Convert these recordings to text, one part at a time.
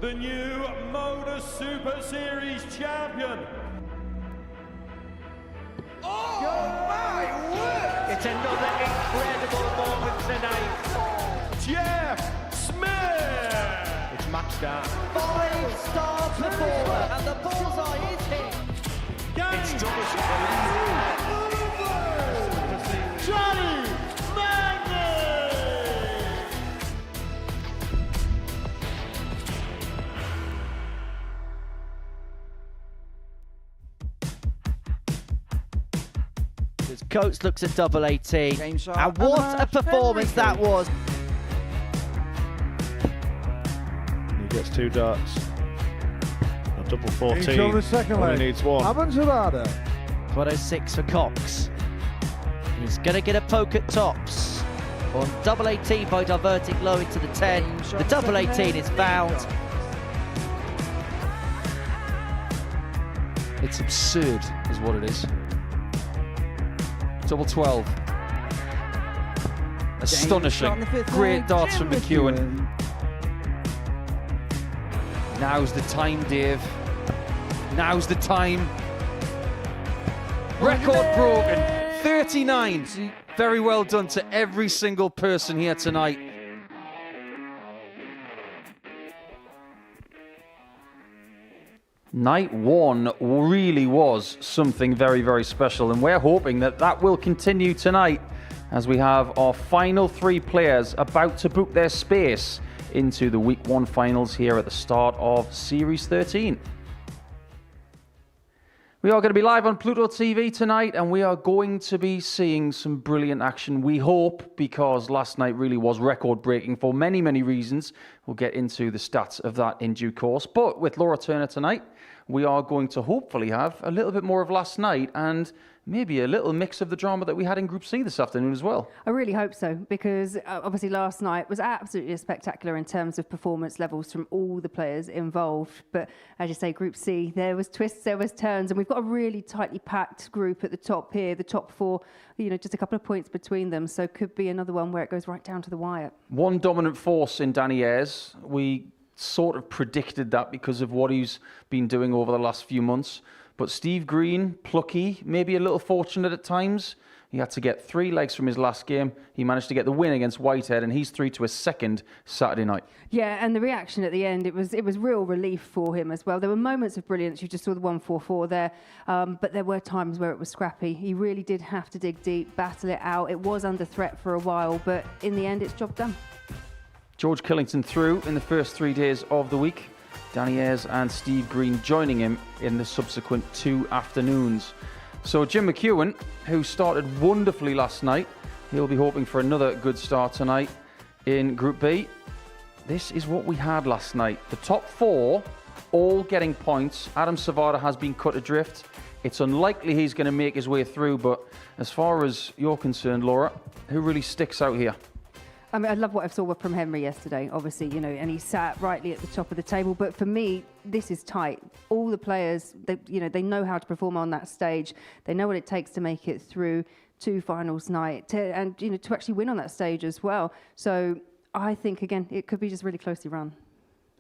The new Modus Super Series champion. Oh my word! It's another incredible moment tonight. Jeff Smith. It's matched out. 5-star performer, and the bullseye is hit. It's double Johnny Magnet. Coates looks at double 18, James Sharp and what a performance that was. He gets 2 darts. A double 14. He's on the second Only leg. needs 1. Haven't Sevada. 106 for Cox. He's going to get a poke at tops on double 18 by diverting low into the 10. The double 18 is found. It's absurd, is what it is. Double 12. Astonishing. Great darts from McEwan. Now's the time, Dave. Now's the time. Record broken. 39. Very well done to every single person here tonight. Night 1 really was something very, very special, and we're hoping that that will continue tonight as we have our final 3 players about to book their space into the Week 1 finals here at the start of Series 13. We are going to be live on Pluto TV tonight, and we are going to be seeing some brilliant action, we hope, because last night really was record-breaking for many, many reasons. We'll get into the stats of that in due course. But with Laura Turner tonight, we are going to hopefully have a little bit more of last night and maybe a little mix of the drama that we had in Group C this afternoon as well. I really hope so, because obviously last night was absolutely spectacular in terms of performance levels from all the players involved. But as you say, Group C, there was twists, there was turns, and we've got a really tightly packed group at the top here. The top 4, you know, just a couple of points between them, so could be another one where it goes right down to the wire. One dominant force in Danny Ayres. We sort of predicted that because of what he's been doing over the last few months. But Steve Green, plucky, maybe a little fortunate at times. He had to get 3 legs from his last game. He managed to get the win against Whitehead, and he's through to a second Saturday night. Yeah, and the reaction at the end, it was real relief for him as well. There were moments of brilliance. You just saw the 1-4-4 there, but there were times where it was scrappy. He really did have to dig deep, battle it out. It was under threat for a while, but in the end, it's job done. George Killington through in the first 3 days of the week. Danny Ayres and Steve Green joining him in the subsequent 2 afternoons. So Jim McEwan, who started wonderfully last night, he'll be hoping for another good start tonight in Group B. This is what we had last night. The top 4 all getting points. Adam Sevada has been cut adrift. It's unlikely he's going to make his way through, but as far as you're concerned, Laura, who really sticks out here? I mean, I love what I saw from Henry yesterday, obviously, you know, and he sat rightly at the top of the table. But for me, this is tight. All the players, they know how to perform on that stage. They know what it takes to make it through to finals night and to actually win on that stage as well. So I think, again, it could be just really closely run.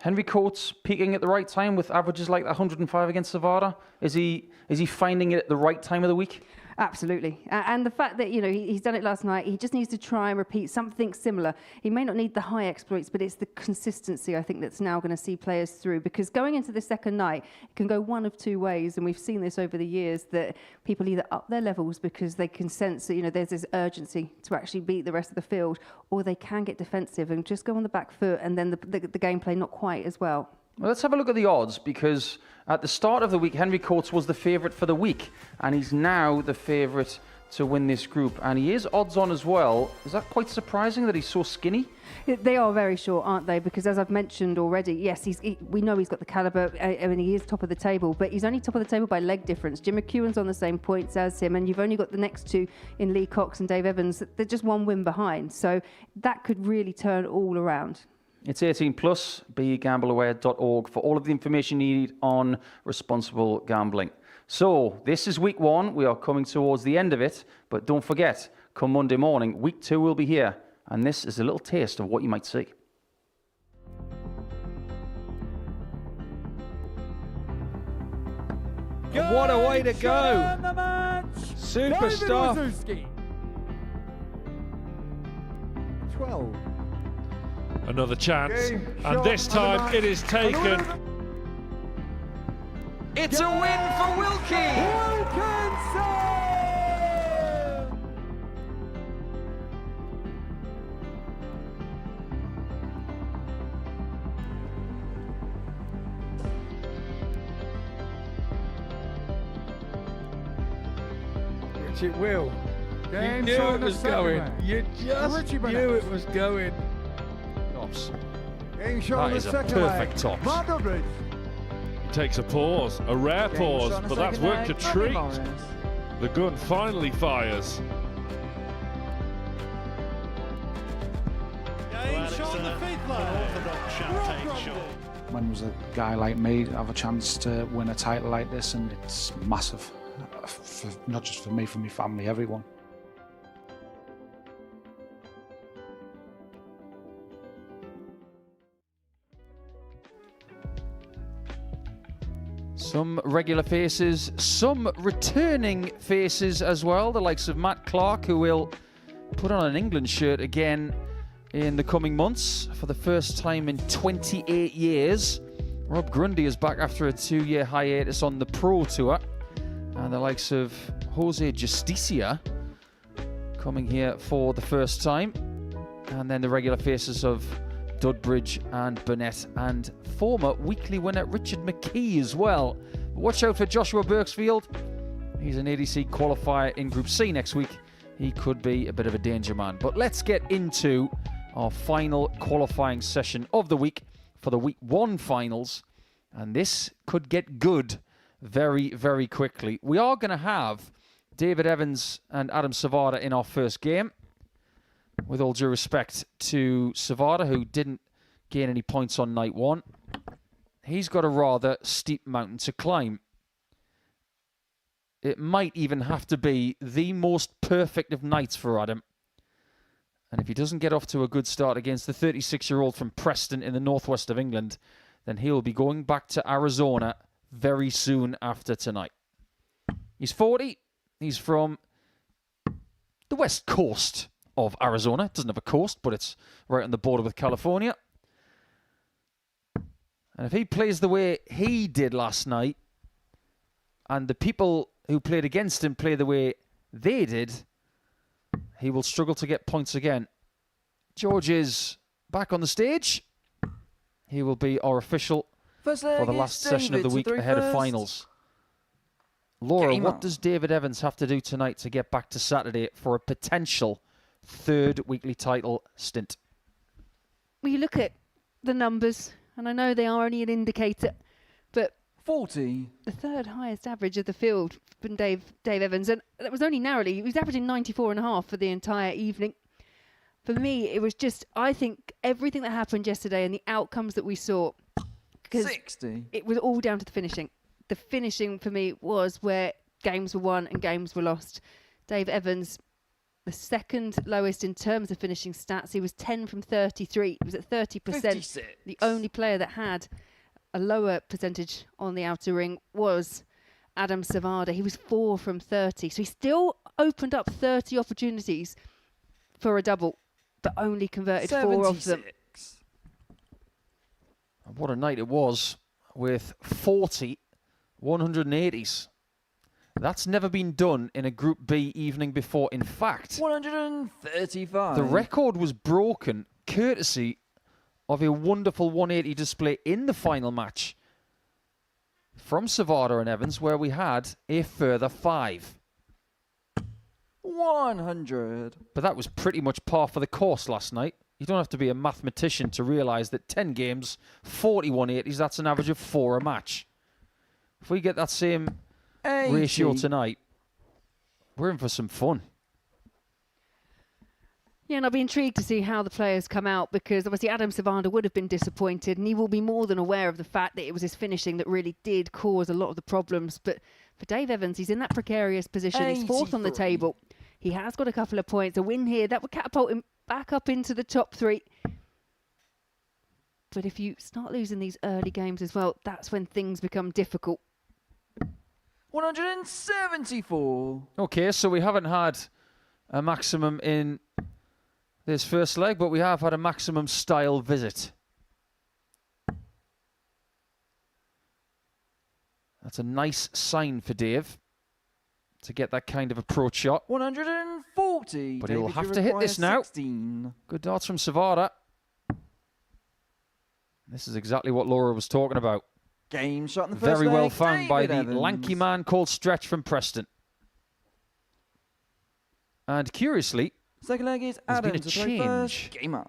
Henry Coates peaking at the right time with averages like 105 against Sevada. Is he finding it at the right time of the week? Absolutely. And the fact that, he's done it last night, he just needs to try and repeat something similar. He may not need the high exploits, but it's the consistency, I think, that's now going to see players through. Because going into the second night, it can go one of 2 ways. And we've seen this over the years, that people either up their levels because they can sense that, there's this urgency to actually beat the rest of the field, or they can get defensive and just go on the back foot, and then the gameplay not quite as well. Well, let's have a look at the odds, because at the start of the week, Henry Coates was the favourite for the week, and he's now the favourite to win this group, and he is odds on as well. Is that quite surprising that he's so skinny? They are very short, aren't they? Because as I've mentioned already, yes, we know he's got the calibre, and he is top of the table, but he's only top of the table by leg difference. Jim McEwan's on the same points as him, and you've only got the next 2 in Lee Cox and Dave Evans. They're just 1 win behind, so that could really turn all around. It's 18 plus, begambleaware.org for all of the information you need on responsible gambling. So this is week 1. We are coming towards the end of it, but don't forget, come Monday morning, week 2 will be here. And this is a little taste of what you might see. And what a way to go! Superstar. 12. Another chance, Game, and shot, this time match. it is taken. It's a win for Wilkie! It will. Game You knew shot it was the second going. match. You just Richie knew Bennett. it was going. Tops. Game shot That the is a second perfect leg. tops. Modus. Takes a pause, a rare pause, but that's worked a treat. The gun finally fires. Game shot the fifth leg. When was a guy like me have a chance to win a title like this, and it's massive, not just for me, for my family, everyone. Some regular faces, some returning faces as well, the likes of Matt Clark, who will put on an England shirt again in the coming months for the first time in 28 years. Rob Grundy is back after a 2-year hiatus on the Pro Tour. And the likes of Jose Justicia coming here for the first time. And then the regular faces of Dudbridge and Burnett, and former weekly winner Richard McKee as well. But watch out for Joshua Birksfield. He's an ADC qualifier in Group C next week. He could be a bit of a danger man. But let's get into our final qualifying session of the week for the Week 1 finals. And this could get good very, very quickly. We are going to have David Evans and Adam Sevada in our first game. With all due respect to Sevada, who didn't gain any points on night 1. He's got a rather steep mountain to climb. It might even have to be the most perfect of nights for Adam. And if he doesn't get off to a good start against the 36-year-old from Preston in the northwest of England, then he'll be going back to Arizona very soon after tonight. He's 40. He's from the west coast of Arizona. It doesn't have a coast, but it's right on the border with California. And if he plays the way he did last night, and the people who played against him play the way they did, he will struggle to get points again. George is back on the stage. He will be our official for the last session of the week ahead of finals. Laura, what does David Evans have to do tonight to get back to Saturday for a potential third weekly title stint? Well, you look at the numbers, and I know they are only an indicator, but 40. the third highest average of the field from Dave Evans, and that was only narrowly. He was averaging 94.5 for the entire evening. For me, it was just, I think, everything that happened yesterday and the outcomes that we saw, because 60. it was all down to the finishing. The finishing, for me, was where games were won and games were lost. Dave Evans, the second lowest in terms of finishing stats. He was 10 from 33. He was at 30%. 56. The only player that had a lower percentage on the outer ring was Adam Sevada. He was 4 from 30. So he still opened up 30 opportunities for a double, but only converted 4 of them. What a night it was with 40 180s. That's never been done in a Group B evening before. In fact, 135. the record was broken courtesy of a wonderful 180 display in the final match from Sevada and Evans, where we had a further 5. 100. But that was pretty much par for the course last night. You don't have to be a mathematician to realise that 10 games, 40 180s, that's an average of 4 a match. If we get that same 80. ratio tonight, we're in for some fun. Yeah, and I'll be intrigued to see how the players come out, because obviously Adam Sevada would have been disappointed, and he will be more than aware of the fact that it was his finishing that really did cause a lot of the problems. But for Dave Evans, he's in that precarious position. He's 4th on the 83. table. He has got a couple of points. A win here, that would catapult him back up into the top 3. But if you start losing these early games as well, that's when things become difficult. 174. Okay, so we haven't had a maximum in this first leg, but we have had a maximum style visit. That's a nice sign for Dave to get that kind of approach shot. 140. But he'll David, have you to hit this require now. 16. Good darts from Sevada. This is exactly what Laura was talking about. Game shot in the first Very well leg, found by David the Evans. lanky man called Stretch from Preston. And curiously, Second leg is there's been Adams a to play first. change Game on.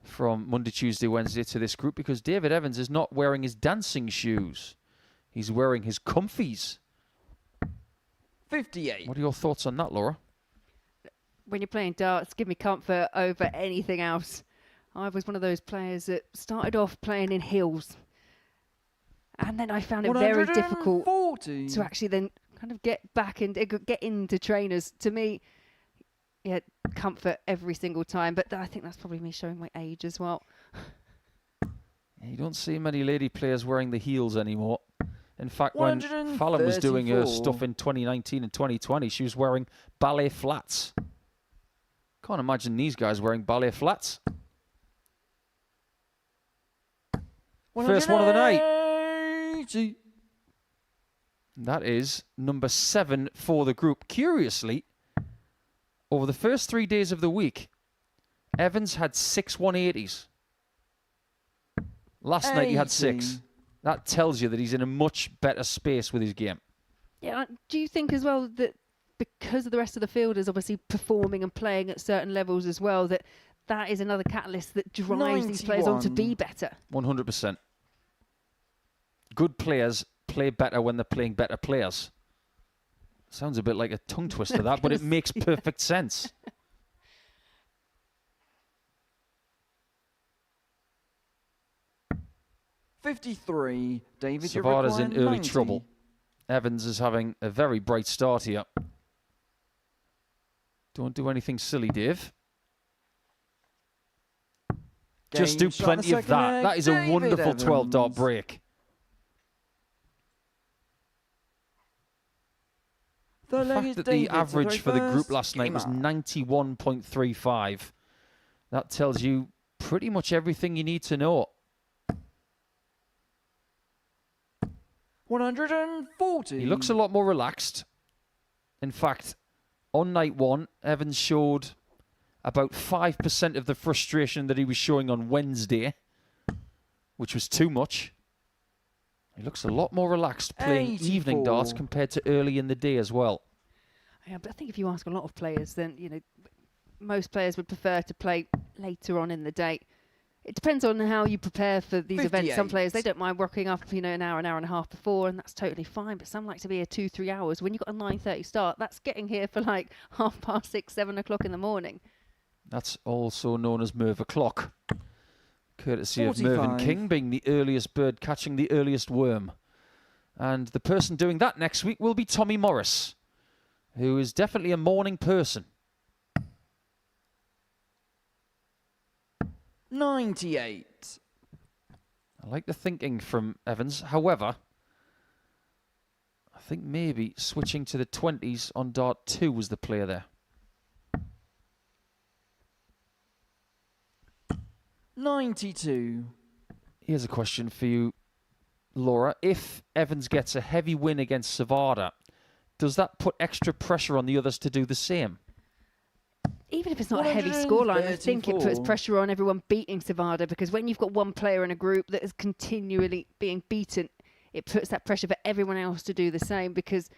from Monday, Tuesday, Wednesday to this group because David Evans is not wearing his dancing shoes. He's wearing his comfies. 58. What are your thoughts on that, Laura? When you're playing darts, give me comfort over anything else. I was one of those players that started off playing in heels. And then I found it very difficult 140. to actually then kind of get back and get into trainers. To me, yeah, comfort every single time. But I think that's probably me showing my age as well. You don't see many lady players wearing the heels anymore. In fact, when Fallon was doing her 134. stuff in 2019 and 2020, she was wearing ballet flats. Can't imagine these guys wearing ballet flats. First one of the night. 180. That is number 7 for the group. Curiously, over the first 3 days of the week, Evans had 6 180s. Last night he had 6. That tells you that he's in a much better space with his game. Yeah, do you think as well that because of the rest of the fielders obviously performing and playing at certain levels as well, that that is another catalyst that drives these players on to be better? 100%. Good players play better when they're playing better players. Sounds a bit like a tongue twister, that, but it makes perfect sense. $53. David, you Sevada's require in early 90. trouble. Evans is having a very bright start here. Don't do anything silly, Dave. Just do Game shot in the plenty of second that. leg, That is a David wonderful 12-dart Evans. break. The Third leg fact is that the David to average play for the group first. last night Game was on. 91.35. That tells you pretty much everything you need to know. 140. He looks a lot more relaxed. In fact, on night 1, Evans showed about 5% of the frustration that he was showing on Wednesday, which was too much. He looks a lot more relaxed playing 84. evening darts compared to early in the day as well. Yeah, but I think if you ask a lot of players, then most players would prefer to play later on in the day. It depends on how you prepare for these events. Some 58. players, they don't mind working up, an hour and a half before, and that's totally fine. But some like to be here 2-3 hours. When you've got a 9:30 start, that's getting here for like 6:30, 7 o'clock in the morning. That's also known as Merv o'clock, courtesy of 45. Mervyn King being the earliest bird catching the earliest worm. And the person doing that next week will be Tommy Morris, who is definitely a morning person. 98. I like the thinking from Evans. However, I think maybe switching to the 20s on dart 2 was the player there. 92. Here's a question for you, Laura. If Evans gets a heavy win against Sevada, does that put extra pressure on the others to do the same? Even if it's not a heavy scoreline, I think it puts 134. pressure on everyone beating Sevada, because when you've got one player in a group that is continually being beaten, it puts that pressure for everyone else to do the same, because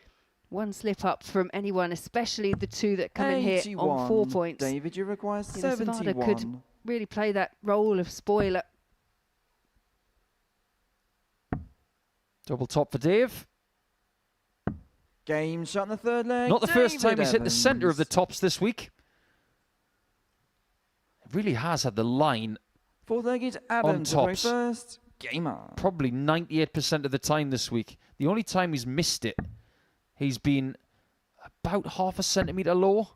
one slip up from anyone, especially the two that come in here on 4 points. David, you require Sevada 71. could really play that role of spoiler. Double top for Dave. Game shot in the third leg. Not the first David time he's hit the centre of the Evans. tops this week. It really has had the line Fourth leg is Adams to play tops. first. Game on. probably 98% of the time this week. The only time he's missed it, he's been about half a centimetre low.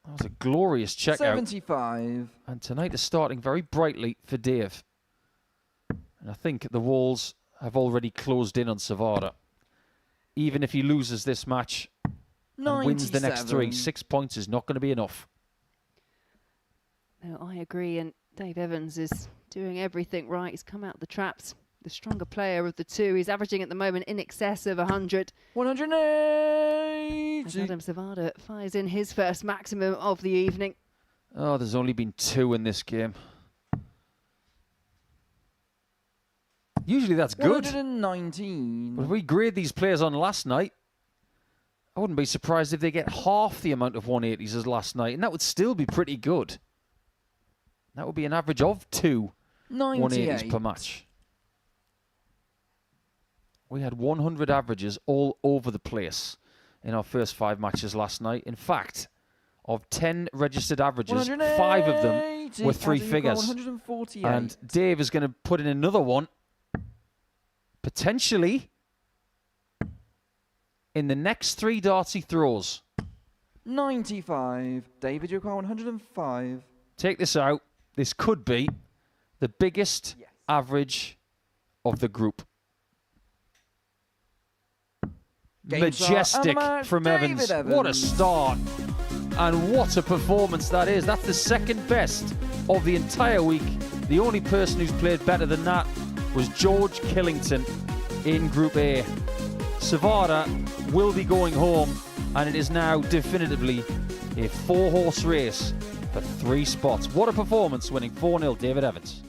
That was a glorious check out. 75. And tonight is starting very brightly for Dave. And I think the walls have already closed in on Sevada. even if he loses this match and wins the next 3, 6 points is not going to be enough. No, I agree, and Dave Evans is doing everything right. He's come out the traps, the stronger player of the two. He's averaging at the moment in excess of 100. 180. As Adam Sevada fires in his first maximum of the evening. Oh, there's only been 2 in this game. Usually that's good. 119. But if we grade these players on last night, I wouldn't be surprised if they get half the amount of 180s as last night, and that would still be pretty good. That would be an average of 2 180s per match. We had 100 averages all over the place in our first 5 matches last night. In fact, of 10 registered averages, 5 of them were 3 figures. 148. And Dave is going to put in another one, potentially, in the next 3 darts he throws. 95. David, you require 105. Take this out. This could be the biggest average of the group. Majestic from Evans. What a start. And what a performance that is. That's the second best of the entire week. The only person who's played better than that was George Killington in Group A. Sevada will be going home, and it is now definitively a 4-horse race for 3 spots. What a performance, winning 4-0, David Evans.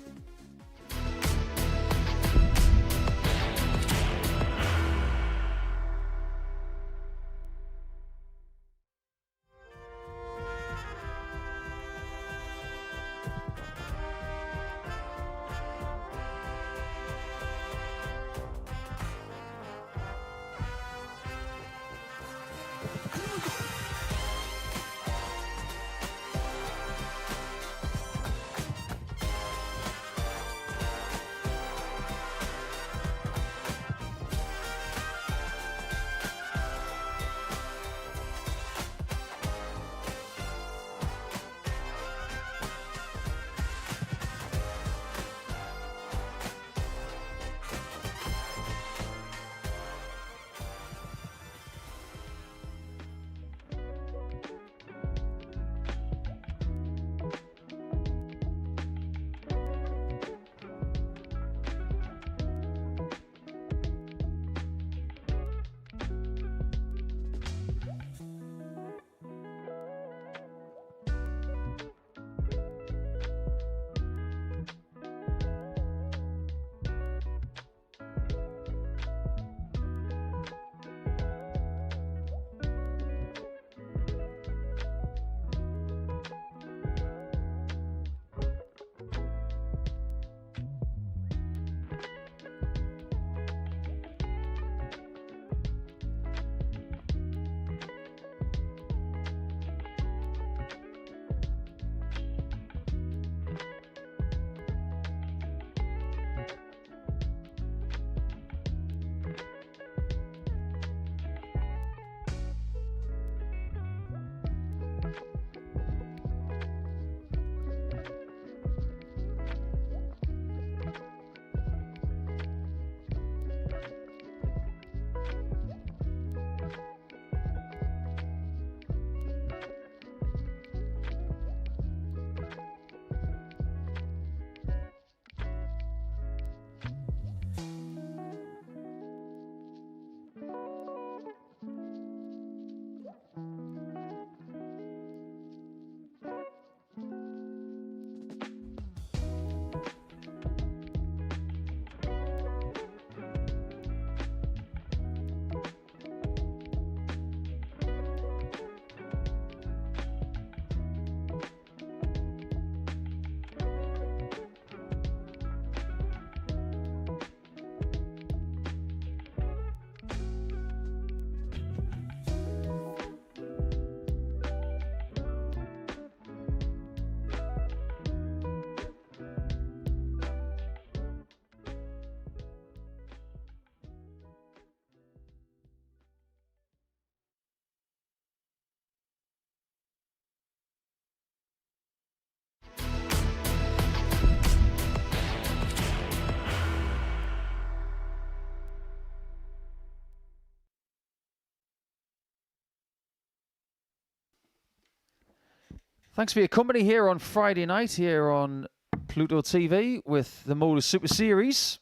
Thanks for your company here on Friday night here on Pluto TV with the Modus Super Series.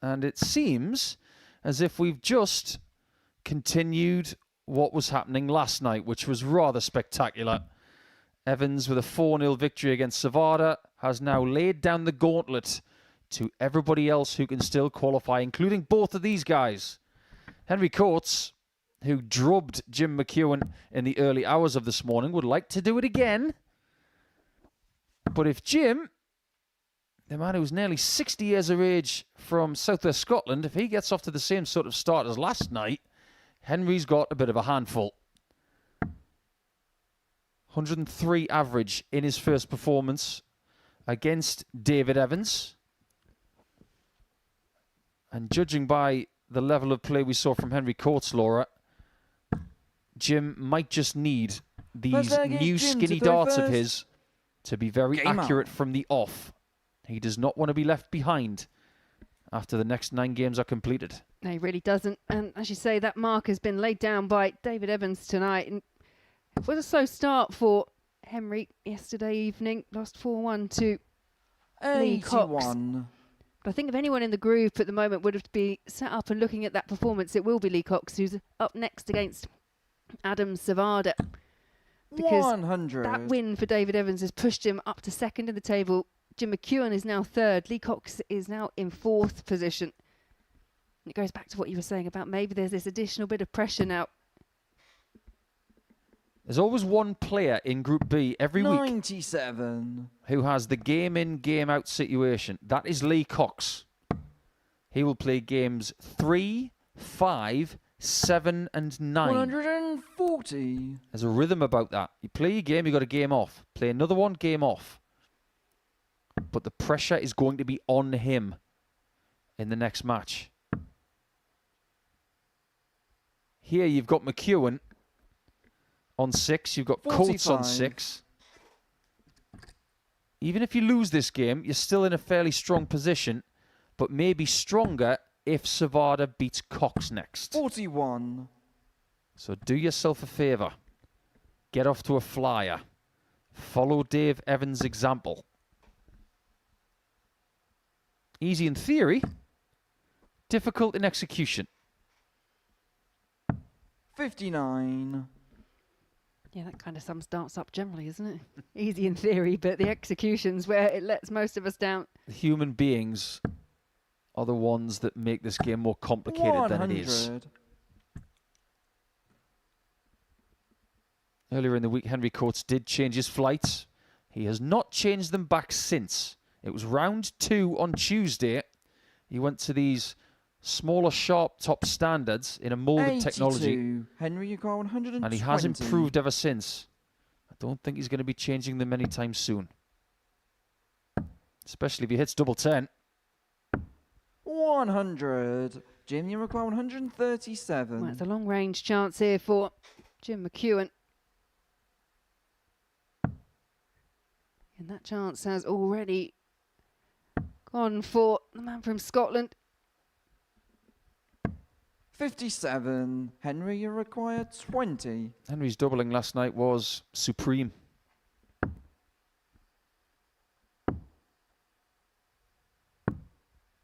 And it seems as if we've just continued what was happening last night, which was rather spectacular. Evans with a 4-0 victory against Sevada has now laid down the gauntlet to everybody else who can still qualify, including both of these guys. Henry Coates, who drubbed Jim McEwan in the early hours of this morning, would like to do it again. But if Jim, the man who's nearly 60 years of age from southwest Scotland, if he gets off to the same sort of start as last night, Henry's got a bit of a handful. 103 average in his first performance against David Evans. And judging by the level of play we saw from Henry Coates, Laura, Jim might just need these new skinny darts of his to be very accurate from the off. He does not want to be left behind after the next 9 games are completed. No, he really doesn't. And as you say, that mark has been laid down by David Evans tonight. And it was a slow start for Henry yesterday evening. Lost 4-1 to Lee Cox. But I think if anyone in the group at the moment would have to be sat up and looking at that performance, it will be Lee Cox, who's up next against Adam Sevada. Because 100. That win for David Evans has pushed him up to second in the table. Jim McEwan is now third. Lee Cox is now in 4th position. And it goes back to what you were saying about maybe there's this additional bit of pressure now. There's always one player in Group B every week 97 who has the game in, game out situation. That is Lee Cox. He will play games 3, 5, 7 and 9. 140. There's a rhythm about that. You play your game, you got a game off. Play another one, game off. But the pressure is going to be on him in the next match. Here you've got McEwan on 6. You've got 45. Coates on 6. Even if you lose this game, you're still in a fairly strong position, but maybe stronger if Sevada beats Cox next. 41. So do yourself a favour. Get off to a flyer. Follow Dave Evans' example. Easy in theory, difficult in execution. 59. Yeah, that kind of sums darts up generally, isn't it? Easy in theory, but the execution's where it lets most of us down. Human beings are the ones that make this game more complicated 100. than it is. Earlier in the week, Henry Coates did change his flights. He has not changed them back since. It was round 2 on Tuesday. He went to these smaller sharp top standards in a molded technology. Henry, you got 120. And he has improved ever since. I don't think he's going to be changing them anytime soon. Especially if he hits double 10. 100. Jim, you require 137. Well, it's a long range chance here for Jim McEwan. And that chance has already gone for the man from Scotland. 57. Henry, you require 20. Henry's doubling last night was supreme.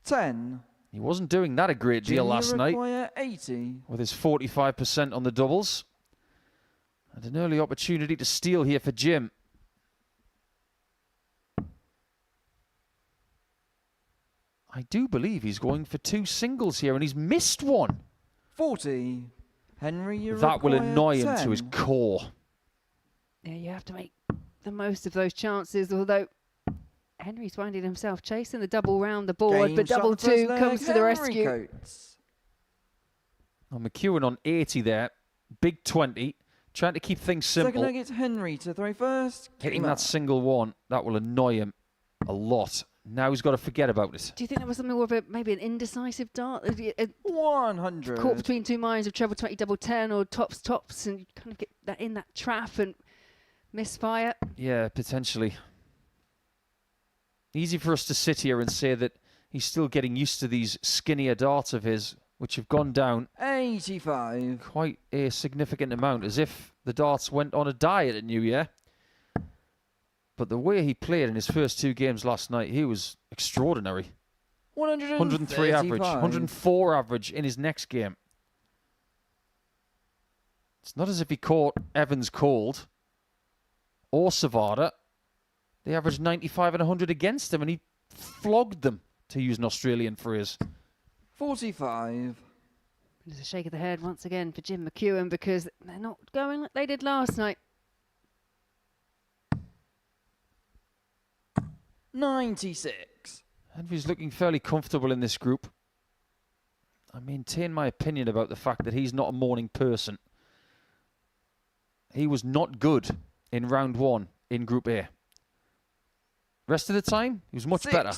$10. He wasn't doing that a great deal last night. Require 80. With his 45% on the doubles. And an early opportunity to steal here for Jim. I do believe he's going for 2 singles here, and he's missed one. 40. Henry, you That will annoy 10. him to his core. Yeah, you have to make the most of those chances, although Henry's finding himself chasing the double round the board, Game but double shot first 2 leg, comes to the Henry rescue. Coates. Oh, McEwan on 80 there. Big 20. Trying to keep things simple. Second leg, it's Henry to throw first. Hitting that single one, that will annoy him a lot. Now he's got to forget about it. Do you think that was something more of a maybe an indecisive dart? 100. Caught between 2 minds of treble 20, double 10, or tops, and you kind of get that in that trap and misfire. Yeah, potentially. Easy for us to sit here and say that he's still getting used to these skinnier darts of his, which have gone down 85. quite a significant amount, as if the darts went on a diet at New Year. But the way he played in his first 2 games last night, he was extraordinary. 103 average, 104 average in his next game. It's not as if he caught Evans cold or Sevada. They averaged 95 and 100 against him, and he flogged them, to use an Australian phrase. 45. There's a shake of the head once again for Jim McEwan because they're not going like they did last night. 96. Henry's looking fairly comfortable in this group. I maintain my opinion about the fact that he's not a morning person. He was not good in round 1 in Group A. Rest of the time, he was much 60. better.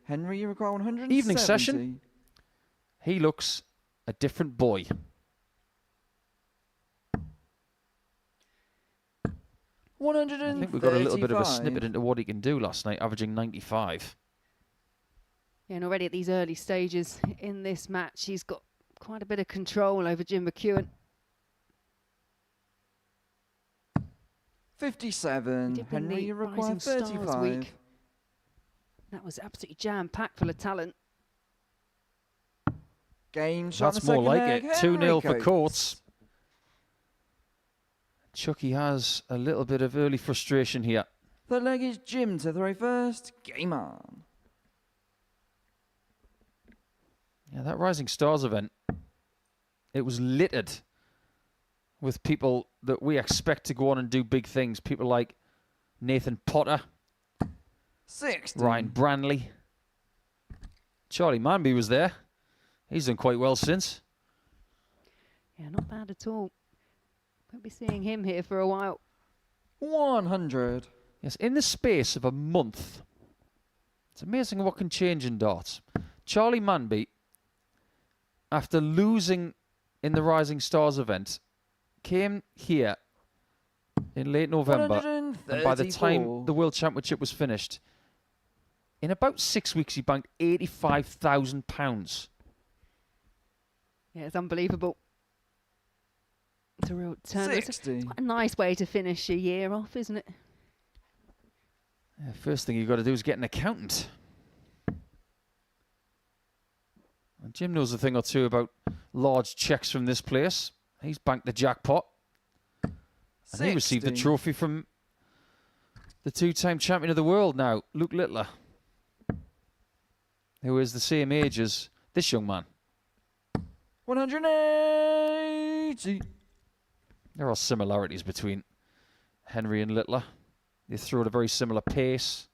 Henry, you require 170. Evening session, he looks a different boy. 135. I think we got a little bit of a snippet into what he can do last night, averaging 95. Yeah, and already at these early stages in this match, he's got quite a bit of control over Jim McEwan. 57. Henry, you require 35. Week. That was absolutely jam-packed full of talent. Game shot. That's more like it. 2-0 for Courts. Chucky has a little bit of early frustration here. The leg is Jim to throw first. Game on. Yeah, that Rising Stars event, it was littered with people that we expect to go on and do big things. People like Nathan Potter, 60. Ryan Branley. Charlie Manby was there. He's done quite well since. Yeah, not bad at all. Won't be seeing him here for a while. 100. Yes, in the space of a month. It's amazing what can change in darts. Charlie Manby, after losing in the Rising Stars event, came here in late November. And by the time the World Championship was finished, in about 6 weeks, he banked £85,000. Yeah, it's unbelievable. It's a real turn. 60. It's quite a nice way to finish a year off, isn't it? Yeah, first thing you've got to do is get an accountant. And Jim knows a thing or two about large checks from this place. He's banked the jackpot. And 60. he received the trophy from the 2-time champion of the world now, Luke Littler, who is the same age as this young man. 180. There are similarities between Henry and Littler. They throw at a very similar pace.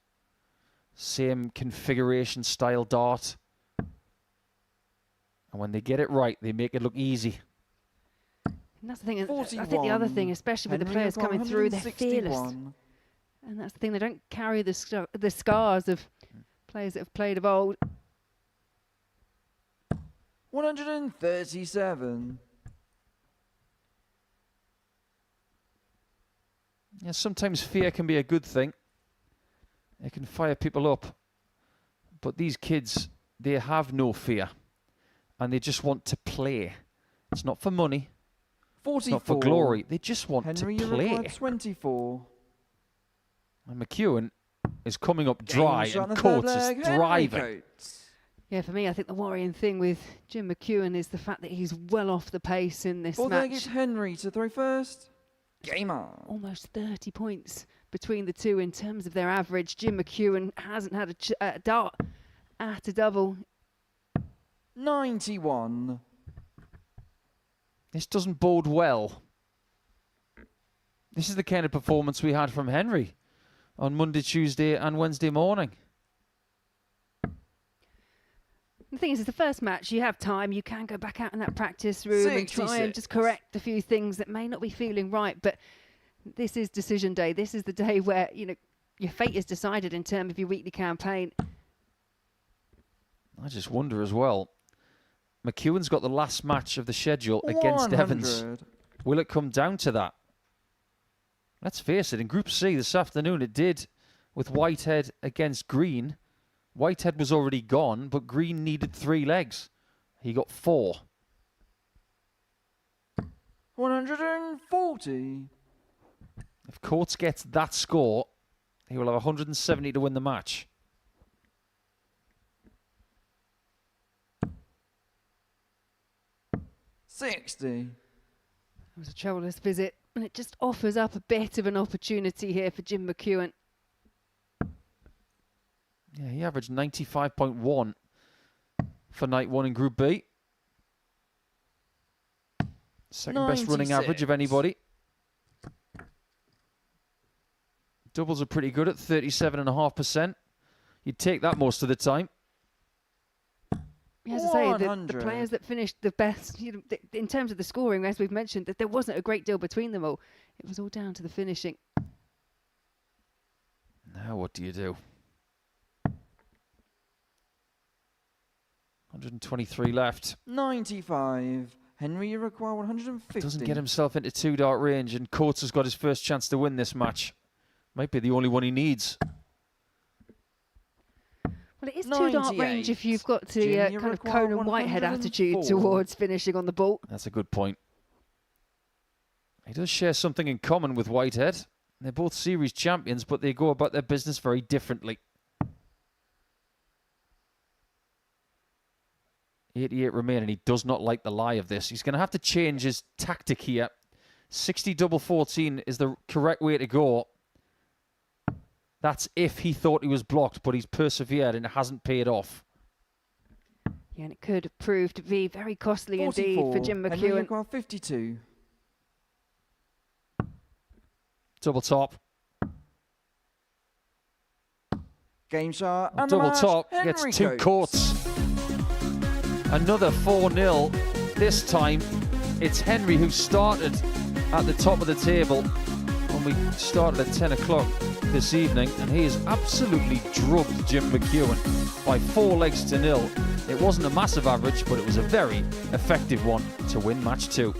Same configuration style dart. And when they get it right, they make it look easy. And that's the thing. I think the other thing, especially with the players coming through, they're fearless. And that's the thing. They don't carry the scars of players that have played of old. 137. Yeah, sometimes fear can be a good thing. It can fire people up. But these kids, they have no fear. And they just want to play. It's not for money. 44. It's not for glory. They just want Henry, to play. 24. And McEwan is coming up dry and Coates is thriving. Yeah, for me, I think the worrying thing with Jim McEwan is the fact that he's well off the pace in this match. It's Henry to throw first. Game on. Almost 30 points between the two in terms of their average. Jim McEwan hasn't had a dart at a double. 91. This doesn't bode well. This is the kind of performance we had from Henry on Monday, Tuesday and Wednesday morning. The thing is, it's the first match. You have time. You can go back out in that practice room and try and just correct a few things that may not be feeling right. But this is decision day. This is the day where, you know, your fate is decided in terms of your weekly campaign. I just wonder as well. McEwan's got the last match of the schedule against Evans. Will it come down to that? Let's face it, in Group C this afternoon it did with Whitehead against Green. Whitehead was already gone, but Green needed 3 legs. He got 4. 140. If Coates gets that score, He will have 170 to win the match. $60. It was a troublous visit, and it just offers up a bit of an opportunity here for Jim McEwan. Yeah, he averaged 95.1 for night 1 in Group B. Second best running average of anybody. Doubles are pretty good at 37.5%. You'd take that most of the time. As I say, the players that finished the best, you know, in terms of the scoring, as we've mentioned, that there wasn't a great deal between them all. It was all down to the finishing. Now what do you do? 123 left. 95. Henry, you require 150. Doesn't get himself into 2-dart range, and Coates has got his first chance to win this match. Might be the only one he needs. Well, it is 2-dart range if you've got the kind of Conan Whitehead attitude towards finishing on the ball. That's a good point. He does share something in common with Whitehead. They're both series champions, but they go about their business very differently. 88 remain, and he does not like the lie of this. He's going to have to change his tactic here. 60 double 14 is the correct way to go. That's if he thought he was blocked, but he's persevered and it hasn't paid off. Yeah, and it could have proved to be very costly 44. indeed for Jim Henry, you McEwan. require 52. Double top. Game shot. And Double the match, top Henry gets 2 courts. Another 4-0. This time, it's Henry who started at the top of the table when we started at 10 o'clock this evening, and he has absolutely drubbed Jim McEwan by 4 legs to 0. It wasn't a massive average, but it was a very effective one to win match 2.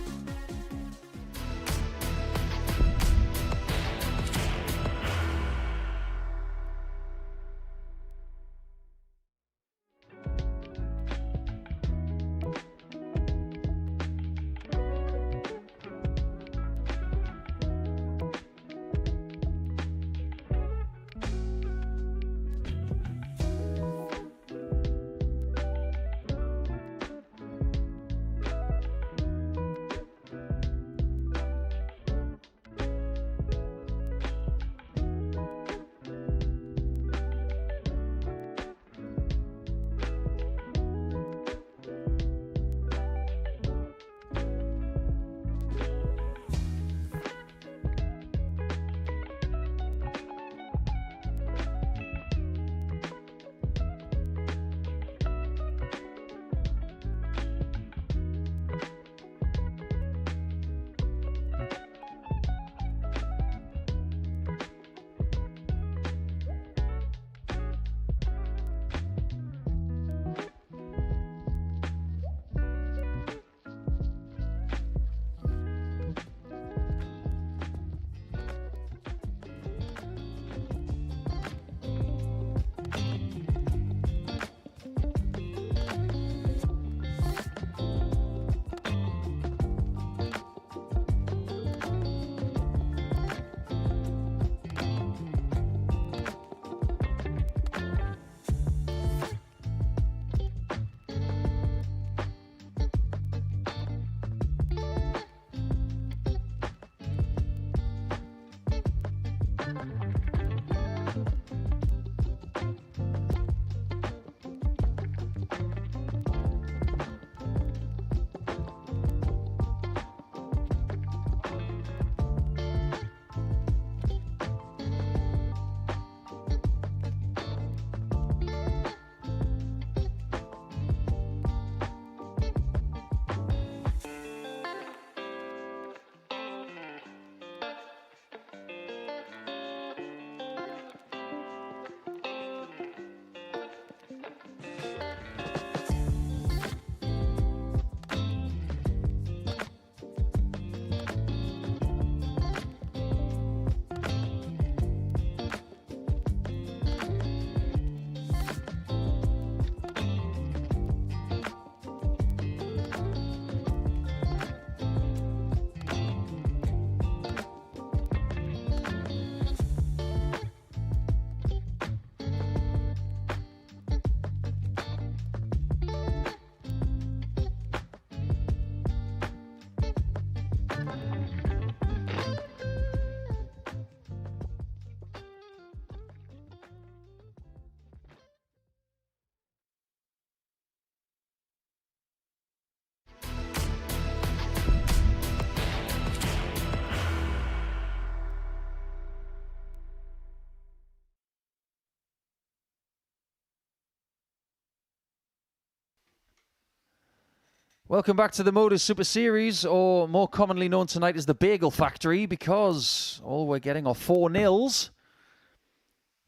Welcome back to the Modus Super Series, or more commonly known tonight as the Bagel Factory, because all we're getting are 4 nils.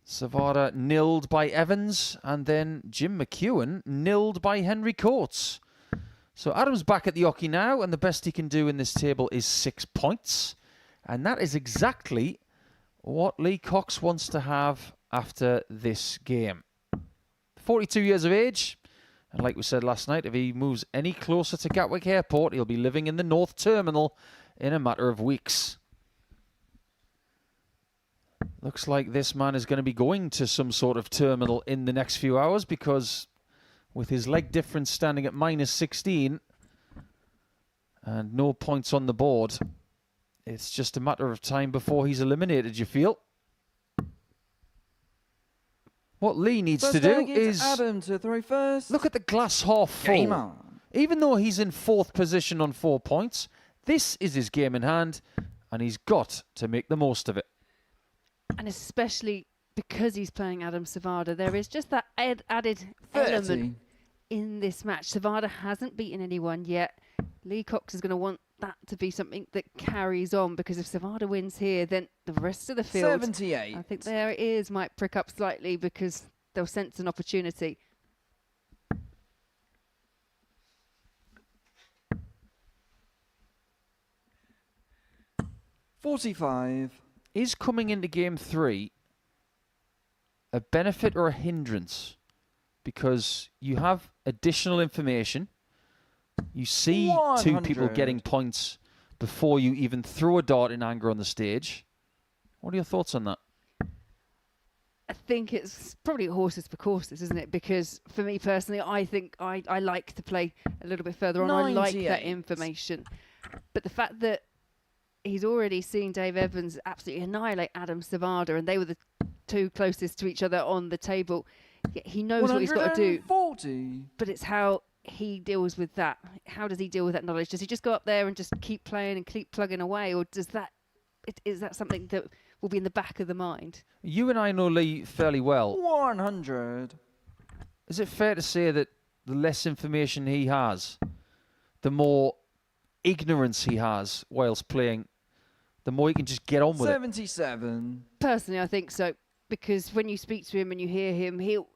Sevada nilled by Evans, and then Jim McEwan nilled by Henry Coates. So Adam's back at the hockey now, and the best he can do in this table is 6 points. And that is exactly what Lee Cox wants to have after this game. 42 years of age. And like we said last night, if he moves any closer to Gatwick Airport, he'll be living in the North Terminal in a matter of weeks. Looks like this man is going to be going to some sort of terminal in the next few hours, because with his leg difference standing at -16 and no points on the board, it's just a matter of time before he's eliminated, you feel? What Lee needs to do is Adam to throw first. look at the glass half full. Game on. Even though he's in 4th position on 4 points, this is his game in hand, and he's got to make the most of it. And especially because he's playing Adam Sevada, there is just that added 30. element in this match. Sevada hasn't beaten anyone yet. Lee Cox is going to want that to be something that carries on, because if Sevada wins here, then the rest of the field, 78. I think their ears might prick up slightly, because they'll sense an opportunity. $45. Is coming into game 3 a benefit or a hindrance? Because you have additional information. You see 2 people 100. getting points before you even throw a dart in anger on the stage. What are your thoughts on that? I think it's probably horses for courses, isn't it? Because for me personally, I think I like to play a little bit further on. I like that 98. information. But the fact that he's already seen Dave Evans absolutely annihilate Adam Sevada, and they were the 2 closest to each other on the table, he knows what he's got to do. 140. But it's how he deals with that. How does he deal with that knowledge? Does he just go up there and just keep playing and keep plugging away, or is that something that will be in the back of the mind? You and I know Lee fairly well. 100. Is it fair to say that the less information he has, the more ignorance he has whilst playing, the more he can just get on with it? 77. Personally, I think so. Because when you speak to him and you hear him, he'll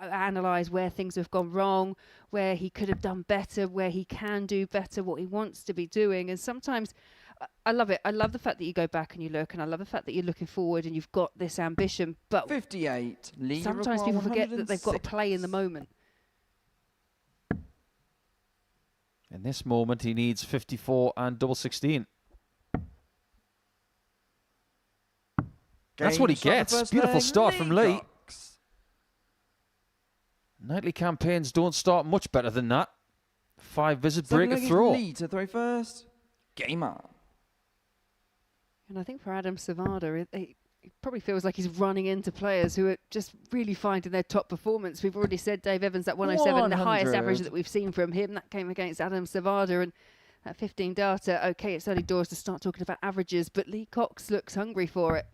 analyse where things have gone wrong, where he could have done better, where he can do better, what he wants to be doing. And sometimes, I love it. I love the fact that you go back and you look, and I love the fact that you're looking forward and you've got this ambition. But 58. sometimes people forget that they've got to play in the moment. In this moment, he needs 54 and double 16. That's what he gets. Beautiful start from Lee. Nightly campaigns don't start much better than that. 5 visit, break a throw. Lee to throw first. Game on. And I think for Adam Sevada, it probably feels like he's running into players who are just really finding their top performance. We've already said Dave Evans at 107, the highest average that we've seen from him. That came against Adam Sevada, and at 15 data, okay, it's early doors to start talking about averages, but Lee Cox looks hungry for it.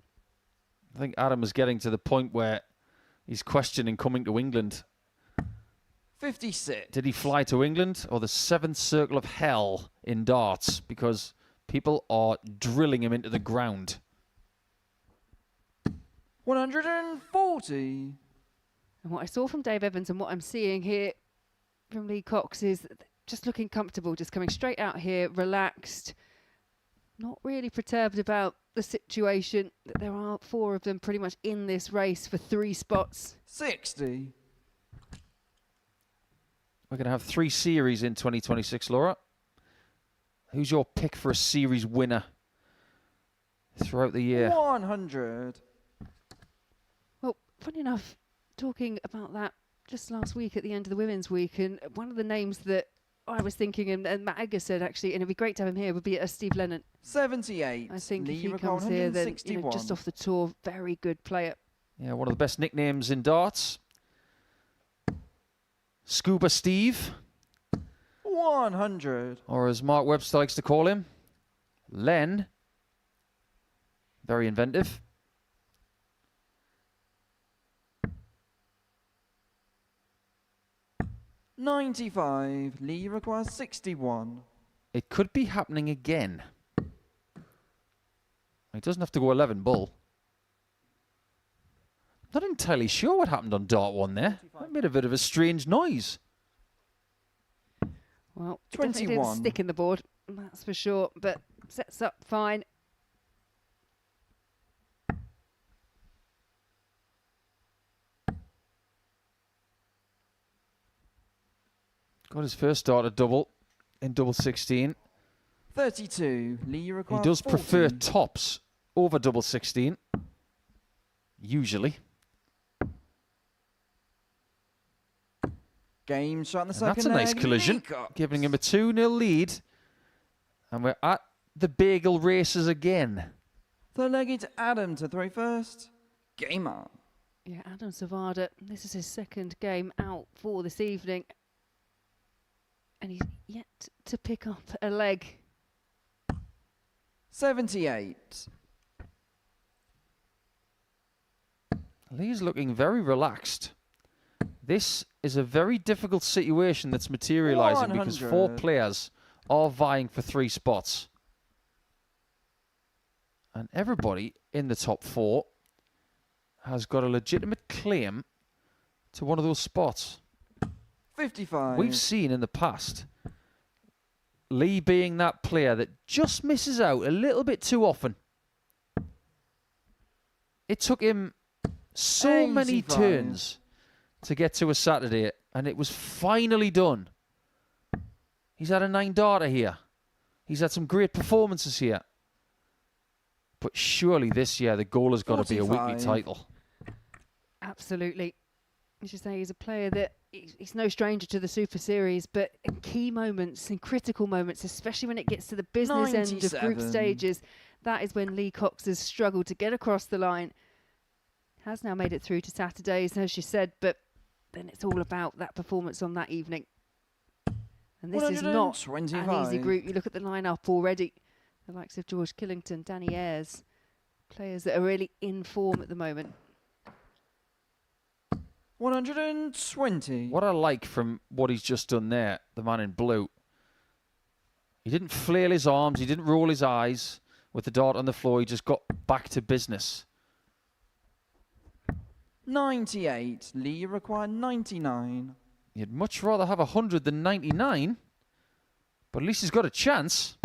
I think Adam is getting to the point where he's questioning coming to England. 56. Did he fly to England or the 7th circle of hell in darts? Because people are drilling him into the ground. 140. And what I saw from Dave Evans and what I'm seeing here from Lee Cox is just looking comfortable, just coming straight out here, relaxed, not really perturbed about the situation. There are 4 of them pretty much in this race for 3 spots. 60. We're going to have 3 series in 2026, Laura. Who's your pick for a series winner throughout the year? 100. Well, funny enough, talking about that just last week at the end of the Women's Week, and one of the names that I was thinking, and Matt Egger said actually, and it'd be great to have him here, would be Steve Lennon. 78. I think Lee if he Rick comes here, then 161. just off the tour, very good player. Yeah, one of the best nicknames in darts. Scuba Steve. 100. Or as Mark Webster likes to call him, Len. Very inventive. 95. Lee requires 61. It could be happening again. He doesn't have to go 11 bull. Not entirely sure what happened on dart 1 there. That made a bit of a strange noise. Well, 21 didn't stick in the board, that's for sure, but sets up fine. Got his first dart at double in double 16. 32. Lee requires He does 40. prefer tops over double 16, usually. Game shot in the And second that's a nice leg. collision, giving him a 2-0 lead. And we're at the bagel races again. Third leg, it's Adam to throw first. Game on. Yeah, Adam Sevada, this is his second game out for this evening. And he's yet to pick up a leg. 78. Lee's looking very relaxed. This is a very difficult situation that's materialising because 4 players are vying for 3 spots. And everybody in the top 4 has got a legitimate claim to one of those spots. 55. We've seen in the past Lee being that player that just misses out a little bit too often. It took him so many turns to get to a Saturday, and it was finally done. He's had a 9-darter here. He's had some great performances here. But surely this year the goal has got to be a weekly title. Absolutely. As you say, he's a player that he's no stranger to the Super Series, but in key moments, in critical moments, especially when it gets to the business end of group stages, that is when Lee Cox has struggled to get across the line. Has now made it through to Saturdays, as you said, but then it's all about that performance on that evening. And this is not an easy group. You look at the lineup already. The likes of George Killington, Danny Ayres, players that are really in form at the moment. 120. What I like from what he's just done there, the man in blue, he didn't flail his arms, he didn't roll his eyes with the dart on the floor, he just got back to business. 98. Lee required 99. You'd much rather have 100 than 99, but at least he's got a chance.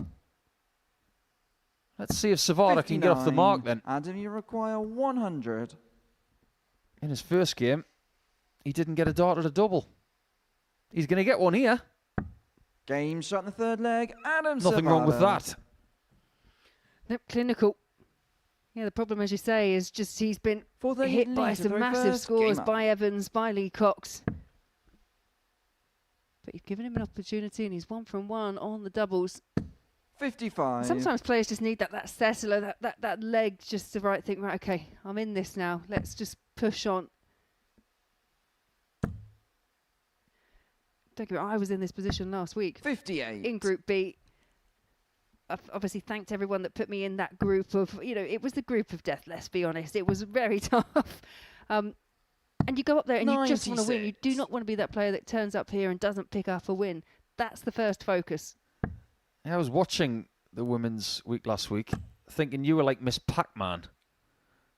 Let's see if Sevada can get off the mark then. Adam, you require 100. In his first game, he didn't get a dart at a double. He's going to get one here. Game shot in the third leg. Adam Nothing wrong with that. Nope, clinical. Yeah, the problem, as you say, is just he's been hit by some massive scores by Evans, by Lee Cox. But you've given him an opportunity and he's 1 from 1 on the doubles. 55. Sometimes players just need that settler, that leg just to think, right, okay, I'm in this now. Let's just push on. Don't get me wrong, I was in this position last week. 58. In Group B. I've obviously thanked everyone that put me in that group of, it was the group of death, let's be honest. It was very tough. And you go up there and 96. You just want to win. You do not want to be that player that turns up here and doesn't pick up a win. That's the first focus. I was watching the Women's Week last week, thinking you were like Miss Pac-Man.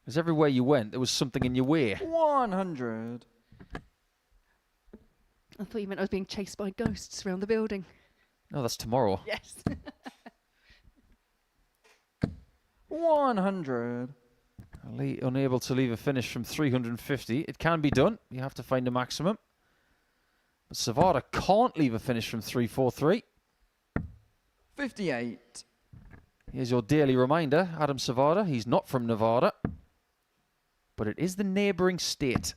Because everywhere you went, there was something in your way. 100. I thought you meant I was being chased by ghosts around the building. No, that's tomorrow. Yes. 100. Lee unable to leave a finish from 350. It can be done. You have to find a maximum. But Sevada can't leave a finish from 343. 58. Here's your daily reminder, Adam Sevada. He's not from Nevada, but it is the neighbouring state.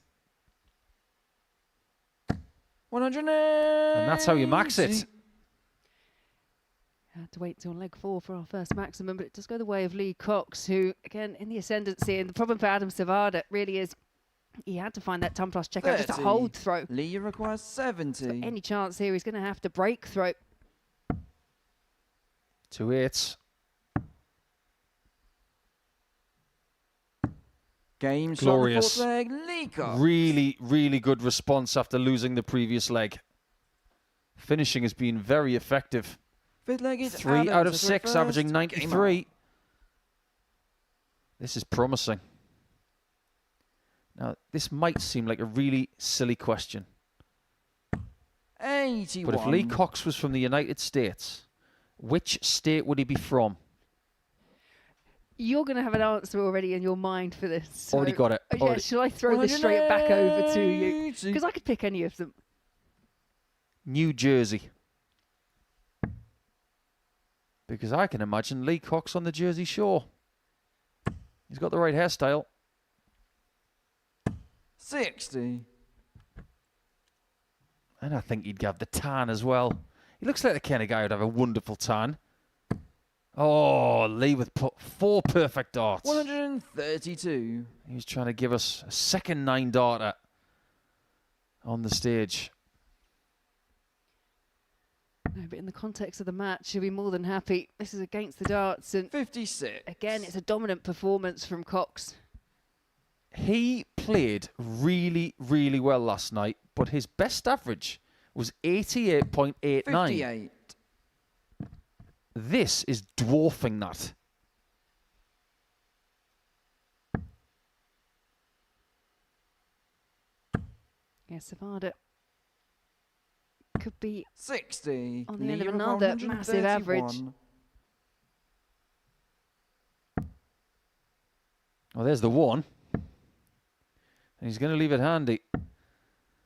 100. And that's how you max it. I had to wait till leg 4 for our first maximum, but it does go the way of Lee Cox, who, again, in the ascendancy. And the problem for Adam Sevada really is he had to find that ton plus check out, just a hold throw. Lee requires 70. So any chance here, he's going to have to break throw. 2 8s. Game glorious. Shot leg, Lee Cox. Really, really good response after losing the previous leg. Finishing has been very effective. Fifth leg is 3 Adams out of to 6, first. averaging Game 93. This is promising. Now, this might seem like a really silly question. 81. But if Lee Cox was from the United States, which state would he be from? You're going to have an answer already in your mind for this. So, Already got it. Yeah, Already. shall I throw this straight back over to you? Because I could pick any of them. New Jersey. Because I can imagine Lee Cox on the Jersey Shore. He's got the right hairstyle. 60. And I think he'd have the tan as well. He looks like the kind of guy who'd have a wonderful tan. Oh, Lee with 4 perfect darts. 132. He was trying to give us a second 9 darter on the stage. No, but in the context of the match, you'll be more than happy. This is against the darts. And 56. again, it's a dominant performance from Cox. He played really, really well last night, but his best average was 88.89. 58. This is dwarfing that. Yeah, Sevada could be 60. on the end of Lee with another 131. massive average. Well, there's the 1. And he's going to leave it handy.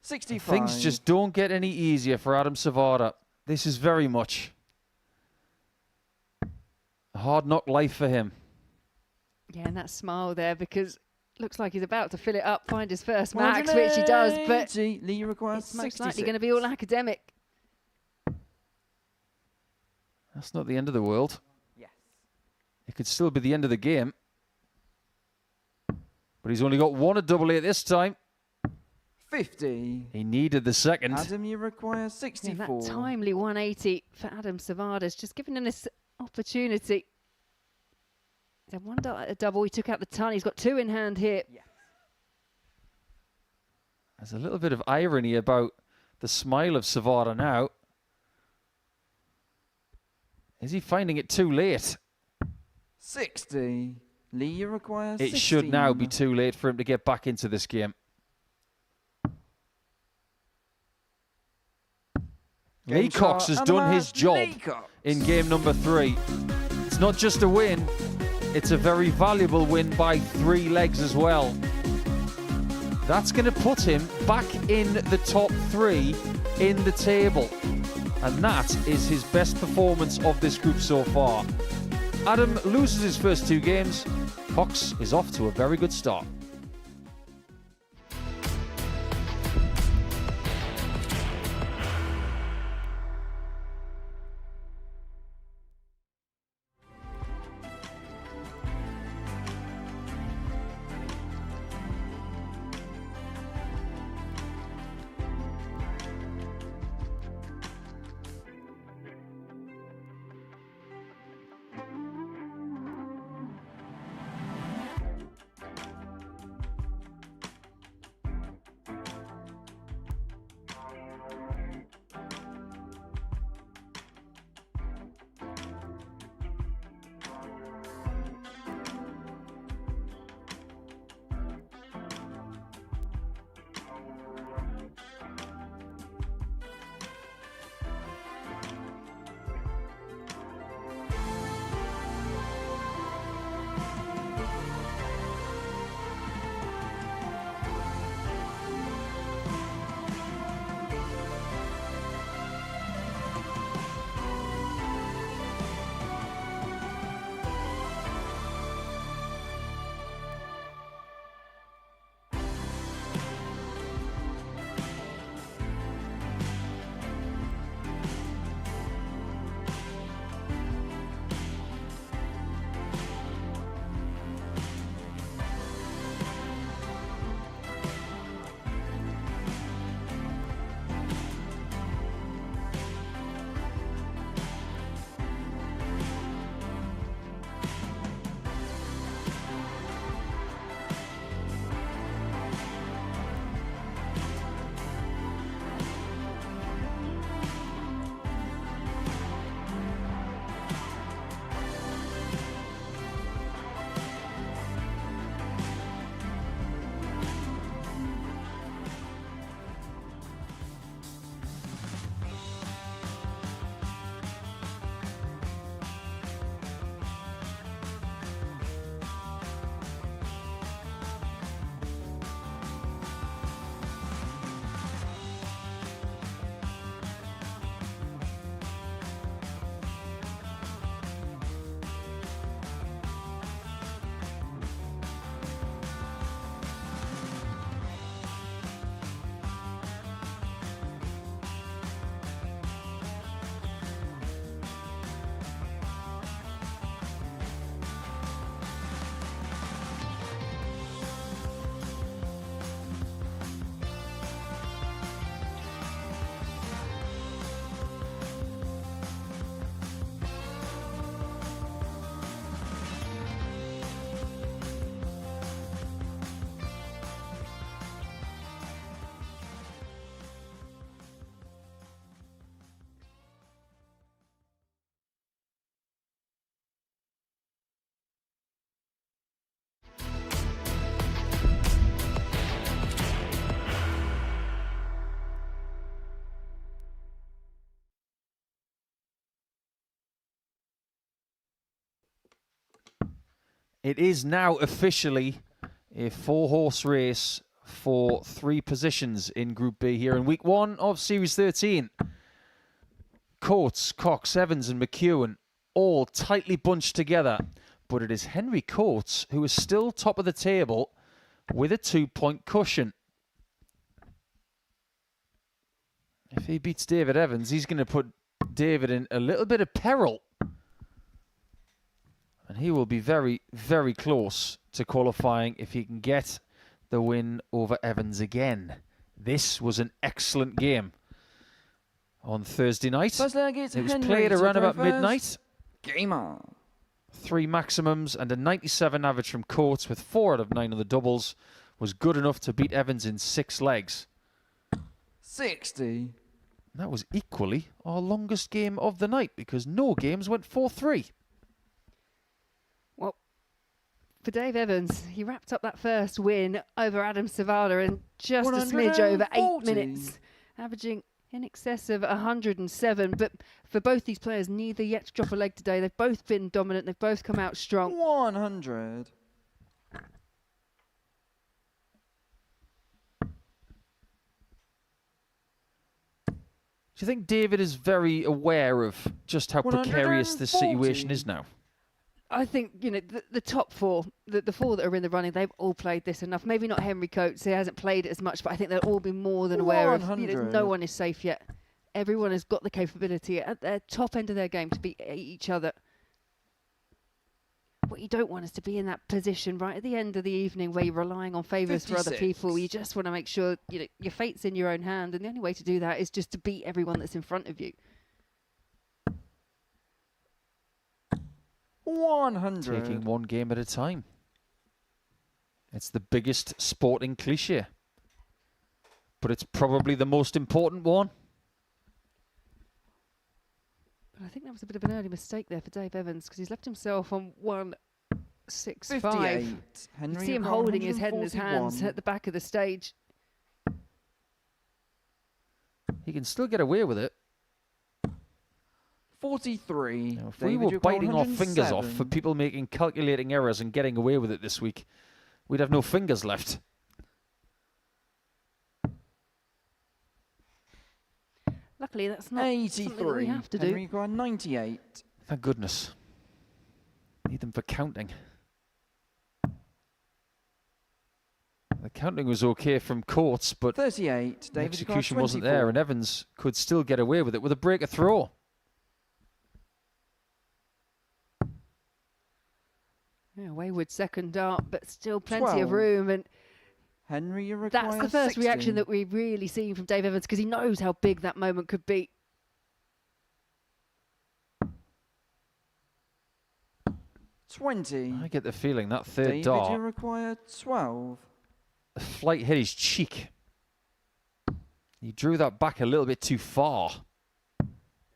65. Things just don't get any easier for Adam Sevada. This is very much a hard knock life for him. Yeah, and that smile there, because looks like he's about to fill it up, find his first max, which he does, but Lee requires it's most 66. likely going to be all academic. That's not the end of the world. Yes. It could still be the end of the game. But he's only got 1 at AA this time. 50. He needed the second. Adam, you require Yeah, 64. that timely 180 for Adam Sevada's just giving him this opportunity. He's had 1 dart at a double. He took out the ton. He's got 2 in hand here. Yes. There's a little bit of irony about the smile of Sevada now. Is he finding it too late? 60. Lee, you require 16. It should now be too late for him to get back into this game. Lee Cox has done his job in game number 3. It's not just a win, it's a very valuable win by 3 legs as well. That's going to put him back in the top 3 in the table. And that is his best performance of this group so far. Adam loses his first 2 games. Cox is off to a very good start. It is now officially a 4-horse race for 3 positions in Group B here in week 1 of Series 13. Coates, Cox, Evans and McEwan all tightly bunched together, but it is Henry Coates who is still top of the table with a 2-point cushion. If he beats David Evans, he's going to put David in a little bit of peril. And he will be very, very close to qualifying if he can get the win over Evans again. This was an excellent game on Thursday night. First leg is it was Henry played around about midnight. Game on. 3 maximums and a 97 average from Coates with 4 out of 9 on the doubles was good enough to beat Evans in 6 legs. 60. That was equally our longest game of the night because no games went 4-3. Well, for Dave Evans, he wrapped up that first win over Adam Sevada in just a smidge over 8 minutes, averaging in excess of 107. But for both these players, neither yet to drop a leg today. They've both been dominant. They've both come out strong. 100. Do you think David is very aware of just how precarious this situation is now? I think, you know, the top 4, the 4 that are in the running, they've all played this enough. Maybe not Henry Coates, he hasn't played it as much, but I think they'll all be more than aware of, you know, no one is safe yet. Everyone has got the capability at their top end of their game to beat each other. What you don't want is to be in that position right at the end of the evening where you're relying on favours for other people. You just want to make sure, you know, your fate's in your own hand, and the only way to do that is just to beat everyone that's in front of you. 100. Taking one game at a time. It's the biggest sporting cliche, but it's probably the most important one. But I think that was a bit of an early mistake there for Dave Evans because he's left himself on 165. 58. You Henry see him holding his head in his hands at the back of the stage. He can still get away with it. 43. Now, if we were biting our fingers off for people making calculating errors and getting away with it this week, we'd have no fingers left. Luckily, that's not 83. something that we have to do. Henry required 98. Thank goodness. Need them for counting. The counting was okay from Coates, but 38. the David execution wasn't there, and Evans could still get away with it with a break of throw. Yeah, wayward second dart, but still plenty of room. And Henry that's the first reaction that we've really seen from Dave Evans because he knows how big that moment could be. 20. I get the feeling that third David, dart, you require 12. the flight hit his cheek. He drew that back a little bit too far.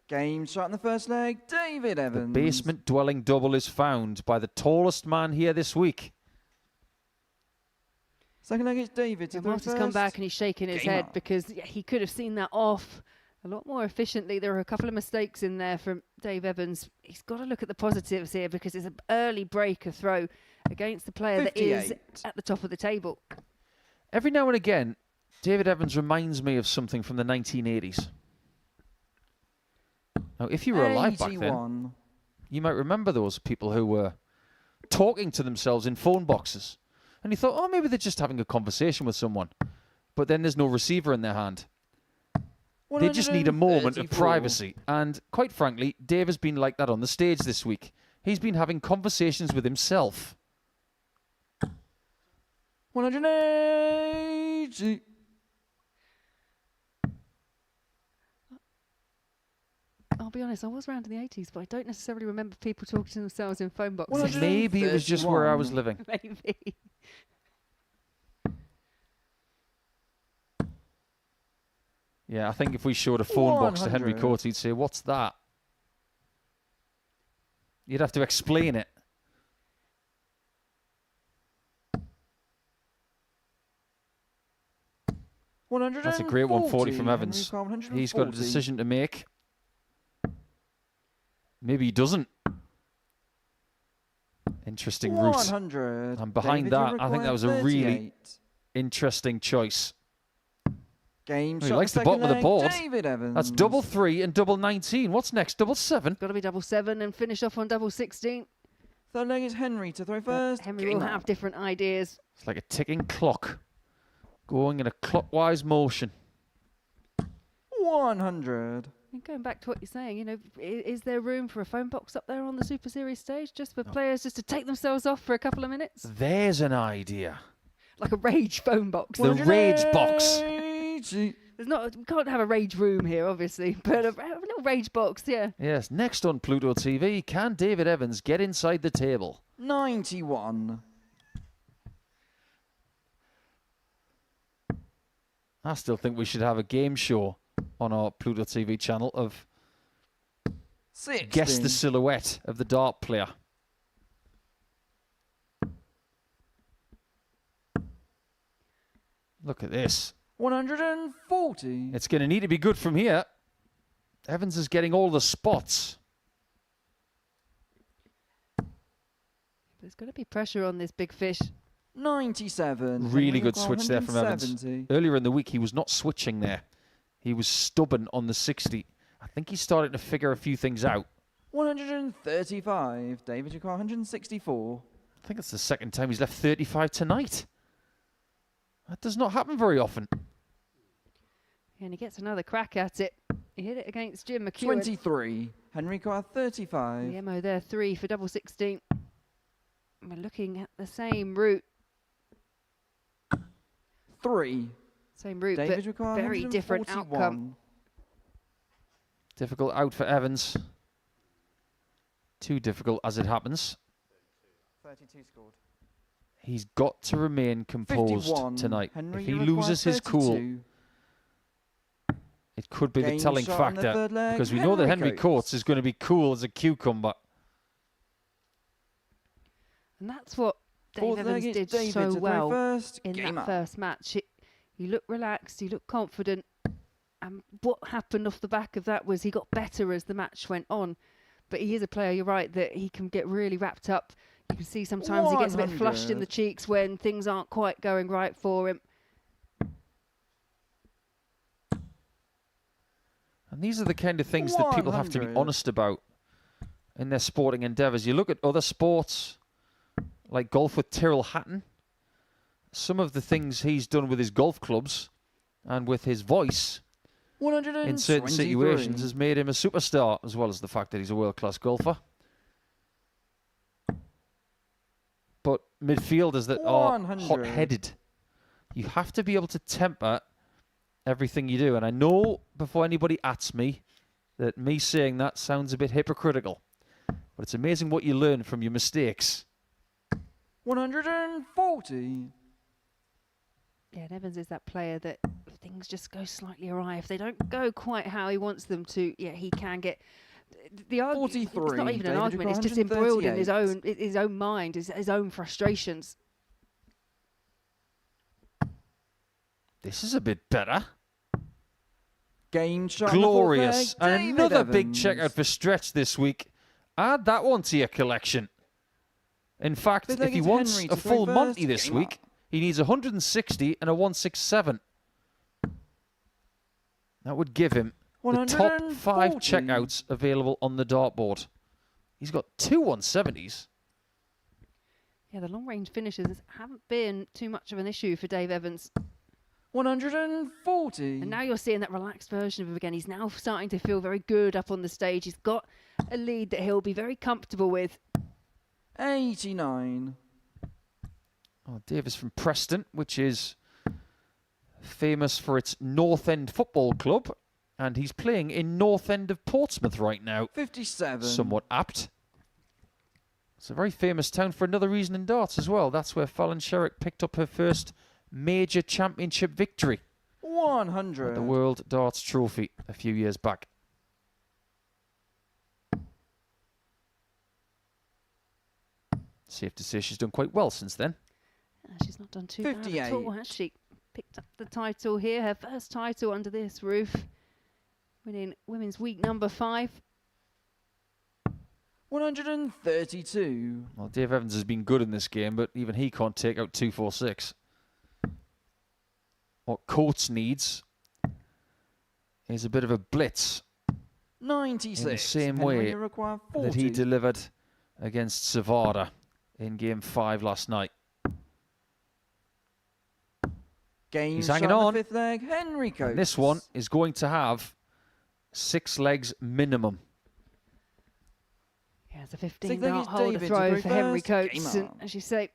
Game shot in the first leg. David Evans. The basement dwelling double is found by the tallest man here this week. Second leg is David. And Marty's come back and he's shaking his head because he could have seen that off a lot more efficiently. There are a couple of mistakes in there from Dave Evans. He's got to look at the positives here because it's an early break of throw against the player 58. that is at the top of the table. Every now and again, David Evans reminds me of something from the 1980s. Now, if you were alive back then, you might remember those people who were talking to themselves in phone boxes. And you thought, oh, maybe they're just having a conversation with someone. But then there's no receiver in their hand. They just need a moment of privacy. And quite frankly, Dave has been like that on the stage this week. He's been having conversations with himself. 180. I'll be honest, I was around in the 80s, but I don't necessarily remember people talking to themselves in phone boxes. Maybe it was just where I was living. Maybe. Yeah, I think if we showed a phone box to Henry Coates, he'd say, what's that? You'd have to explain it. That's a great 140 from Evans. He's got a decision to make. Maybe he doesn't. Interesting route. 100. And behind David, that, I think that was a really interesting choice. Game He shot likes the bottom of the leg, board. David Evans. That's double 3 and double 19. What's next? Double 7. Got to be double 7 and finish off on double 16. Third leg is Henry to throw first. Henry Game will on. have different ideas. It's like a ticking clock going in a clockwise motion. 100. And going back to what you're saying, you know, is there room for a phone box up there on the Super Series stage just for players just to take themselves off for a couple of minutes? There's an idea. Like a rage phone box. The rage box. There's not, we can't have a rage room here, obviously, but a little rage box, yeah. Yes, next on Pluto TV, can David Evans get inside the table? 91. I still think we should have a game show on our Pluto TV channel of 16. guess the silhouette of the dart player. Look at this. 140. It's going to need to be good from here. Evans is getting all the spots. There's going to be pressure on this big fish. 97. Really Henry good require switch there from Evans. 170. Earlier in the week, he was not switching there. He was stubborn on the 60. I think he's starting to figure a few things out. 135. David require 164. I think it's the second time he's left 35 tonight. That does not happen very often. And he gets another crack at it. He hit it against Jim McEwan. 23. Henry require 35. The MO there, 3 for double 16. We're looking at the same route. 3. Same route, David but require very different 141. outcome. Difficult out for Evans. Too difficult as it happens. 32 scored. He's got to remain composed 51. tonight. Henry, If he you require loses his cool, 32. it could be the Game telling shot on the factor. third leg. Because we know that Henry Coates. Coates is going to be cool as a cucumber. And that's what Dave Fourth Evans leg, did it's David so to throw well first. in Game that up. first match. He looked relaxed, he looked confident. And what happened off the back of that was he got better as the match went on. But he is a player, you're right, that he can get really wrapped up. You can see sometimes he gets a bit flushed in the 100. cheeks when things aren't quite going right for him. And these are the kind of things that people have to be 100. honest about in their sporting endeavours. You look at other sports, like golf with Tyrrell Hatton. Some of the things he's done with his golf clubs and with his voice in certain situations has made him a superstar, as well as the fact that he's a world-class golfer. But midfielders that are 100. hot-headed, you have to be able to temper everything you do. And I know, before anybody ats me, that me saying that sounds a bit hypocritical. But it's amazing what you learn from your mistakes. 140. Yeah, and Evans is that player that if things just go slightly awry, if they don't go quite how he wants them to, yeah, he can get the argument. It's 43, not even an David argument; it's just Ducroix, embroiled in his 138. own mind, his own frustrations. This is a bit better. Game shot. on the fourth Glorious. leg, And David another big Evans. checkout for Stretch this week. Add that one to your collection. In fact, Fifth if leg he is wants Henry a to full throw Monty first. this Game week, up. he needs 160 and a 167. That would give him the top 5 140. checkouts available on the dartboard. He's got 2 170s. Yeah, the long-range finishes haven't been too much of an issue for Dave Evans. 140. And now you're seeing that relaxed version of him again. He's now starting to feel very good up on the stage. He's got a lead that he'll be very comfortable with. 89. Oh, Davis from Preston, which is famous for its North End Football Club. And he's playing in North End of Portsmouth right now. 57. Somewhat apt. It's a very famous town for another reason in darts as well. That's where Fallon Sherrick picked up her first major championship victory. 100. At the World Darts Trophy a few years back. Safe to say she's done quite well since then. She's not done too bad at 58. all, has she? Picked up the title here, her first title under this roof. Winning Women's Week number 5. 132. Well, Dave Evans has been good in this game, but even he can't take out 246. What Coates needs is a bit of a blitz 96. in the same Henry, way you require 40. that he delivered against Sevada in Game 5 last night. Game He's hanging shot on. the fifth leg. Henry Coates. And this one is going to have 6 legs minimum. Yeah, it's a Six 15-dart legged holder David throw to for go Henry first. Coates. Game And on. as you say,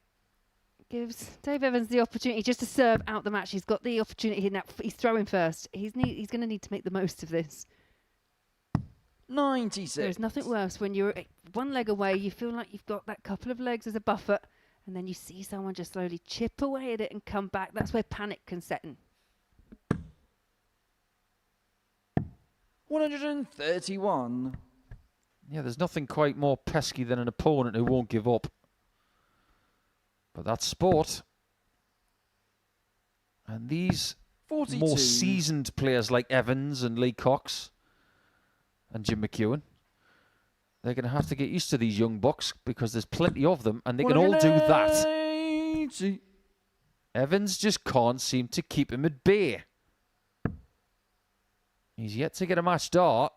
gives Dave Evans the opportunity just to serve out the match. He's got the opportunity now. He's throwing first. He's going to need to make the most of this. 96. There's nothing worse when you're one leg away, you feel like you've got that couple of legs as a buffer, and then you see someone just slowly chip away at it and come back. That's where panic can set in. 131. Yeah, there's nothing quite more pesky than an opponent who won't give up. But that's sport. And these 42. more seasoned players like Evans and Lee Cox and Jim McEwan, they're going to have to get used to these young bucks because there's plenty of them and they can all do that. 180. Evans just can't seem to keep him at bay. He's yet to get a match dart.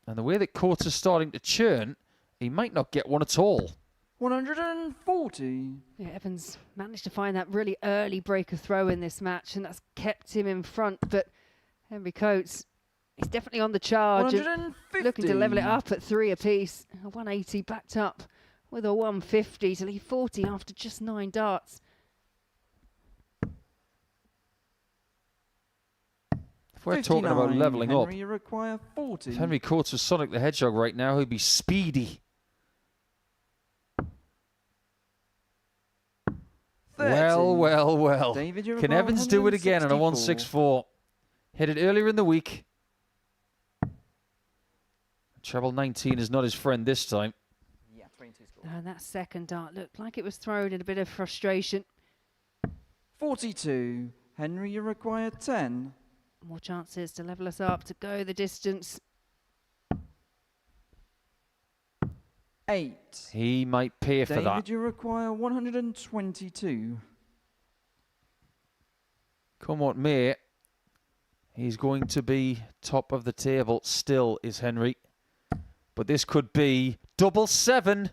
And the way that Coates is starting to churn, he might not get one at all. 140. Yeah, Evans managed to find that really early breaker throw in this match, and that's kept him in front. But Henry Coates, he's definitely on the charge. and 150. looking to level it up at 3 apiece. A 180 backed up with a 150 to leave 40 after just 9 darts. If we're talking about 59. levelling up, Henry, you require 40. if Henry Coates was Sonic the Hedgehog right now, he'd be speedy. 30. Well. David, you Can require Evans do it again on a 164? 164? Hit it earlier in the week. Treble 19 is not his friend this time. Yeah, 22 score. And that second dart looked like it was thrown in a bit of frustration. 42. Henry, you require 10. More chances to level us up, to go the distance. 8. He might pay for David, that. you require 122. Come what may, he's going to be top of the table still, is Henry. But this could be double 7.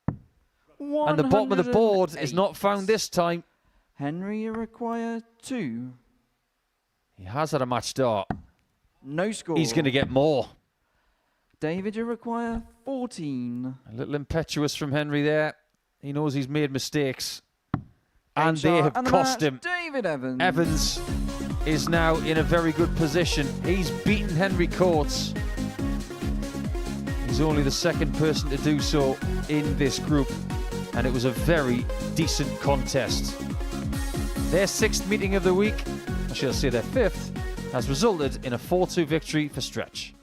And the bottom of the board is 108. not found this time. Henry, you require 2. He has had a match dart. No score. He's going to get more. David, you require 14. A little impetuous from Henry there. He knows he's made mistakes. And Game they shot have and the cost match, him. David Evans. Evans is now in a very good position. He's beaten Henry Coates. He's only the second person to do so in this group. And it was a very decent contest. Their 6th meeting of the week, I shall say their 5th, has resulted in a 4-2 victory for Stretch.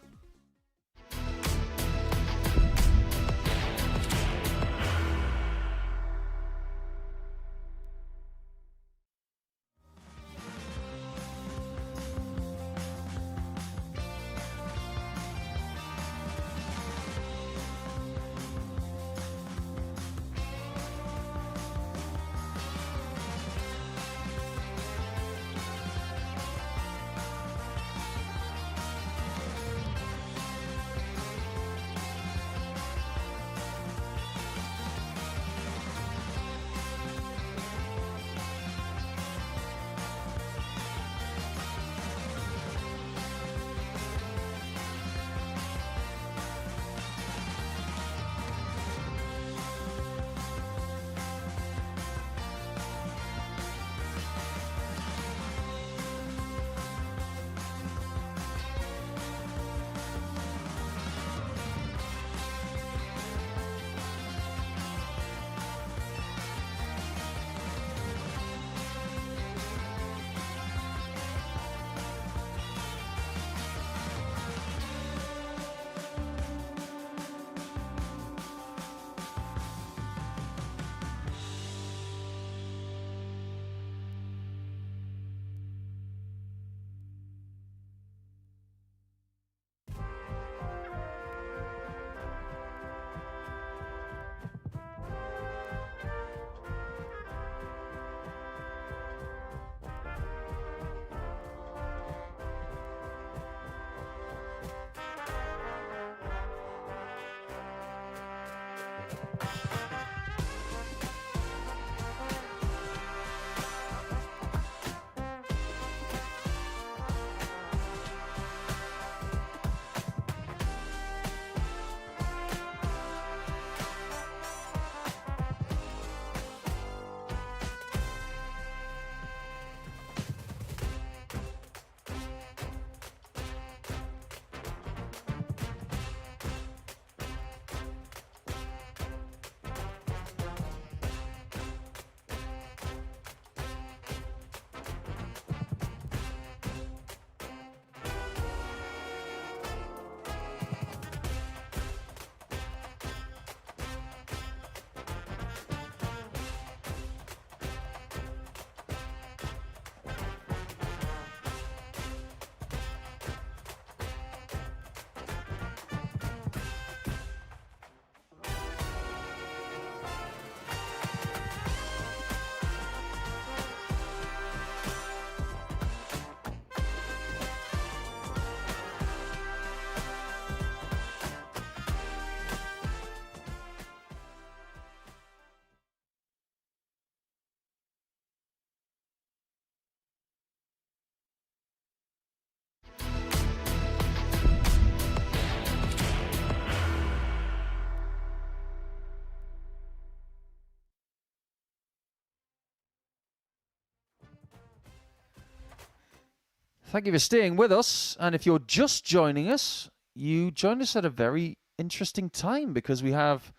Thank you for staying with us. And if you're just joining us, you joined us at a very interesting time because we have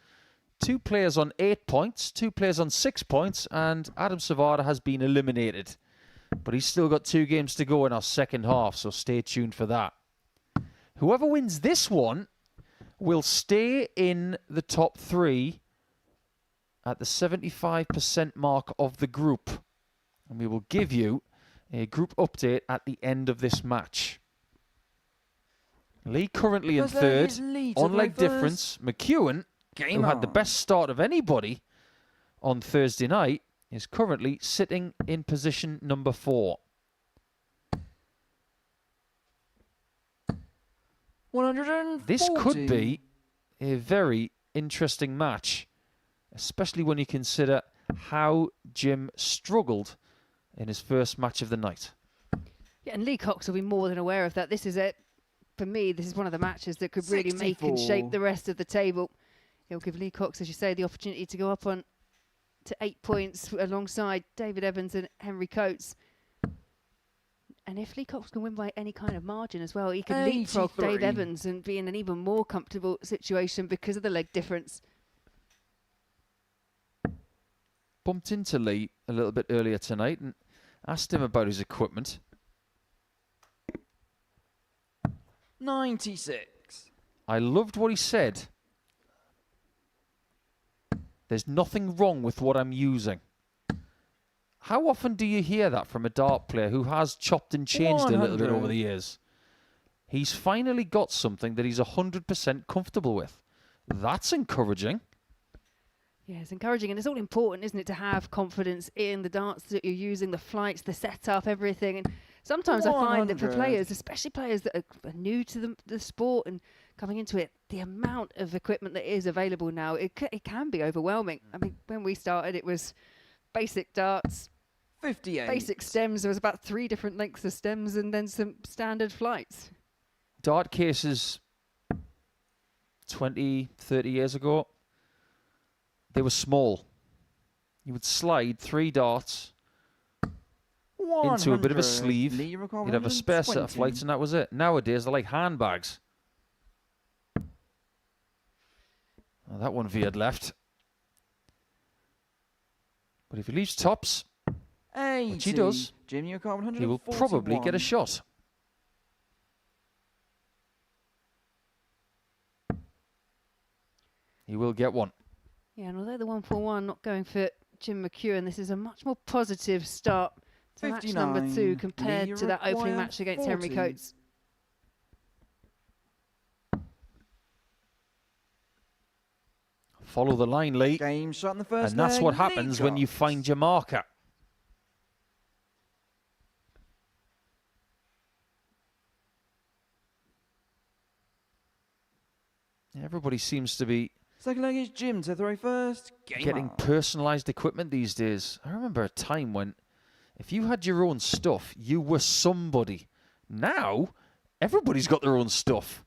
2 players on 8 points, 2 players on 6 points, and Adam Sevada has been eliminated. But he's still got 2 games to go in our second half, so stay tuned for that. Whoever wins this one will stay in the top 3 at the 75% mark of the group. And we will give you a group update at the end of this match. Lee currently in third, on leg difference. McEwan, who had the best start of anybody on Thursday night, is currently sitting in position number 4. 140. This could be a very interesting match, especially when you consider how Jim struggled in his first match of the night. Yeah, and Lee Cox will be more than aware of that. This is it. For me, this is one of the matches that could really make and shape the rest of the table. It'll give Lee Cox, as you say, the opportunity to go up on to 8 points alongside David Evans and Henry Coates. And if Lee Cox can win by any kind of margin as well, he can leapfrog Dave Evans and be in an even more comfortable situation because of the leg difference. Bumped into Lee a little bit earlier tonight and asked him about his equipment. 96. I loved what he said. There's nothing wrong with what I'm using. How often do you hear that from a dart player who has chopped and changed 100. A little bit over the years? He's finally got something that he's 100% comfortable with. That's encouraging. Yeah, it's encouraging, and it's all important, isn't it, to have confidence in the darts that you're using, the flights, the setup, everything. And sometimes 100. I find that for players, especially players that are new to the sport and coming into it, the amount of equipment that is available now, it can be overwhelming. I mean, when we started, it was basic darts, 58. Basic stems. There was about 3 different lengths of stems and then some standard flights. Dart cases 20, 30 years ago, they were small. You would slide 3 darts into a bit of a sleeve. You'd have a spare set of flights and that was it. Nowadays, they're like handbags. Oh, that one veered left. But if he leaves tops, 80. which he does, Jim, he will probably get a shot. He will get one. Yeah, and although the 141 not going for Jim McEwan, this is a much more positive start to match number 2 compared to that opening match against 40. Henry Coates. Follow the line, Lee. Game shot in the first and that's leg, what happens when you find your marker. Everybody seems to be second leg is Jim to throw first. Getting personalised equipment these days. I remember a time when if you had your own stuff, you were somebody. Now, everybody's got their own stuff.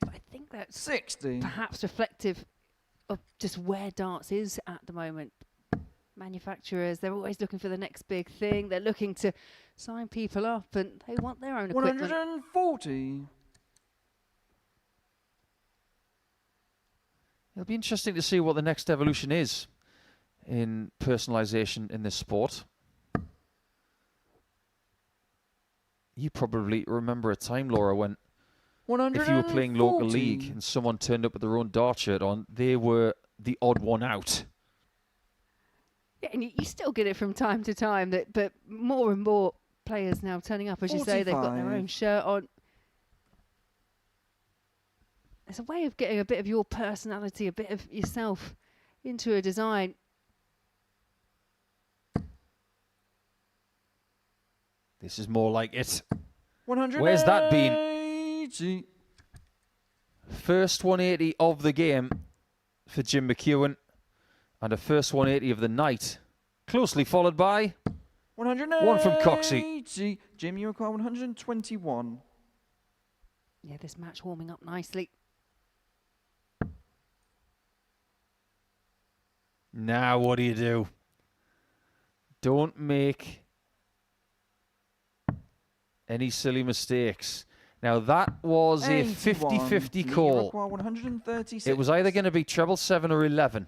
I think that's 60. Perhaps reflective of just where darts is at the moment. Manufacturers, they're always looking for the next big thing. They're looking to sign people up and they want their own equipment. 140. It'll be interesting to see what the next evolution is in personalisation in this sport. You probably remember a time, Laura, when if you were playing local league and someone turned up with their own dart shirt on, they were the odd one out. Yeah, and you still get it from time to time, but more and more players now turning up, as you say, they've got their own shirt on. It's a way of getting a bit of your personality, a bit of yourself into a design. This is more like it. 180. Where's that been? First 180 of the game for Jim McEwan. And a first 180 of the night. Closely followed by 180. one from Coxey. Jim, you require 121. Yeah, this match warming up nicely. Now what do you do? Don't make any silly mistakes. Now, that was a 50-50 call. 136. It was either going to be treble 7 or 11.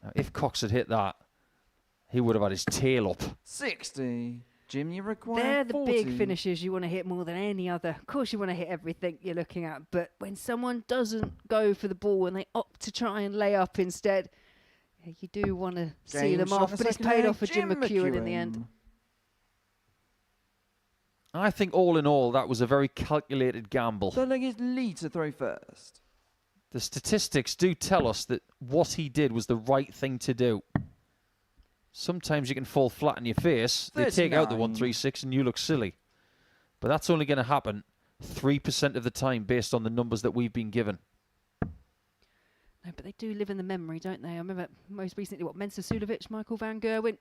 Now, if Cox had hit that, he would have had his tail up. 60. Jim, you require They're the 40. big finishes you want to hit more than any other. Of course, you want to hit everything you're looking at, but when someone doesn't go for the ball and they opt to try and lay up instead, you do want to see them off. But it's paid off for Jim McEwan in the end. I think all in all, that was a very calculated gamble. Third leg is Lee to throw first. The statistics do tell us that what he did was the right thing to do. Sometimes you can fall flat on your face. They take out the 136 and you look silly. But that's only going to happen 3% of the time based on the numbers that we've been given. No, but they do live in the memory, don't they? I remember most recently, Mensa Sudovic, Michael van Gerwen,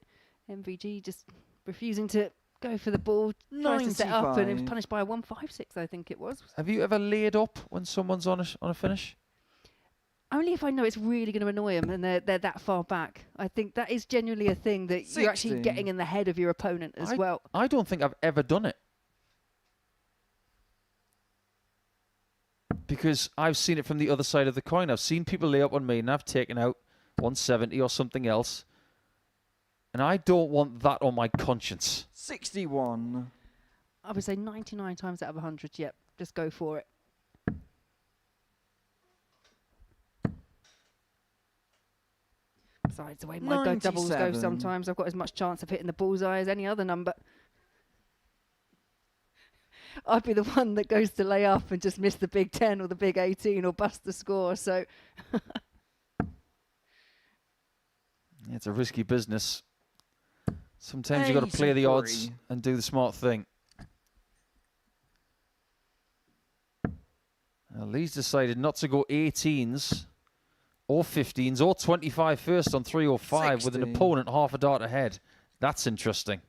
MVG just refusing to go for the ball, tries to set up, and it was punished by a 156, I think it was. Have you ever laid up when someone's on a finish? Only if I know it's really going to annoy them and they're that far back. I think that is genuinely a thing that 60. you're actually getting in the head of your opponent as well. I don't think I've ever done it. Because I've seen it from the other side of the coin. I've seen people lay up on me and I've taken out 170 or something else. And I don't want that on my conscience. 61. I would say 99 times out of 100, yep, just go for it. Besides, the way my go doubles go sometimes, I've got as much chance of hitting the bullseye as any other number. I'd be the one that goes to lay up and just miss the big 10 or the big 18 or bust the score, so... It's a risky business. Sometimes you've got to play the odds and do the smart thing. Now, Lee's decided not to go 18s or 15s or 25 first on 3 or 5 with an opponent half a dart ahead. That's interesting.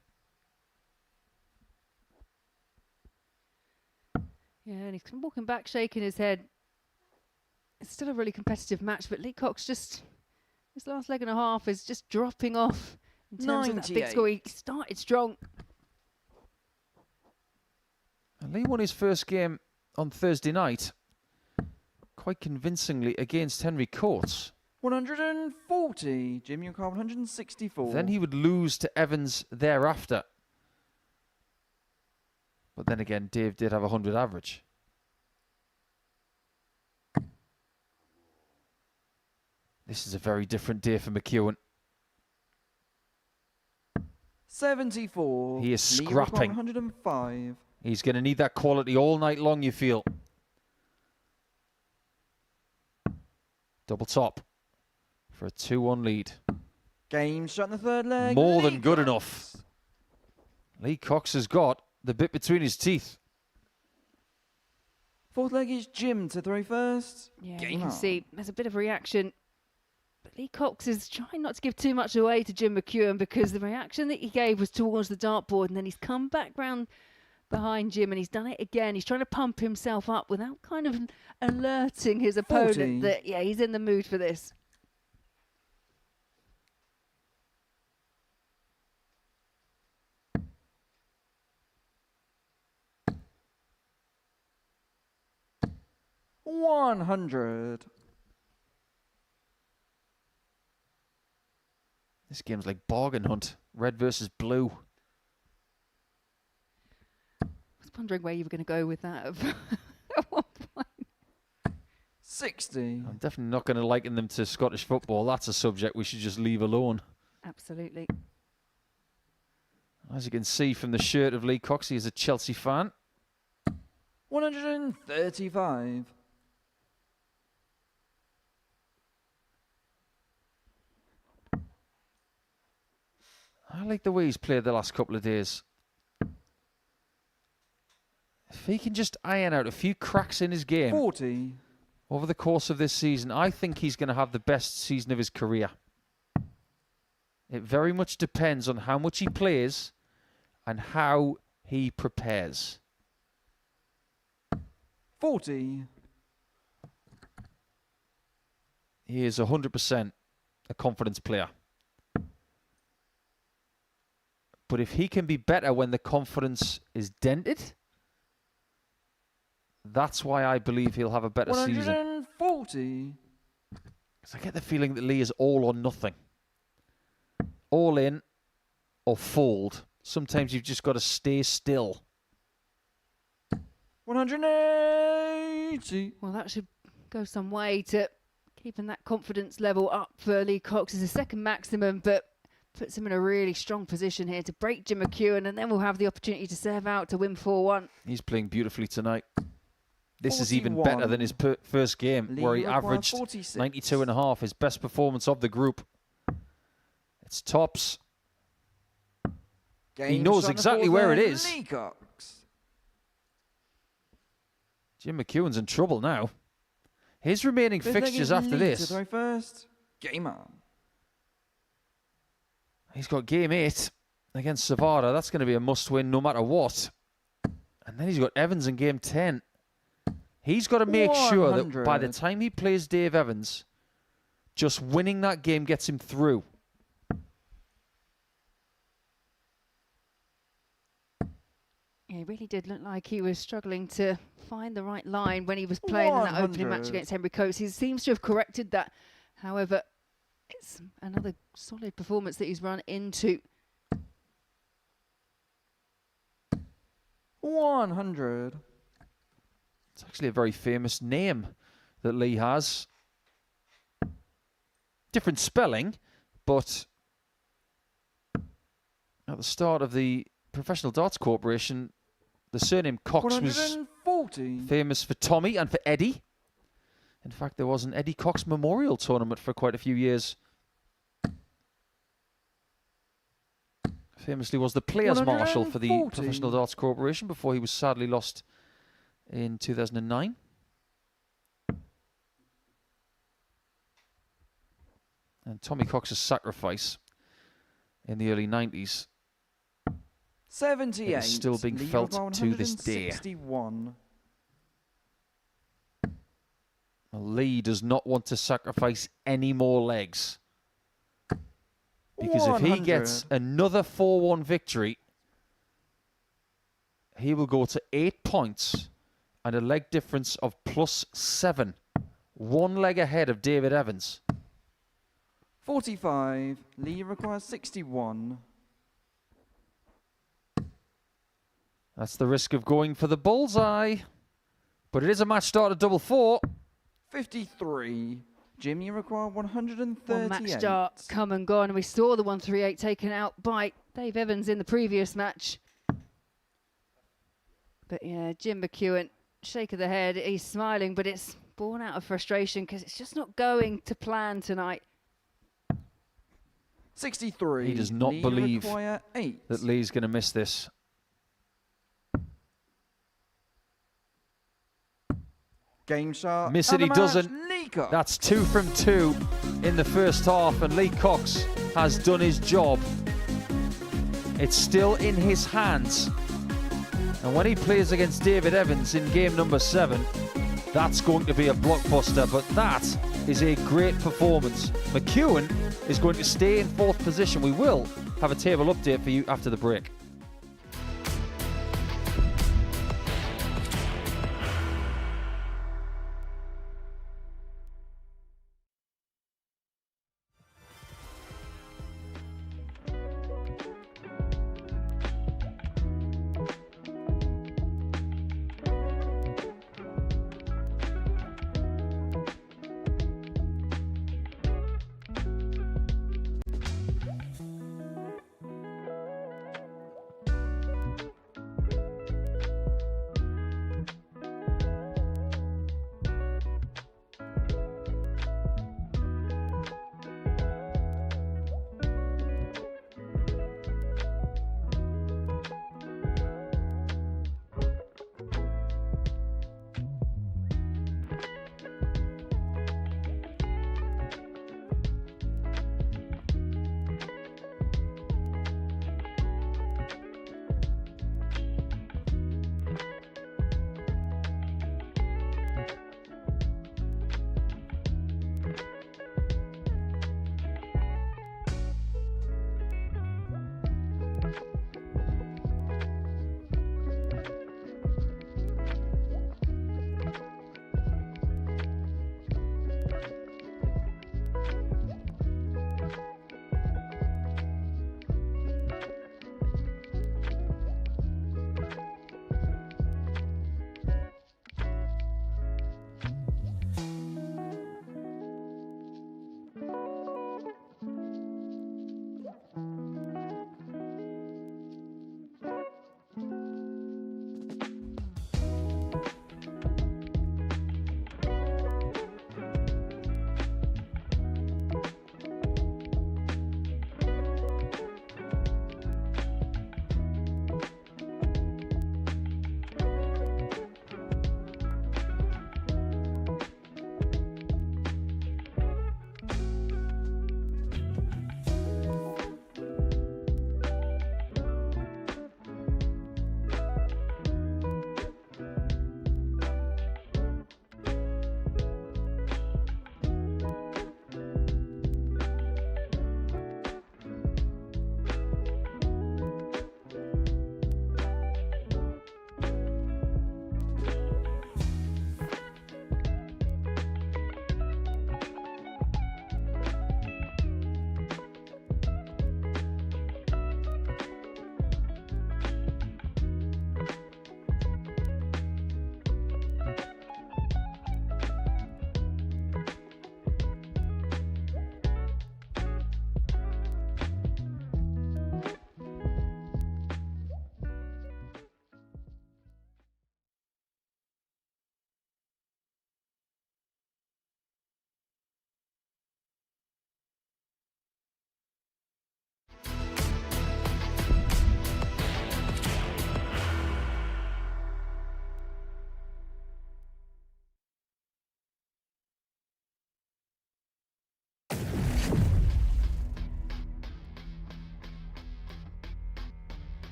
Yeah, and he's walking back, shaking his head. It's still a really competitive match, but Lee Cox just, his last leg and a half is just dropping off in terms of that big score. He started strong. And Lee won his first game on Thursday night quite convincingly against Henry Coates. 140. Jim, you call 164. Then he would lose to Evans thereafter. But then again, Dave did have a 100 average. This is a very different day for McEwan. 74. He is scrapping. 105. He's going to need that quality all night long, you feel. Double top for a 2-1 lead. Game shot in the third leg. More than good enough. Lee Cox has got the bit between his teeth. Fourth leg is Jim to throw first. Yeah, you can see there's a bit of reaction. But Lee Cox is trying not to give too much away to Jim McEwan because the reaction that he gave was towards the dartboard, and then he's come back round behind Jim and he's done it again. He's trying to pump himself up without kind of alerting his opponent that, yeah, he's in the mood for this. $100. This game's like bargain hunt. Red versus blue. I was wondering where you were going to go with that at one point. 60. I'm definitely not going to liken them to Scottish football. That's a subject we should just leave alone. Absolutely. As you can see from the shirt of Lee Cox, he is a Chelsea fan. 135. I like the way he's played the last couple of days. If he can just iron out a few cracks in his game 40. over the course of this season, I think he's going to have the best season of his career. It very much depends on how much he plays and how he prepares. 40. He is 100% a confidence player. But if he can be better when the confidence is dented, that's why I believe he'll have a better season. 140. Because I get the feeling that Lee is all or nothing. All in or fold. Sometimes you've just got to stay still. 180. Well, that should go some way to keeping that confidence level up for Lee Cox. Is a second maximum, but puts him in a really strong position here to break Jim McEwan, and then we'll have the opportunity to serve out to win 4-1. He's playing beautifully tonight. This 41. is even better than his first game, Lee where he required averaged 46. 92.5, his best performance of the group. It's tops. He knows exactly where it is. Lee Cox. Jim McEwan's in trouble now. His remaining fixtures after Lee this. to throw first. Game on. He's got game 8 against Sevada. That's going to be a must-win no matter what. And then he's got Evans in game 10. He's got to make sure that by the time he plays Dave Evans, just winning that game gets him through. Yeah, he really did look like he was struggling to find the right line when he was playing in that opening match against Henry Coates. He seems to have corrected that. However, it's another solid performance that he's run into. 100. It's actually a very famous name that Lee has. Different spelling, but at the start of the Professional Darts Corporation, the surname Cox was famous for Tommy and for Eddie. In fact, there was an Eddie Cox Memorial Tournament for quite a few years. Famously was the Players Marshal for the Professional Darts Corporation before he was sadly lost in 2009. And Tommy Cox's sacrifice in the early 90s 78. is still being felt to this day. 161. Lee does not want to sacrifice any more legs. Because if he gets another 4-1 victory, he will go to 8 points and a leg difference of +7. 1 leg ahead of David Evans. 45. Lee requires 61. That's the risk of going for the bullseye. But it is a match start at 4-4. 53. Jim, you require 138. One match start come and gone, and we saw the 138 taken out by Dave Evans in the previous match. But yeah, Jim McEwan, shake of the head, he's smiling, but it's born out of frustration because it's just not going to plan tonight. 63. He does not Lee believe require 8. that Lee's going to miss this. Game shot. Miss it, he doesn't. Lee Cox. That's 2 from 2 in the first half, and Lee Cox has done his job. It's still in his hands. And when he plays against David Evans in game number 7, that's going to be a blockbuster, but that is a great performance. McEwan is going to stay in 4th position. We will have a table update for you after the break.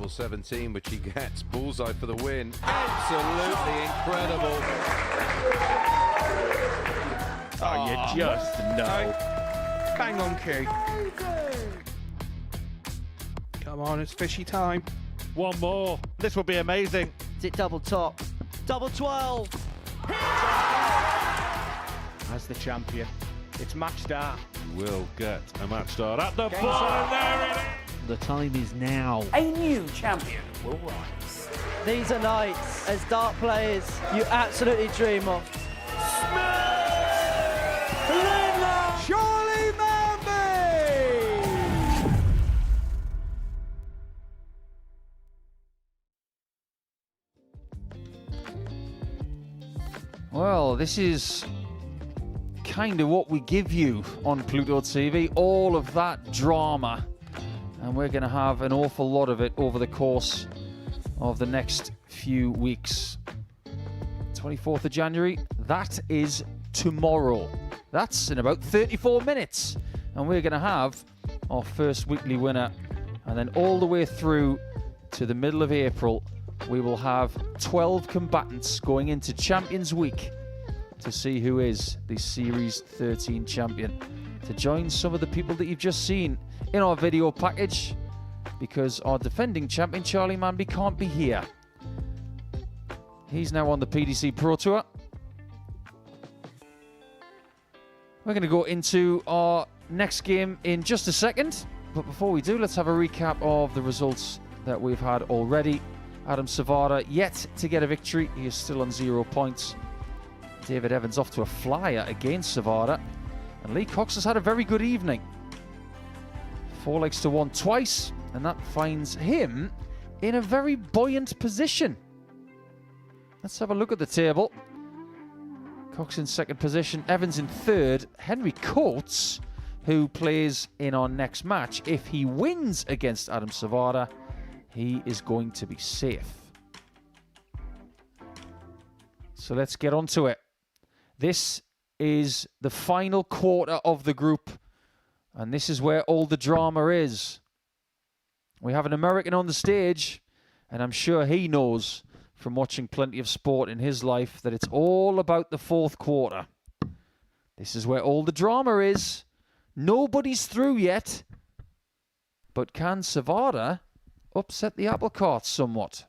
level 17, which he gets. Bullseye for the win. Absolutely incredible. Oh, you just know. Bang on cue. Come on, it's fishy time. One more. This will be amazing. Is it double top? Double 12. As the champion, it's match start. Will get a match start at the bottom. There it is. The time is now. A new champion will rise. These are nights as dart players you absolutely dream of. Charlie Manby! Well, this is kind of what we give you on Pluto TV, all of that drama, and we're going to have an awful lot of it over the course of the next few weeks. 24th of January, that is tomorrow. That's in about 34 minutes, and we're going to have our first weekly winner, and then all the way through to the middle of April we will have 12 combatants going into Champions Week to see who is the Series 13 champion, to join some of the people that you've just seen in our video package, because our defending champion Charlie Manby can't be here. He's now on the PDC Pro Tour. We're going to go into our next game in just a second, but before we do, let's have a recap of the results that we've had already. Adam Sevada yet to get a victory. He is still on 0 points. David Evans off to a flyer against Sevada. And Lee Cox has had a very good evening. 4 legs to 1 twice, and that finds him in a very buoyant position. Let's have a look at the table. Cox in second position, Evans in third. Henry Coates, who plays in our next match, if he wins against Adam Sevada, he is going to be safe. So let's get on to it. This is the final quarter of the group, and this is where all the drama is. We have an American on the stage, and I'm sure he knows from watching plenty of sport in his life that it's all about the fourth quarter. This is where all the drama is. Nobody's through yet, but can Sevada upset the apple cart somewhat?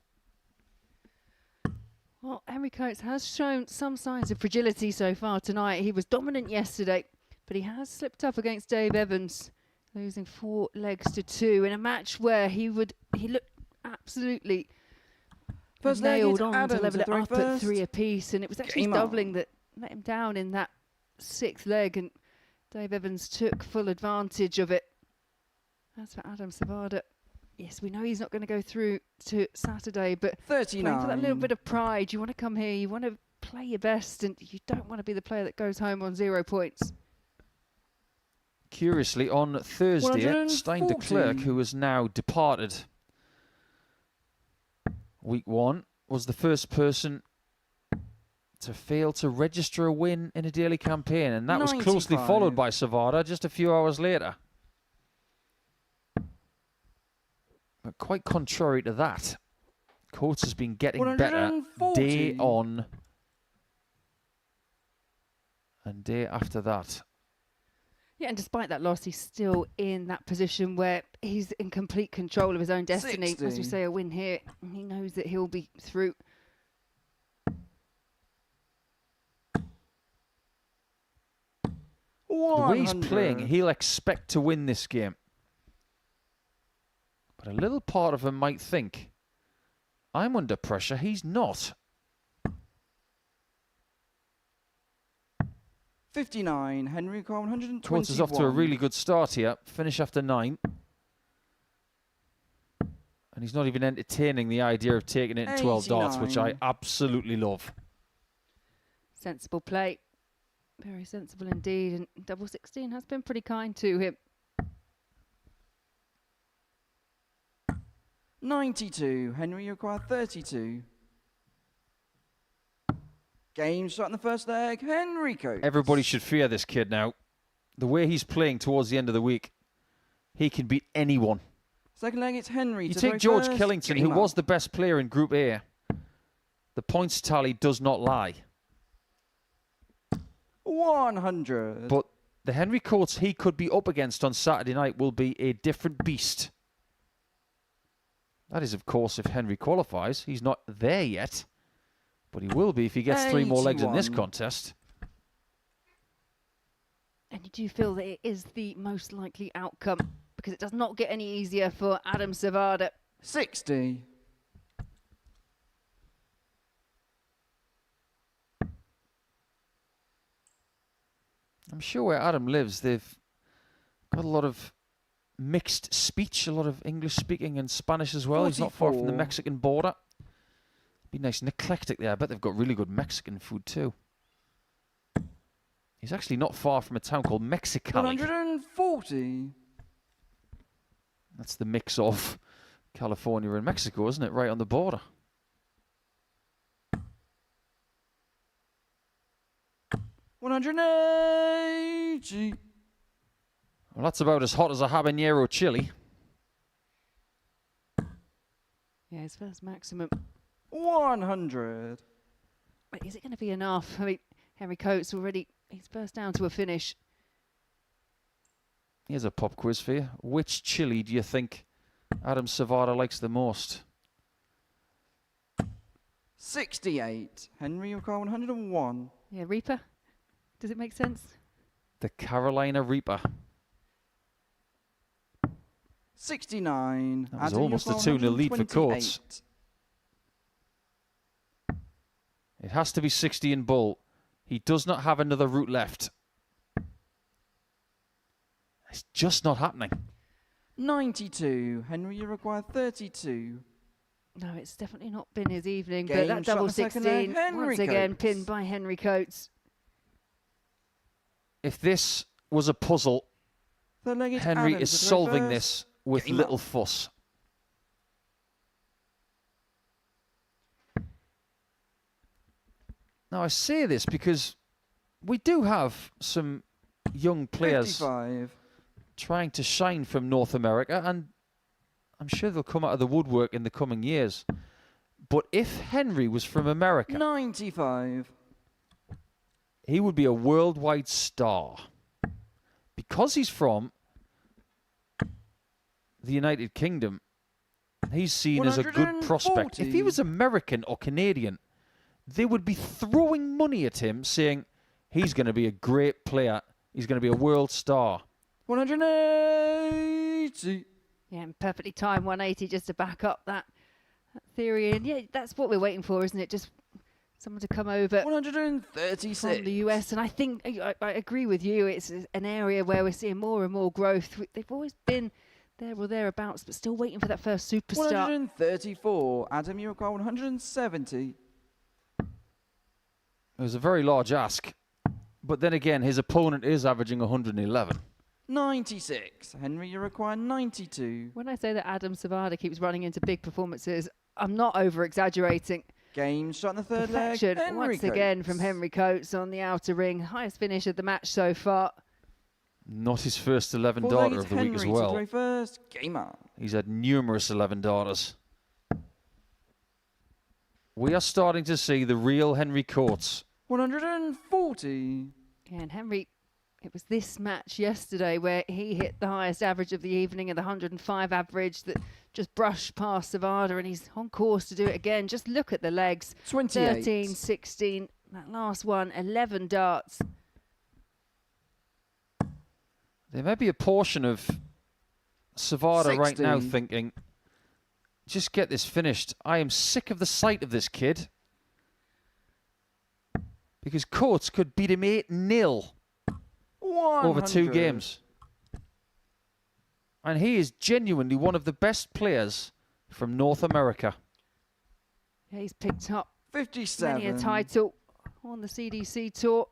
Well, Henry Coates has shown some signs of fragility so far tonight. He was dominant yesterday, but he has slipped up against Dave Evans, losing 4 legs to 2 in a match where he looked absolutely nailed on to level it up at 3 apiece, and it was actually doubling that let him down in that 6th leg, and Dave Evans took full advantage of it. As for Adam Sevada, yes, we know he's not going to go through to Saturday, but 39. For that little bit of pride, you want to come here, you want to play your best, and you don't want to be the player that goes home on 0 points. Curiously, on Thursday, Stein de Klerk, who has now departed week 1, was the first person to fail to register a win in a daily campaign, and that was closely followed by Sevada just a few hours later. But quite contrary to that, Coates has been getting better day on and day after that. Yeah, and despite that loss, he's still in that position where he's in complete control of his own destiny. 60. As we say, a win here, he knows that he'll be through. The way he's playing, he'll expect to win this game. But a little part of him might think, I'm under pressure, he's not. 59, Henry Carr 121. Coates is off to a really good start here. Finish after 9. And he's not even entertaining the idea of taking it in 12 darts, which I absolutely love. Sensible play. Very sensible indeed. And double 16 has been pretty kind to him. 92, Henry require 32. Game shot in the first leg, Henry Coates. Everybody should fear this kid now. The way he's playing towards the end of the week, he can beat anyone. Second leg, it's Henry. You to take throw George first. Killington, Game who up. was the best player in Group A. The points tally does not lie. 100. But the Henry Coates he could be up against on Saturday night will be a different beast. That is, of course, if Henry qualifies. He's not there yet, but he will be if he gets 3 more legs in this 81. contest. And you do feel that it is the most likely outcome because it does not get any easier for Adam Sevada. 60. I'm sure where Adam lives, they've got a lot of mixed speech, a lot of English speaking and Spanish as well. He's not far from the 44. Mexican border. Be nice and eclectic there. I bet they've got really good Mexican food too. He's actually not far from a town called Mexicali. 140. That's the mix of California and Mexico, isn't it? Right on the border. $180. Well, that's about as hot as a habanero chili. Yeah, his first maximum. 100. Wait, is it going to be enough? I mean, Henry Coates already, he's burst down to a finish. Here's a pop quiz for you. Which chili do you think Adam Sevada likes the most? 68. Henry, you require 101. Yeah, Reaper. Does it make sense? The Carolina Reaper. 69. That was Adam, you almost a require 2-0 lead for Coates. 128. It has to be 60 in bull. He does not have another route left. It's just not happening. 92. Henry, you require 32. No, it's definitely not been his evening, Game but that shot double the second leg, 16, Henry once again, Coates. pinned by Henry Coates. If this was a puzzle, Third leg, it's Henry Adam is to throw solving first. this with Game little up. fuss. Now, I say this because we do have some young players 55. trying to shine from North America, and I'm sure they'll come out of the woodwork in the coming years. But if Henry was from America, 95. he would be a worldwide star. Because he's from the United Kingdom, he's seen as a good prospect. If he 140. was American or Canadian, they would be throwing money at him, saying he's going to be a great player. He's going to be a world star. 180. Yeah, and perfectly timed 180 just to back up that theory. And yeah, that's what we're waiting for, isn't it? Just someone to come over 136. from the US. And I think, I agree with you, it's an area where we're seeing more and more growth. They've always been there or thereabouts, but still waiting for that first superstar. 134. Adam, you require 170. It was a very large ask. But then again, his opponent is averaging 111. 96. Henry, you require 92. When I say that Adam Sevada keeps running into big performances, I'm not over-exaggerating. Game shot in the third leg. Perfection Henry once again Coates. from Henry Coates on the outer ring. Highest finish of the match so far. Not his first 11 Fourth darter leg, of it's the week as Henry to well. throw first. Game up. He's had numerous 11 darters. We are starting to see the real Henry Coates. 140. Yeah, and Henry, it was this match yesterday where he hit the highest average of the evening and the 105 average that just brushed past Sevada, and he's on course to do it again. Just look at the legs. 28. 13, 16, that last one, 11 darts. There may be a portion of Sevada right now 60. thinking, just get this finished. I am sick of the sight of this kid. Because Coates could beat him 8-0 over 2 games. And he is genuinely one of the best players from North America. Yeah, he's picked up 57. many a title on the CDC tour.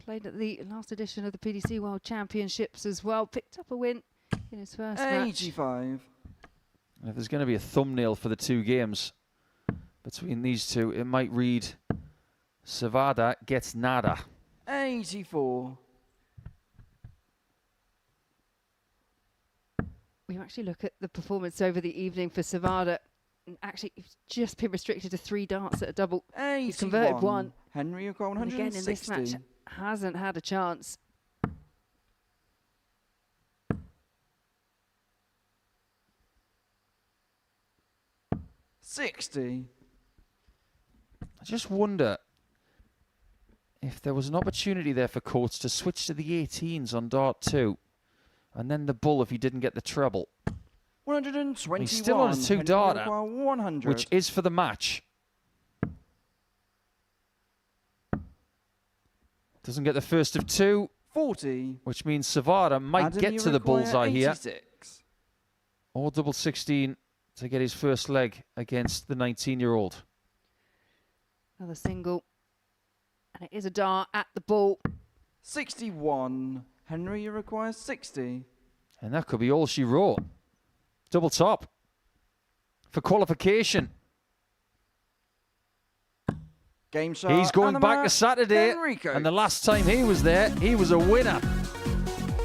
Played at the last edition of the PDC World Championships as well. Picked up a win in his first match. 85. If there's going to be a thumbnail for the 2 games between these two, it might read, Sevada gets nada. 84. We actually look at the performance over the evening for Sevada. And actually, he's just been restricted to 3 darts at a double. He's converted 1. Henry, you've got 160. And again, in this match, hasn't had a chance. $60. I just wonder if there was an opportunity there for Coates to switch to the 18s on dart 2, and then the bull if he didn't get the treble. 121. He's still on a 2-darter, 100. which is for the match. Doesn't get the first of 2. 40. Which means Sevada might Adam, get to the bullseye 86. here. Or double 16 to get his first leg against the 19-year-old. Another single. And it is a dart at the ball. 61. Henry, you require 60. And that could be all she wrote. Double top for qualification. Game shot. He's going back to Saturday. And the last time he was there, he was a winner.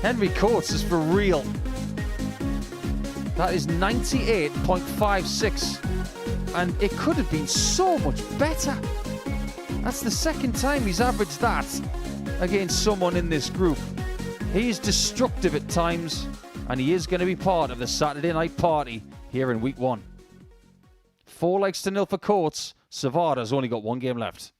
Henry Coates is for real. That is 98.56. And it could have been so much better. That's the second time he's averaged that against someone in this group. He is destructive at times, and he is going to be part of the Saturday night party here in week 1. 4 legs to 0 for Coates. Sevada's only got 1 game left.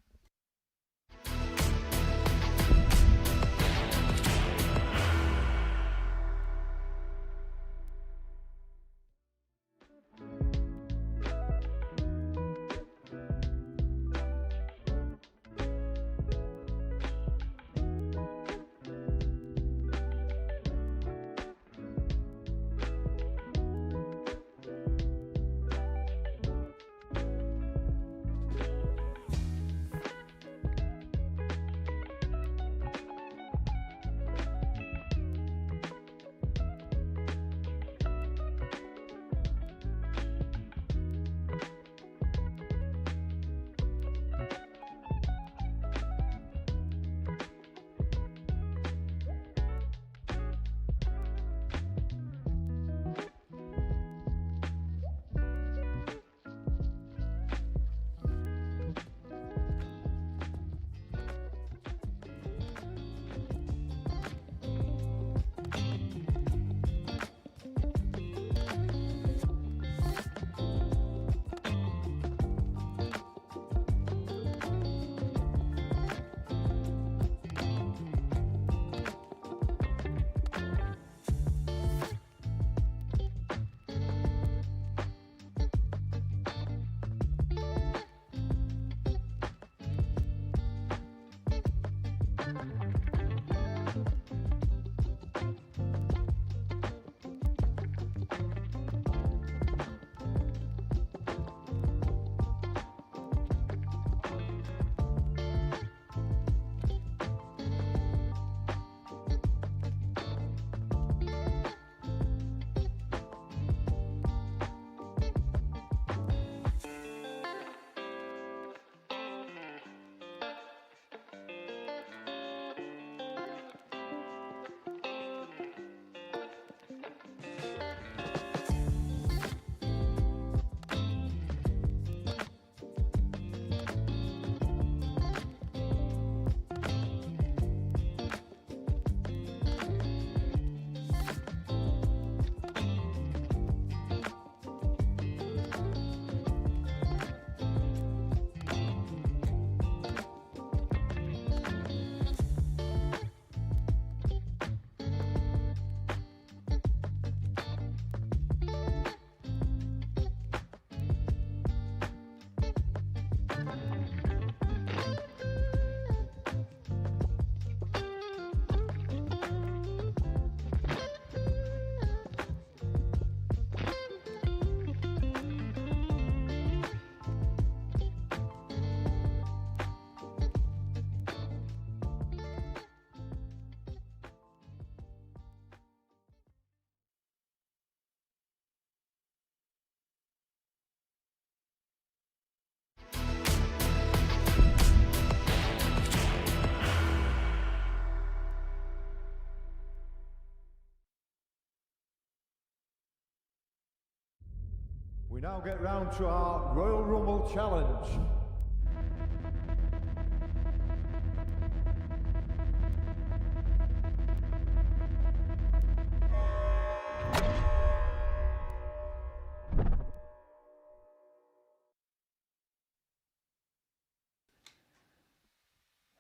now get round to our Royal Rumble Challenge.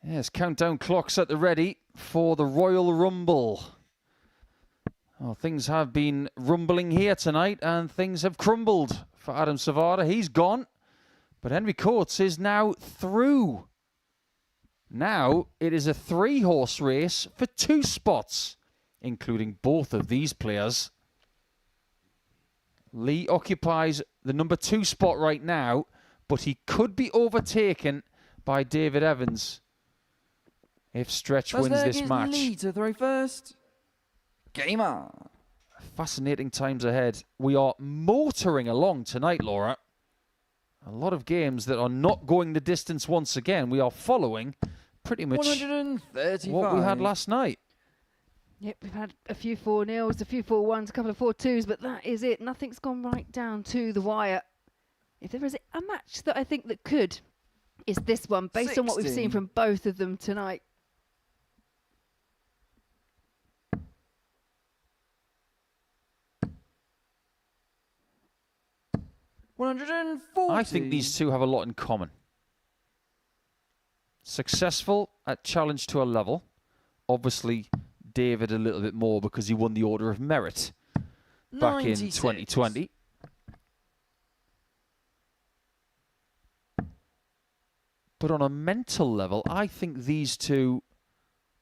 Yes, countdown clocks at the ready for the Royal Rumble. Well, things have been rumbling here tonight, and things have crumbled for Adam Sevada. He's gone, but Henry Coates is now through. Now it is a 3-horse race for 2 spots, including both of these players. Lee occupies the number 2 spot right now, but he could be overtaken by David Evans if Stretch wins this match. Lee to throw first. Game on. Fascinating times ahead. We are motoring along tonight, Laura. A lot of games that are not going the distance once again. We are following pretty much 135. what we had last night. Yep, we've had a few 4-0s, a few 4-1s, a couple of 4-2s, but that is it. Nothing's gone right down to the wire. If there is a match that I think that could, is this one, based on what we've seen from both of them tonight. I think these two have a lot in common. Successful at challenge to a level. Obviously, David a little bit more because he won the Order of Merit back in 2020. But on a mental level, I think these two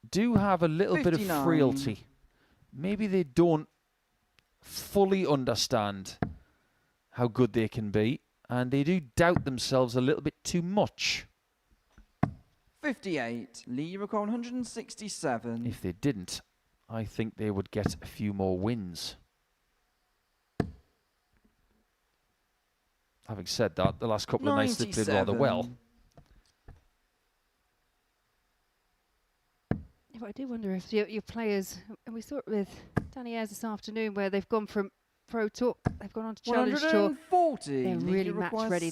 do have a little bit of frailty. Maybe they don't fully understand how good they can be, and they do doubt themselves a little bit too much. 58. Lee record 167. If they didn't, I think they would get a few more wins. Having said that, the last couple of nights they played rather well. But I do wonder if your players, and we saw it with Danny Ayres this afternoon, where they've gone from Pro Tour, they've gone on to Challenge Tour. 140. They're really match ready.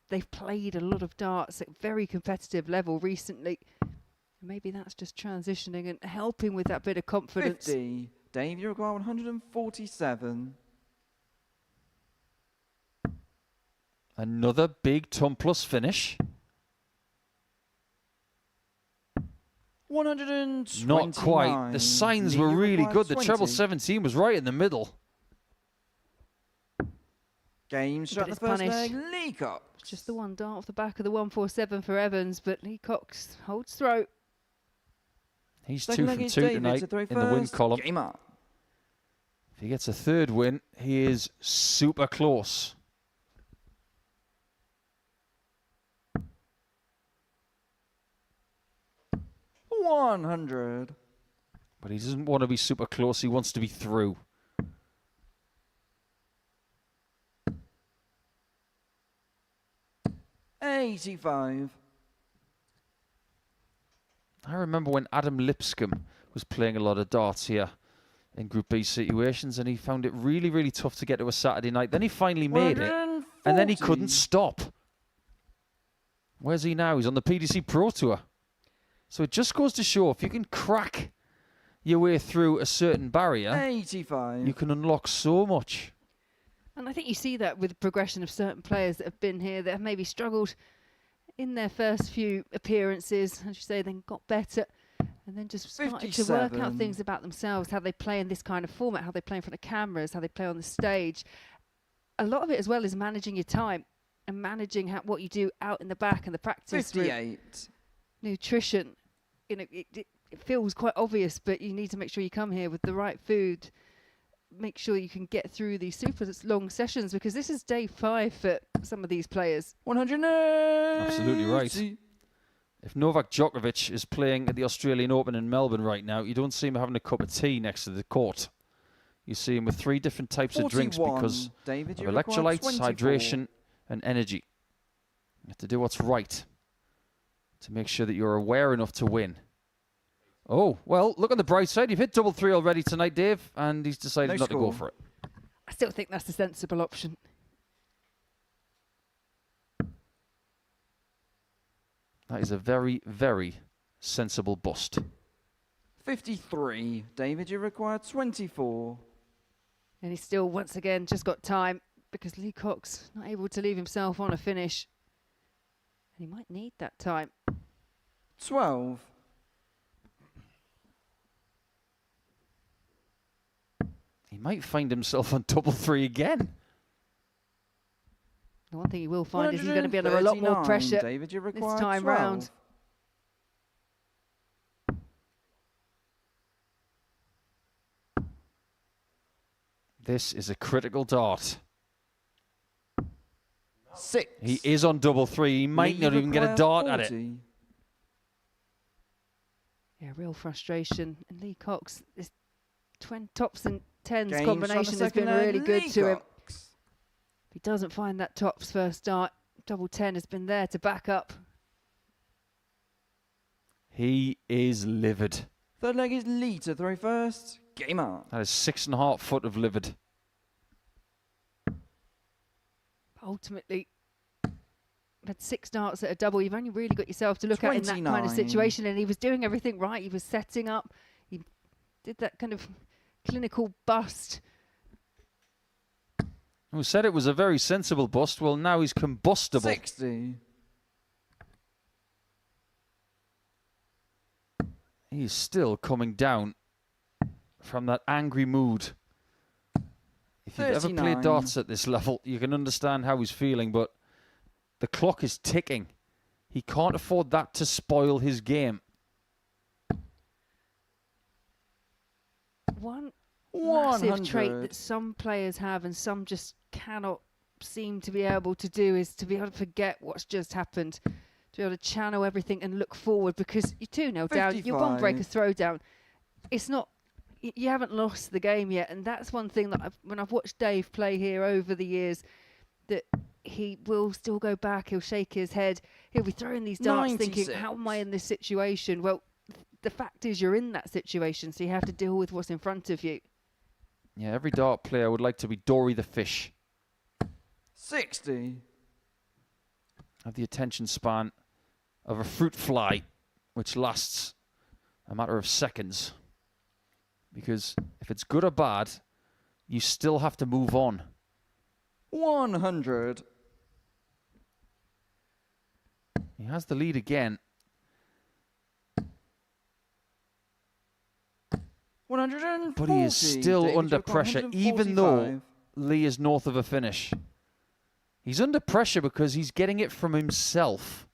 They've played a lot of darts at very competitive level recently. Maybe that's just transitioning and helping with that bit of confidence. 50. Dave, you require 147. Another big ton plus finish. 129. Not quite. The signs were really good. The treble 17 was right in the middle. Game shot the first leg. Lee Cox. Just the one dart off the back of the 147 for Evans, but Lee Cox holds throat. He's 2 from 2 tonight in the win column. Game up. If he gets a 3rd win, he is super close. $100. But he doesn't want to be super close. He wants to be through. $85. I remember when Adam Lipscomb was playing a lot of darts here in Group B situations, and he found it really, really tough to get to a Saturday night. Then he finally made it, and then he couldn't stop. Where's he now? He's on the PDC Pro Tour. So it just goes to show, if you can crack your way through a certain barrier, 85. You can unlock so much. And I think you see that with the progression of certain players that have been here that have maybe struggled in their first few appearances, as you say, then got better, and then just started to work out things about themselves, how they play in this kind of format, how they play in front of cameras, how they play on the stage. A lot of it as well is managing your time and managing what you do out in the back and the practice. 58. Nutrition, it feels quite obvious, but you need to make sure you come here with the right food. Make sure you can get through these super long sessions, because this is day 5 for some of these players. 180. Absolutely right. If Novak Djokovic is playing at the Australian Open in Melbourne right now, you don't see him having a cup of tea next to the court. You see him with 3 different types of drinks because David, of electrolytes, hydration, and energy. You have to do what's right to make sure that you're aware enough to win. Oh, well, look on the bright side. You've hit double 3 already tonight, Dave, and he's decided not to go for it. I still think that's a sensible option. That is a very, very sensible bust. 53. David, you require 24. And he's still, once again, just got time because Lee Cox not able to leave himself on a finish. And he might need that time. 12. He might find himself on double three again. The one thing he will find is he's going to be under a lot more pressure David, you require this time 12. round. This is a critical dart. 6. He is on double three. He might not even get a dart at it. Yeah, real frustration. And Lee Cox, this tops and tens Games combination has been really good to him. If he doesn't find that tops first dart, double 10 has been there to back up. He is livid. Third leg is Lee to throw first. Game on. That is 6.5 foot of livid. Ultimately, had 6 darts at a double. You've only really got yourself to look at in that kind of situation. And he was doing everything right. He was setting up. He did that kind of clinical bust. Who said it was a very sensible bust? Well, now he's combustible. 60. He's still coming down from that angry mood. If you've ever played darts at this level, you can understand how he's feeling, but the clock is ticking. He can't afford that to spoil his game. One massive trait that some players have and some just cannot seem to be able to do is to be able to forget what's just happened, to be able to channel everything and look forward, because you're 2-0 down, you're one break a throw down. It's not, you haven't lost the game yet, and that's one thing that when I've watched Dave play here over the years, that he will still go back, he'll shake his head, he'll be throwing these darts 96. thinking, how am I in this situation? Well, the fact is you're in that situation, so you have to deal with what's in front of you. Yeah, every dart player would like to be Dory the fish. 60. Have the attention span of a fruit fly, which lasts a matter of seconds. Because if it's good or bad, you still have to move on. 100. He has the lead again. 140. But he is still David, under pressure, even though Lee is north of a finish. He's under pressure because he's getting it from himself.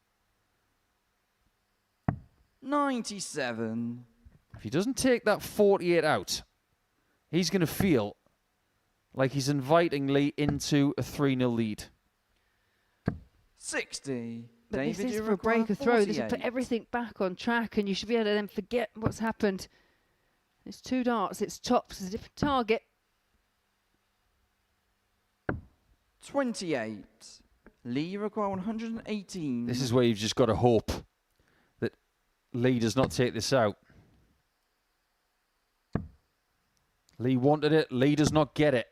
97. If he doesn't take that 48 out, he's going to feel like he's inviting Lee into a 3-0 lead. 60. But David, this is you for a break require or throw. This will 48. put everything back on track, and you should be able to then forget what's happened. It's 2 darts, it's tops, it's a different target. 28. Lee, you require 118. This is where you've just got to hope that Lee does not take this out. Lee wanted it, Lee does not get it.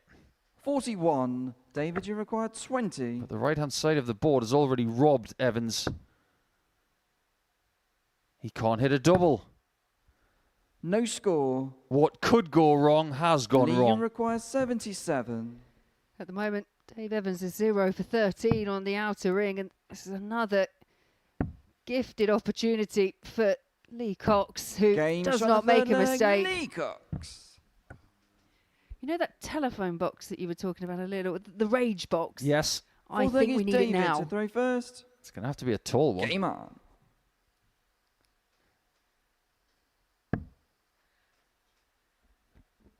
41. David, you require 20. But the right-hand side of the board has already robbed Evans. He can't hit a double. No score. What could go wrong has gone Lee, wrong. you require 77. At the moment, Dave Evans is 0 for 13 on the outer ring, and this is another gifted opportunity for Lee Cox, who does not make a mistake. Lee Cox. You know that telephone box that you were talking about a little, the rage box? Yes. I think we need it now. To throw first. It's going to have to be a tall one. Game on.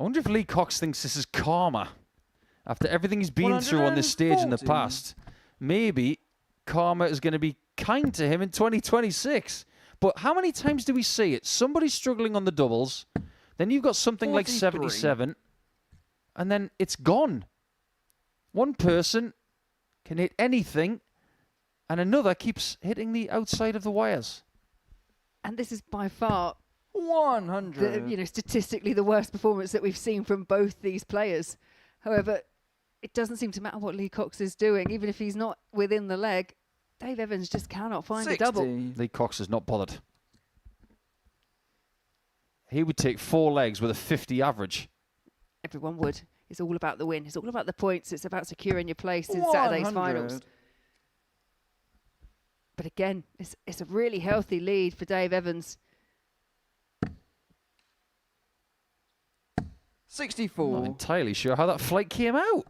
I wonder if Lee Cox thinks this is karma. After everything he's been through on this stage in the 140. past, maybe karma is going to be kind to him in 2026. But how many times do we see it? Somebody's struggling on the doubles, then you've got something like 77, and then it's gone. One person can hit anything, and another keeps hitting the outside of the wires. And this is by far 100. statistically the worst performance that we've seen from both these players. However, it doesn't seem to matter what Lee Cox is doing, even if he's not within the leg. Dave Evans just cannot find a double. Lee Cox is not bothered. He would take 4 legs with a 50 average. Everyone would. It's all about the win. It's all about the points. It's about securing your place in Saturday's finals. But again, it's a really healthy lead for Dave Evans. 64. I'm not entirely sure how that flight came out.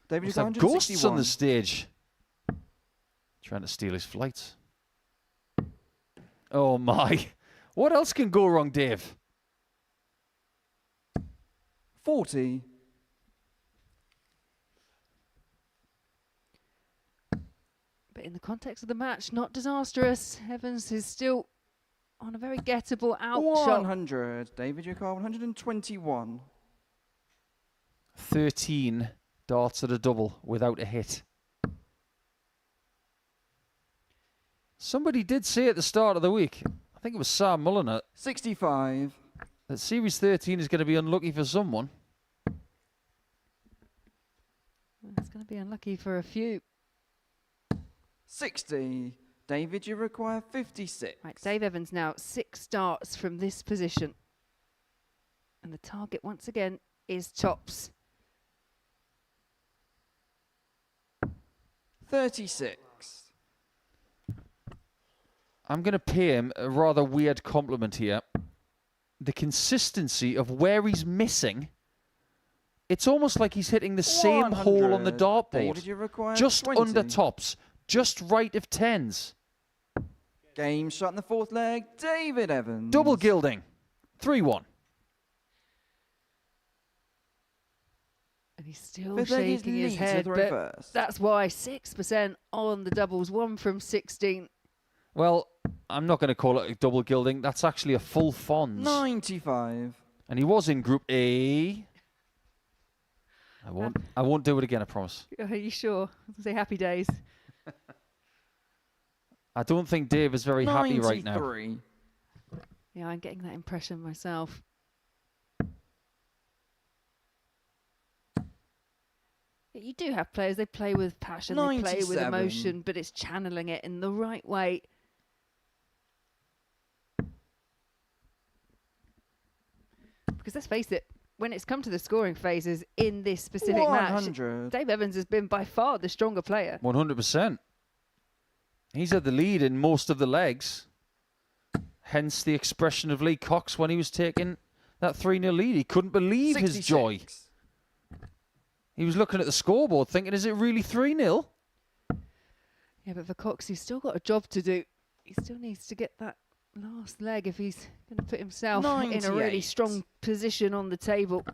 David, Must have ghosts on the stage. Trying to steal his flights. Oh my. What else can go wrong, Dave? 40. But in the context of the match, not disastrous. Evans is still on a very gettable out shot. 100. David, you call 121. 13 darts at a double without a hit. Somebody did say at the start of the week, I think it was Sam Mulliner, 65. that Series 13 is going to be unlucky for someone. It's going to be unlucky for a few. 60. David, you require 56. Right, Dave Evans now 6 darts from this position. And the target once again is tops. 36. I'm going to pay him a rather weird compliment here. The consistency of where he's missing. It's almost like he's hitting the same hole on the David, you dartboard. require Just 20. under tops. Just right of 10s. Game shot in the 4th leg. David Evans. Double gilding. 3-1. And he's still 5th leg is shaking his lead to head. the But reverse. that's why 6% on the doubles. 1 from 16. Well, I'm not going to call it a double gilding. That's actually a full Fonz. 95. And he was in Group A. I won't do it again, I promise. Are you sure? I'll say happy days. I don't think Dave is very happy right now. 93. Yeah, I'm getting that impression myself. You do have players, they play with passion, they play with 97. emotion, but it's channeling it in the right way. Because let's face it, when it's come to the scoring phases in this specific 100. match, Dave Evans has been by far the stronger player. 100%. He's had the lead in most of the legs. Hence the expression of Lee Cox when he was taking that 3-0 lead. He couldn't believe 66. his joy. He was looking at the scoreboard thinking, is it really 3-0? Yeah, but for Cox, he's still got a job to do. He still needs to get that last leg if he's going to put himself in a really 98. strong position on the table.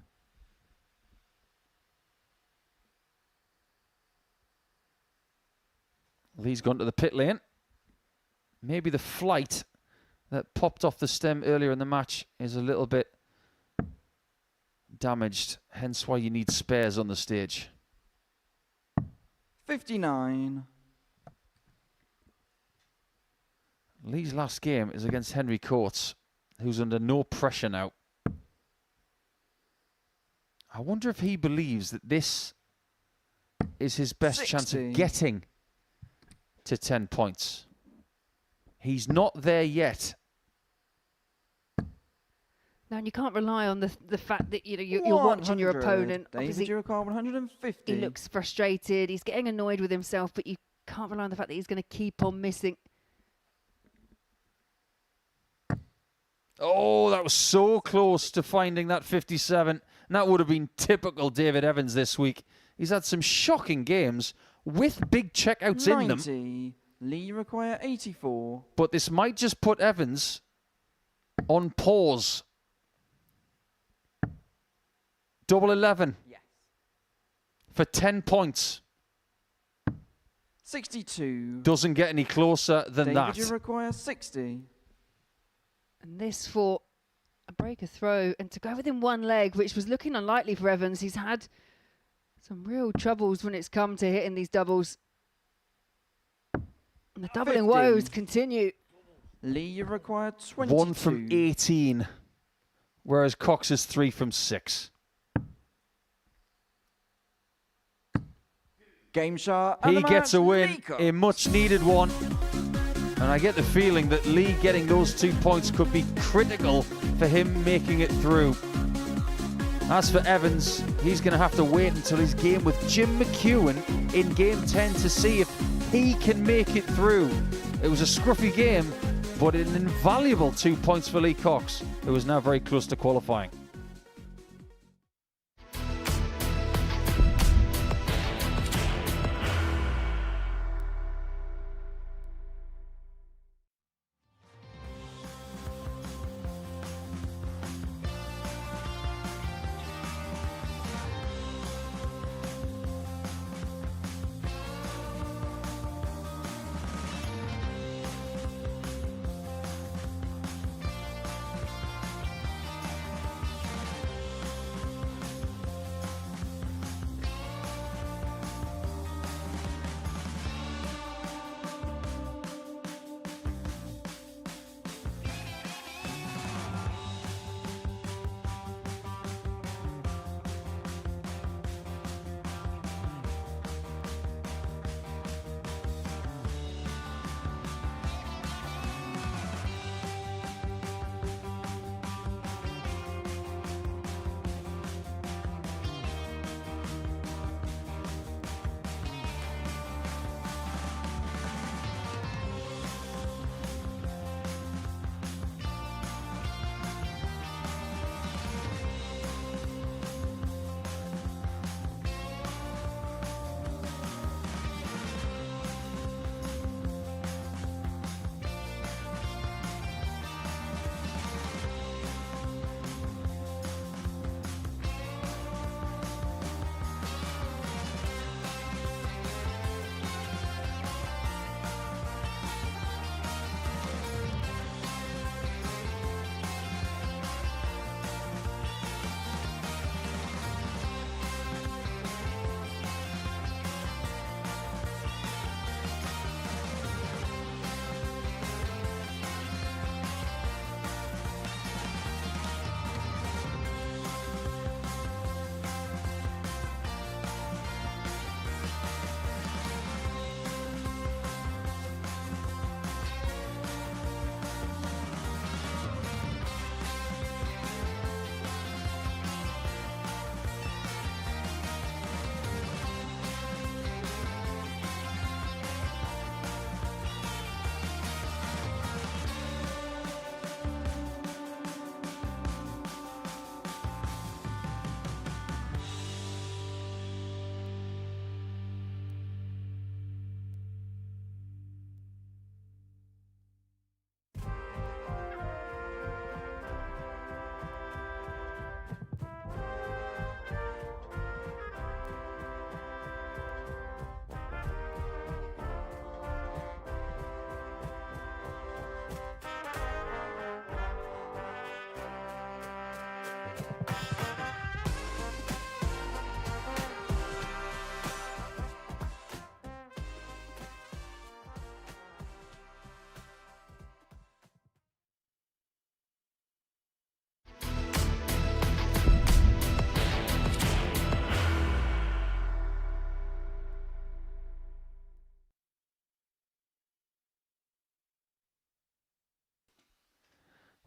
Lee's gone to the pit lane. Maybe the flight that popped off the stem earlier in the match is a little bit damaged, hence why you need spares on the stage. 59. Lee's last game is against Henry Coates, who's under no pressure now. I wonder if he believes that this is his best 60. chance of getting to 10 points. He's not there yet. Now, and you can't rely on the fact that you're watching your 100. opponent. David, Obviously, you require 150. he looks frustrated. He's getting annoyed with himself, but you can't rely on the fact that he's going to keep on missing. Oh, that was so close to finding that 57. And that would have been typical David Evans this week. He's had some shocking games with big checkouts 90. in them. Lee, you require 84. But this might just put Evans on pause. Double 11. Yes. For 10 points. 62. Doesn't get any closer than David, that. you require 60. And this for a breaker throw and to go within 1 leg, which was looking unlikely for Evans. He's had some real troubles when it's come to hitting these doubles. And the doubling 50. woes continue. Lee, you require 22. 1 from 18. Whereas Cox is 3 from 6. Game shot. He gets a win, a much needed one. And I get the feeling that Lee getting those 2 points could be critical for him making it through. As for Evans, he's going to have to wait until his game with Jim McEwan in Game 10 to see if he can make it through. It was a scruffy game, but an invaluable 2 points for Lee Cox, who is now very close to qualifying.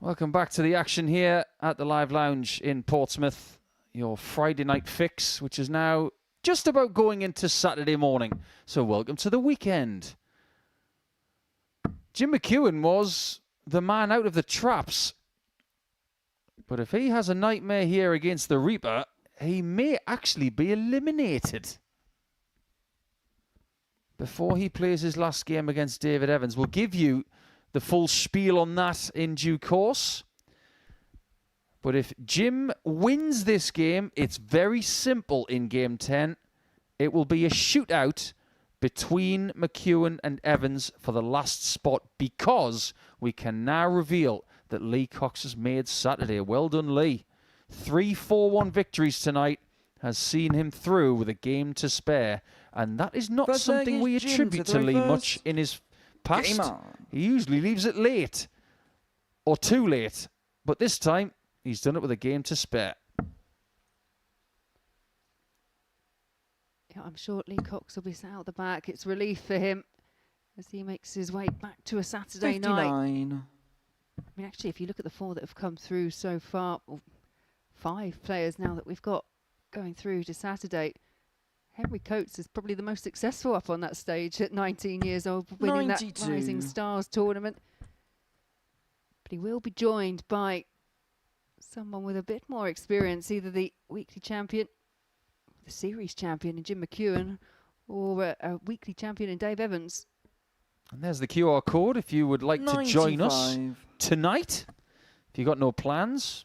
Welcome back to the action here at the Live Lounge in Portsmouth. Your Friday night fix, which is now just about going into Saturday morning. So welcome to the weekend. Jim McEwan was the man out of the traps. But if he has a nightmare here against the Reaper, he may actually be eliminated. Before he plays his last game against David Evans, we'll give you the full spiel on that in due course. But if Jim wins this game, it's very simple in Game 10. It will be a shootout between McEwan and Evans for the last spot, because we can now reveal that Lee Cox has made Saturday. Well done, Lee. 3 4-1 victories tonight has seen him through with a game to spare. And that is not something we attribute to Lee much in his past. He usually leaves it late or too late, but this time he's done it with a game to spare. Yeah, I'm sure Lee Cox will be sat out the back. It's relief for him as he makes his way back to a Saturday night. 59. I mean, actually, if you look at the 4 that have come through so far, or 5 players now that we've got going through to Saturday, Henry Coates is probably the most successful up on that stage at 19 years old, winning 92. that Rising Stars tournament. But he will be joined by someone with a bit more experience, either the weekly champion, the series champion in Jim McEwan, or a weekly champion in Dave Evans. And there's the QR code if you would like to join us 95. tonight. If you've got no plans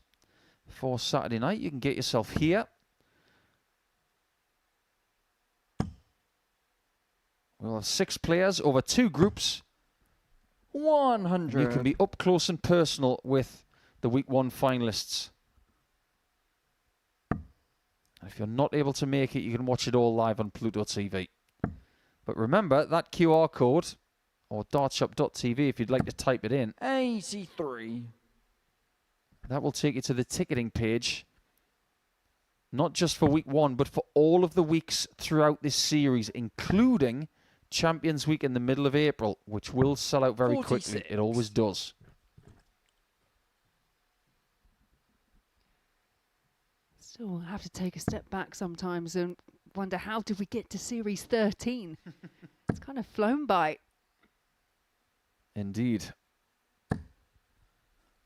for Saturday night, you can get yourself here. We'll have 6 players over 2 groups. 100. You can be up close and personal with the Week 1 finalists. And if you're not able to make it, you can watch it all live on Pluto TV. But remember, that QR code, or dartshop.tv if you'd like to type it in, 83. that will take you to the ticketing page. Not just for Week 1, but for all of the weeks throughout this series, including Champions Week in the middle of April, which will sell out very 46. quickly. It always does. Still have to take a step back sometimes and wonder, how did we get to Series 13? It's kind of flown by. Indeed.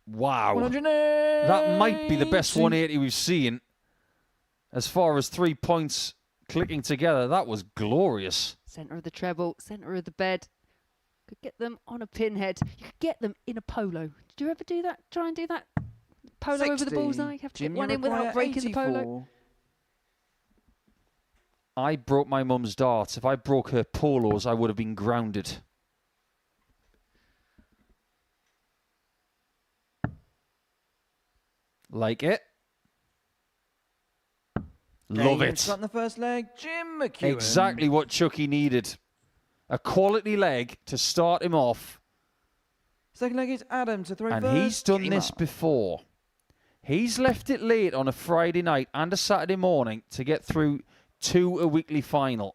Wow. 180. That might be the best 180 we've seen. As far as 3 points clicking together, that was glorious. Centre of the treble, centre of the bed. Could get them on a pinhead. You could get them in a polo. Did you ever do that? Try and do that? Polo 60. over the bullseye? You have to Jim, get one you in without require breaking the polo. 84. I broke my mum's darts. If I broke her polos, I would have been grounded. Like it. Love it. Got in the first leg, Jim McEwan. Exactly what Chucky needed. A quality leg to start him off. Second leg is Adam to throw And first. he's done Game this up. before. He's left it late on a Friday night and a Saturday morning to get through to a weekly final.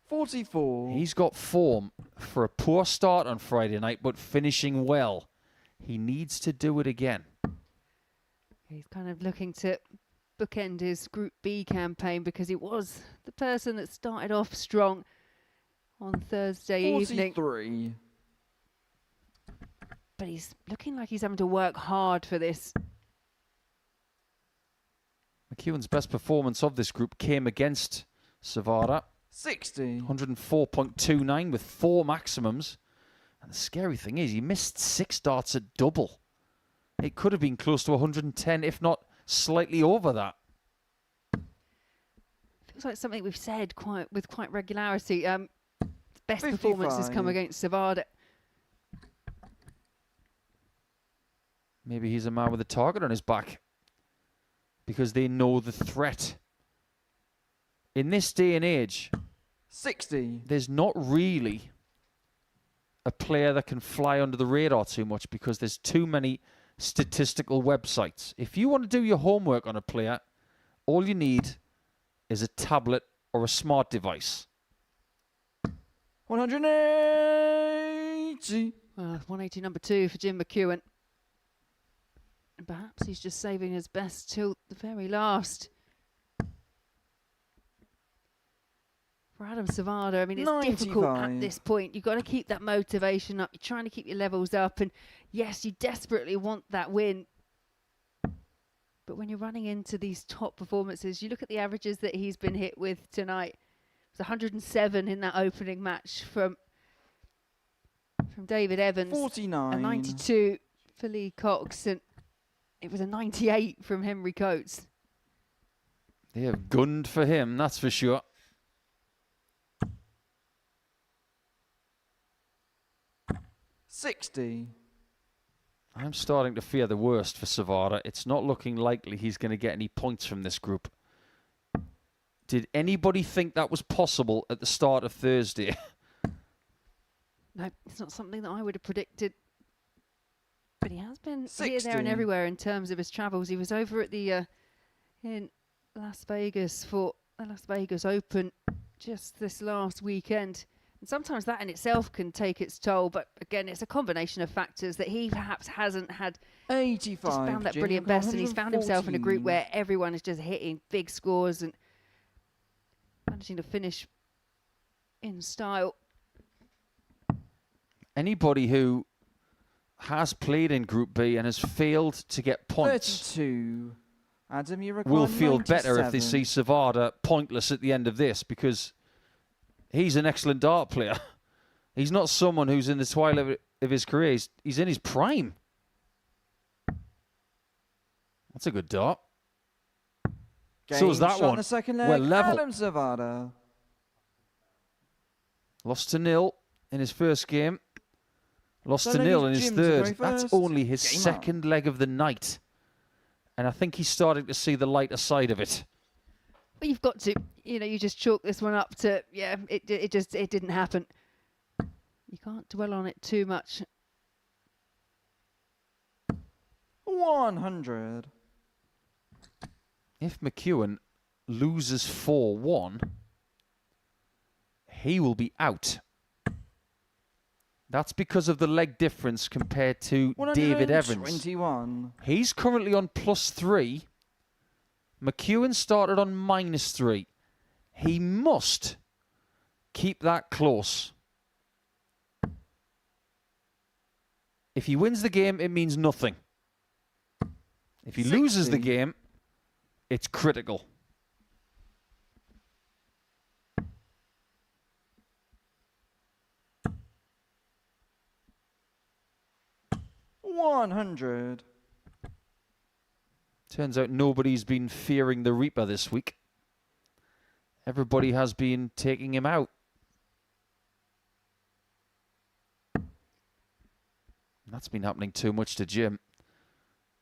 44. He's got form for a poor start on Friday night, but finishing well. He needs to do it again. He's kind of looking to bookend his Group B campaign because he was the person that started off strong on Thursday evening. 43. But he's looking like he's having to work hard for this. McEwan's best performance of this group came against Sevada. 60. 104.29 with 4 maximums. And the scary thing is he missed 6 darts at double. It could have been close to 110, if not slightly over that. Feels like something we've said with quite regularity. Best 55. performance has come against Sevada. Maybe he's a man with a target on his back because they know the threat. In this day and age, 60. there's not really a player that can fly under the radar too much because there's too many statistical websites. If you want to do your homework on a player, all you need is a tablet or a smart device. 180. 180 number 2 for Jim McEwan. And perhaps he's just saving his best till the very last. For Adam Sevada, I mean, it's 95. difficult at this point. You've got to keep that motivation up. You're trying to keep your levels up. And yes, you desperately want that win. But when you're running into these top performances, you look at the averages that he's been hit with tonight. It was 107 in that opening match from David Evans. 49. A 92 for Lee Cox. And it was a 98 from Henry Coates. They have gunned for him, that's for sure. $60. I'm starting to fear the worst for Sevada. It's not looking likely he's going to get any points from this group. Did anybody think that was possible at the start of Thursday? No, it's not something that I would have predicted. But he has been here, there 60. and everywhere in terms of his travels. He was over at the in Las Vegas for the Las Vegas Open just this last weekend. And sometimes that in itself can take its toll, but again, it's a combination of factors that he perhaps hasn't had. 85. Just found that brilliant best, and he's found himself in a group where everyone is just hitting big scores and managing to finish in style. Anybody who has played in Group B and has failed to get points 32. Adam, you will feel 97. better if they see Sevada pointless at the end of this, because he's an excellent dart player. He's not someone who's in the twilight of his career. He's in his prime. That's a good dart. So is that one. The second leg, We're level. Adam Sevada. Lost to nil in his first game. Lost So to then nil in it's his Jim to go third. That's first. only his Game second leg of the night. And I think he's starting to see the lighter side of it. But you've got to, you just chalk this one up to, it didn't happen. You can't dwell on it too much. 100. If McEwan loses 4-1, he will be out. That's because of the leg difference compared to David Evans. 21. He's currently on +3. McEwan started on -3. He must keep that close. If he wins the game, it means nothing. If he loses the game, it's critical. $100. Turns out nobody's been fearing the Reaper this week. Everybody has been taking him out. That's been happening too much to Jim.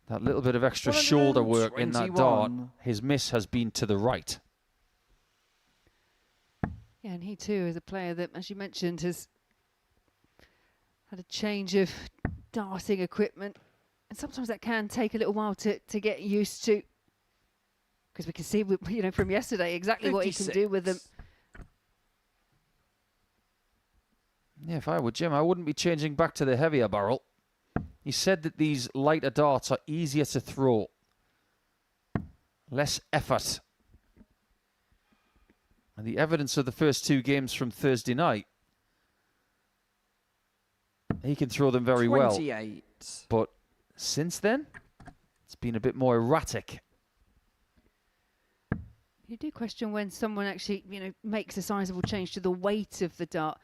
That little bit of extra shoulder work in that dart, his miss has been to the right. Yeah, and he too is a player that, as you mentioned, has had a change of darting equipment. And sometimes that can take a little while to get used to. Because we can see, from yesterday exactly 56. What he can do with them. Yeah, if I were Jim, I wouldn't be changing back to the heavier barrel. He said that these lighter darts are easier to throw. Less effort. And the evidence of the first two games from Thursday night, he can throw them very 28. well. But since then, it's been a bit more erratic. You do question when someone actually, makes a sizable change to the weight of the dart.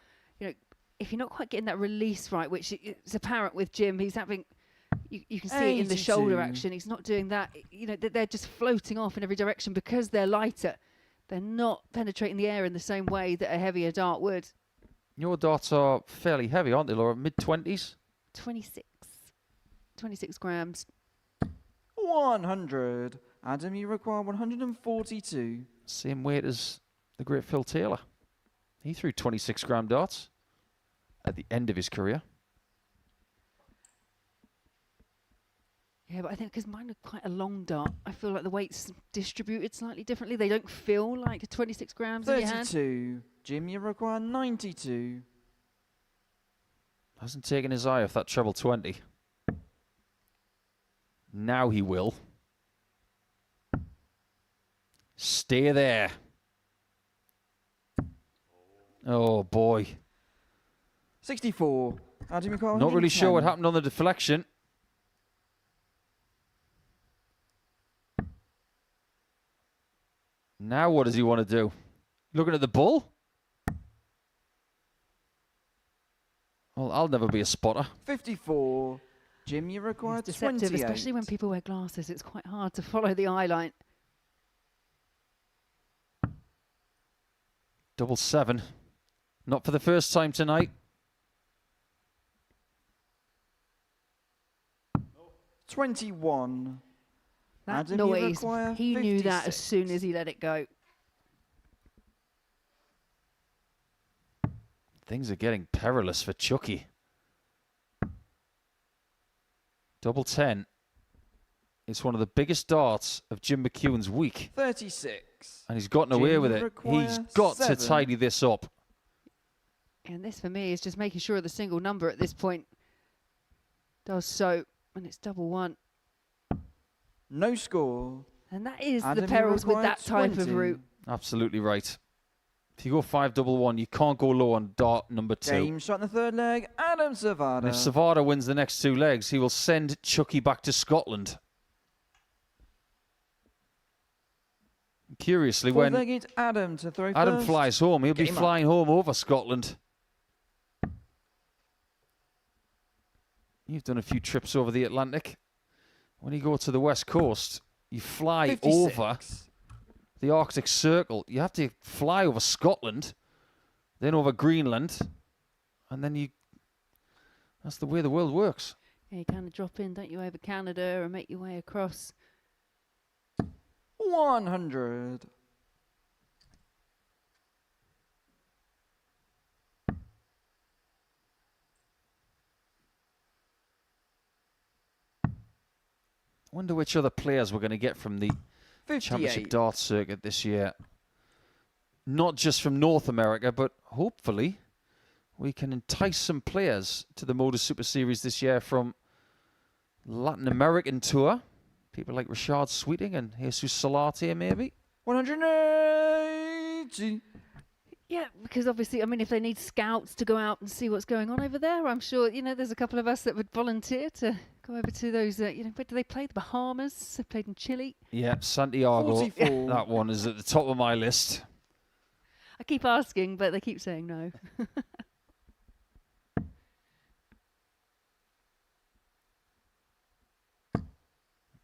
If you're not quite getting that release right, which is apparent with Jim, he's having, you can see 82. It in the shoulder action. He's not doing that. They're just floating off in every direction because they're lighter. They're not penetrating the air in the same way that a heavier dart would. Your darts are fairly heavy, aren't they, Laura? Mid-20s? 26 grams. 100. Adam, you require 142. Same weight as the great Phil Taylor. He threw 26-gram darts at the end of his career. Yeah, but I think because mine are quite a long dart, I feel like the weight's distributed slightly differently. They don't feel like 26 grams in your hand. 32. Jim, you require 92. Hasn't taken his eye off that treble 20. Now he will. Stay there. Oh, boy. 64. Adam, you require Not really sure what happened on the deflection. Now what does he want to do? Looking at the bull? Well, I'll never be a spotter. 54. Jim, you require it's deceptive, 28. especially when people wear glasses. It's quite hard to follow the eye line. 777. Not for the first time tonight. 21. That Adam, noise, he 56. knew that as soon as he let it go. Things are getting perilous for Chucky. 10. It's one of the biggest darts of Jim McEwan's week. 36. And he's gotten away with it. He's got to tidy this up. And this, for me, is just making sure the single number at this point does so. And it's double one. No score. And that is the perils with that type of route. Absolutely right. If you go 5-1-1, you can't go low on dart number 2. Game shot in the third leg, Adam Sevada. And if Sevada wins the next 2 legs, he will send Chucky back to Scotland. Curiously, when Adam to throw Adam first. flies home, he'll be flying home over Scotland. You've done a few trips over the Atlantic. When you go to the West Coast, you fly 56. over the Arctic Circle. You have to fly over Scotland, then over Greenland, and then you... That's the way the world works. Yeah, you kind of drop in, don't you, over Canada and make your way across. 100. Wonder which other players we're going to get from the 58. Championship Darts circuit this year. Not just from North America, but hopefully we can entice some players to the Modus Super Series this year from Latin American tour. People like Rashad Sweeting and Jesus Salate, maybe. 180. Yeah, because obviously, I mean, if they need scouts to go out and see what's going on over there, I'm sure, you know, there's a couple of us that would volunteer to go over to those, you know, where do they play? The Bahamas? They played in Chile. Yeah, Santiago. 44. That one is at the top of my list. I keep asking, but they keep saying no.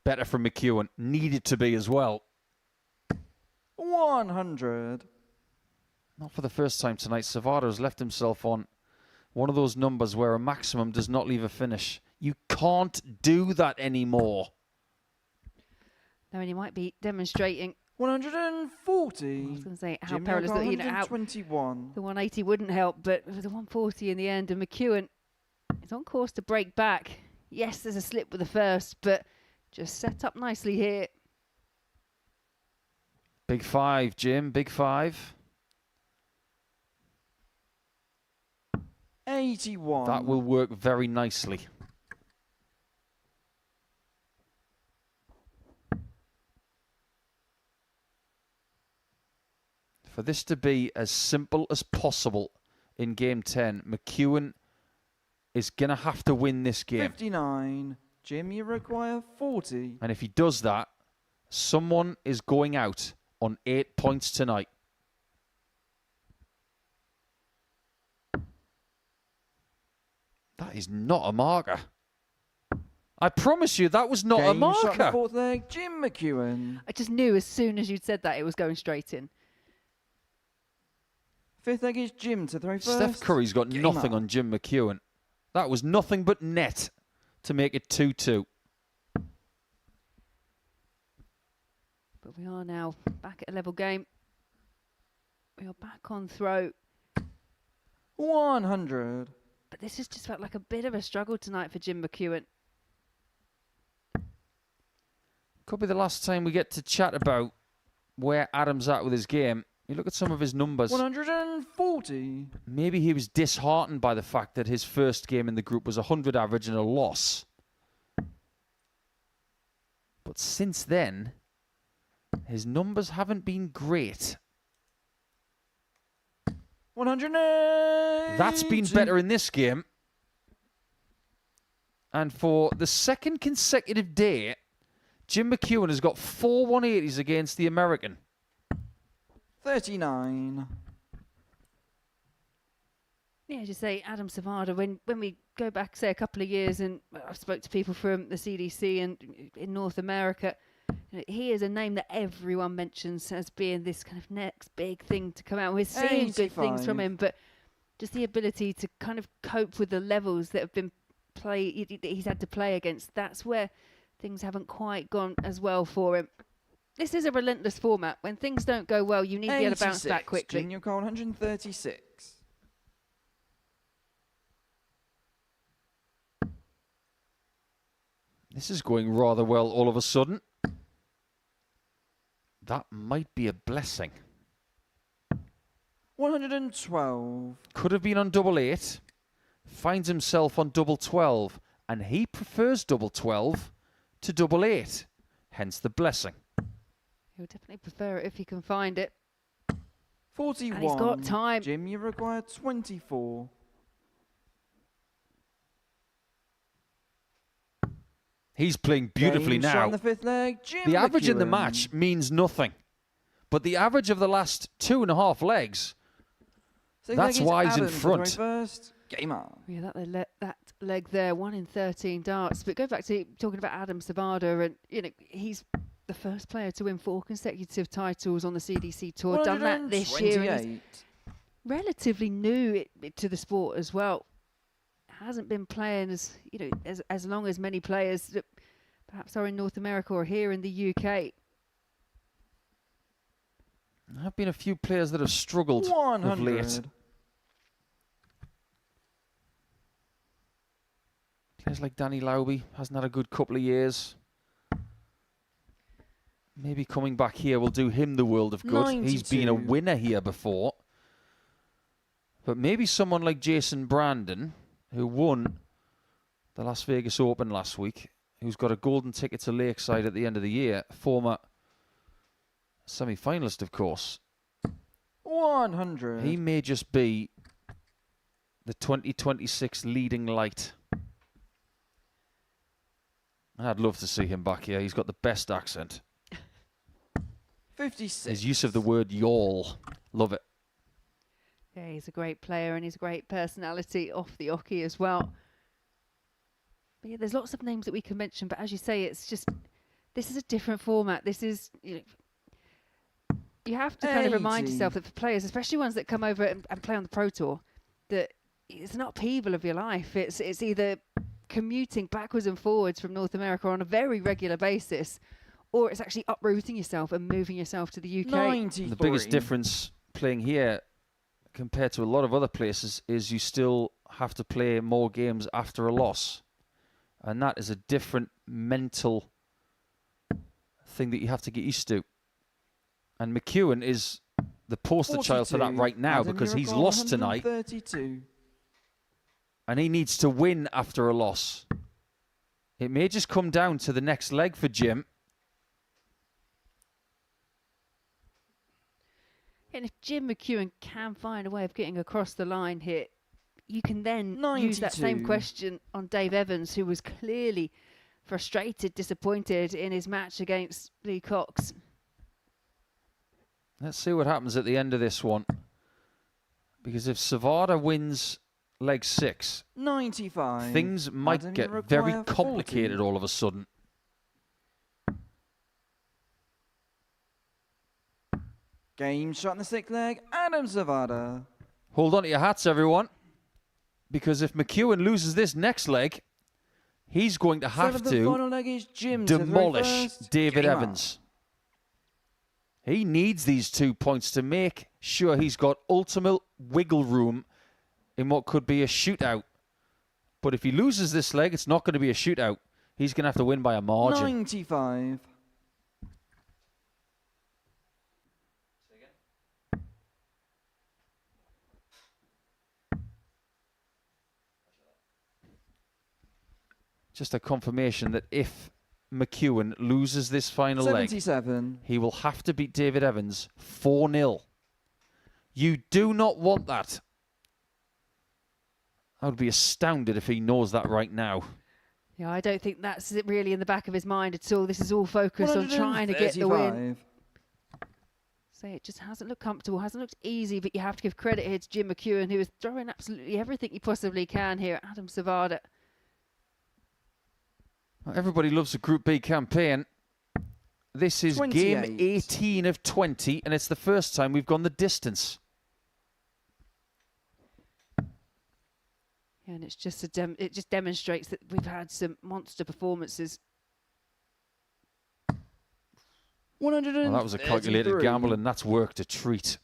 Better from McEwan. Needed to be as well. 100. Not for the first time tonight. Sevada has left himself on one of those numbers where a maximum does not leave a finish. You can't do that anymore. I mean, he might be demonstrating. 140. I was going to say how Jimmy perilous that, you know, 121. the 180 wouldn't help, but the 140 in the end, and McEwan is on course to break back. Yes, there's a slip with the first, but just set up nicely here. Big 5, Jim. Big 5. 81. That will work very nicely. For this to be as simple as possible in Game 10, McEwan is going to have to win this game. 59. Jim, you require 40. And if he does that, someone is going out on 8 points tonight. That is not a marker. I promise you, that was not a Game shot in the marker. fourth leg, Jim McEwan. I just knew as soon as you'd said that it was going straight in. Fifth leg is Jim to throw first. Steph Curry's got Game nothing up. on Jim McEwan. That was nothing but net to make it 2-2. But we are now back at a level game. We are back on throw. 100. But this has just felt like a bit of a struggle tonight for Jim McEwan. Could be the last time we get to chat about where Adam's at with his game. You look at some of his numbers. 140. Maybe he was disheartened by the fact that his first game in the group was 100 average and a loss. But since then, his numbers haven't been great. 180. That's been better in this game. And for the second consecutive day, Jim McEwan has got 4 180s against the American. 39. Yeah, as you say, Adam Sevada, when we go back, say, a couple of years, and I've spoke to people from the CDC and in North America, you know, he is a name that everyone mentions as being this kind of next big thing to come out. We're seeing good things from him, but just the ability to kind of cope with the levels that have been he's had to play against, that's where things haven't quite gone as well for him. This is a relentless format. When things don't go well, you need to be able to bounce back quickly. Junior Cole 136. This is going rather well all of a sudden. That might be a blessing. 112. Could have been on double 8. Finds himself on double 12. And he prefers double 12 to double 8. Hence the blessing. He'll definitely prefer it if he can find it. 41. And he's got time. Jim, you require 24. He's playing beautifully Game shot now. on the fifth leg. Jim The average in the McEwan. match means nothing. But the average of the last 2.5 legs, Sixth that's leg is why he's in Adams, the very front. First. Game on. Yeah, that leg there, 1 in 13 darts. But go back to talking about Adam Sevada, and you know he's the first player to win 4 consecutive titles on the CDC Tour. Done that this year. And he's relatively new to the sport as well. Hasn't been playing as long as many players that perhaps are in North America or here in the UK. There have been a few players that have struggled of late. Players like Danny Lauby hasn't had a good couple of years. Maybe coming back here will do him the world of good. 92. He's been a winner here before. But maybe someone like Jason Brandon, who won the Las Vegas Open last week, who's got a golden ticket to Lakeside at the end of the year, former semi-finalist, of course. 100. He may just be the 2026 leading light. I'd love to see him back here. He's got the best accent. 56. His use of the word y'all. Love it. Yeah, he's a great player and he's a great personality off the oche as well. But yeah, there's lots of names that we can mention, but as you say, it's just, this is a different format. This is, you have to kind of remind yourself that for players, especially ones that come over and play on the Pro Tour, that it's an upheaval of your life. It's either commuting backwards and forwards from North America on a very regular basis, or it's actually uprooting yourself and moving yourself to the UK. 93. The biggest difference playing here compared to a lot of other places is you still have to play more games after a loss. And that is a different mental thing that you have to get used to. And McEwan is the poster child for that right now, because he's lost tonight. 132. And he needs to win after a loss. It may just come down to the next leg for Jim. And if Jim McEwan can find a way of getting across the line here, you can then use that 92. same question on Dave Evans, who was clearly frustrated, disappointed in his match against Lee Cox. Let's see what happens at the end of this one. Because if Sevada wins leg 6, 95. things might Adam, get you very require complicated 40. all of a sudden. Game shot in the sixth leg. Adam Sevada. Hold on to your hats, everyone. Because if McEwan loses this next leg, he's going to have Seventh to and final leg is Jim to the very demolish first. David Game on. Evans. He needs these 2 points to make sure he's got ultimate wiggle room in what could be a shootout. But if he loses this leg, it's not going to be a shootout. He's going to have to win by a margin. 95. Just a confirmation that if McEwan loses this final 77. leg, he will have to beat David Evans 4-0. You do not want that. I would be astounded if he knows that right now. Yeah, I don't think that's really in the back of his mind at all. This is all focused on trying to get the win. 135. So it just hasn't looked comfortable, hasn't looked easy, but you have to give credit here to Jim McEwan, who is throwing absolutely everything he possibly can here at Adam Sevada. Everybody loves a Group B campaign. This is 28. game 18 of 20, and it's the first time we've gone the distance. Yeah, and it's just it just demonstrates that we've had some monster performances. 133. Well, that was a calculated gamble, and that's worked a treat.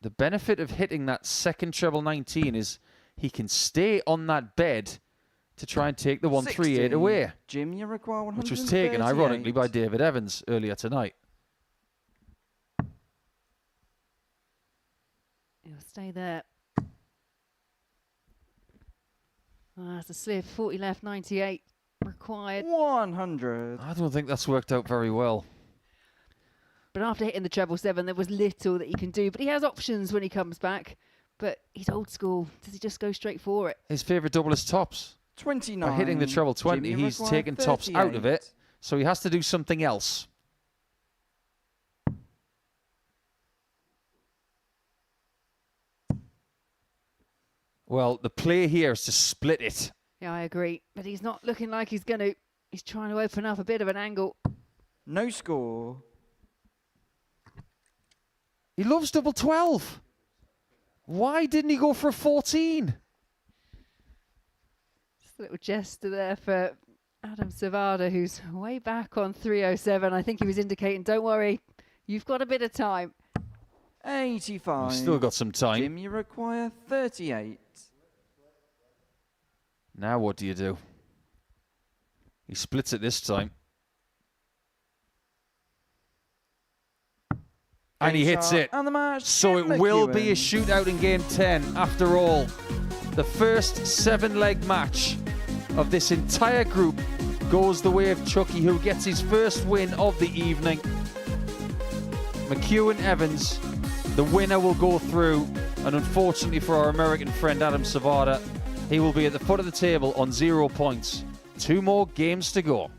The benefit of hitting that second treble 19 is he can stay on that bed to try and take the 138 away, Jim, you require 138. which was taken, ironically, by David Evans earlier tonight. He'll stay there. That's a slip. 40 left, 98 required. 100. I don't think that's worked out very well. But after hitting the treble 7, there was little that he can do. But he has options when he comes back. But he's old school. Does he just go straight for it? His favourite double is tops. 29. By hitting the treble 20, Jimmy he's require taken tops out of 38. it. So he has to do something else. Well, the play here is to split it. Yeah, I agree. But he's not looking like he's going to. He's trying to open up a bit of an angle. No score. He loves double 12. Why didn't he go for a 14? Just a little gesture there for Adam Sevada, who's way back on 307. I think he was indicating, don't worry, you've got a bit of time. 85. We've still got some time. Jim, you require 38. Now what do you do? He splits it this time. And he hits it. And the match. So it will be a shootout in game 10 after all. The first 7-leg match of this entire group goes the way of Chucky, who gets his first win of the evening. McEwan Evans, the winner, will go through. And unfortunately for our American friend Adam Sevada, he will be at the foot of the table on 0 points. 2 more games to go.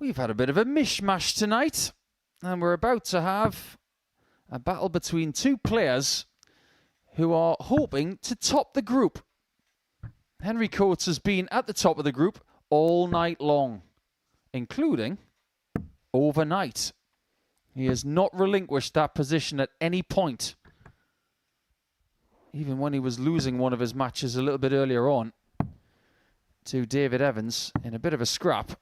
We've had a bit of a mishmash tonight, and we're about to have a battle between two players who are hoping to top the group. Henry Coates has been at the top of the group all night long, including overnight. He has not relinquished that position at any point, even when he was losing one of his matches a little bit earlier on to David Evans in a bit of a scrap.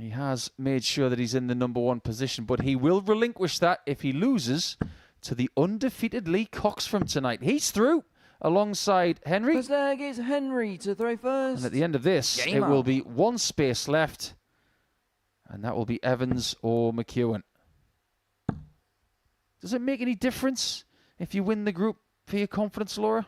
He has made sure that he's in the #1 position, but he will relinquish that if he loses to the undefeated Lee Cox from tonight. He's through alongside Henry. First leg is Henry to throw first. And at the end of this, it will be one space left, and that will be Evans or McEwan. Does it make any difference if you win the group for your confidence, Laura?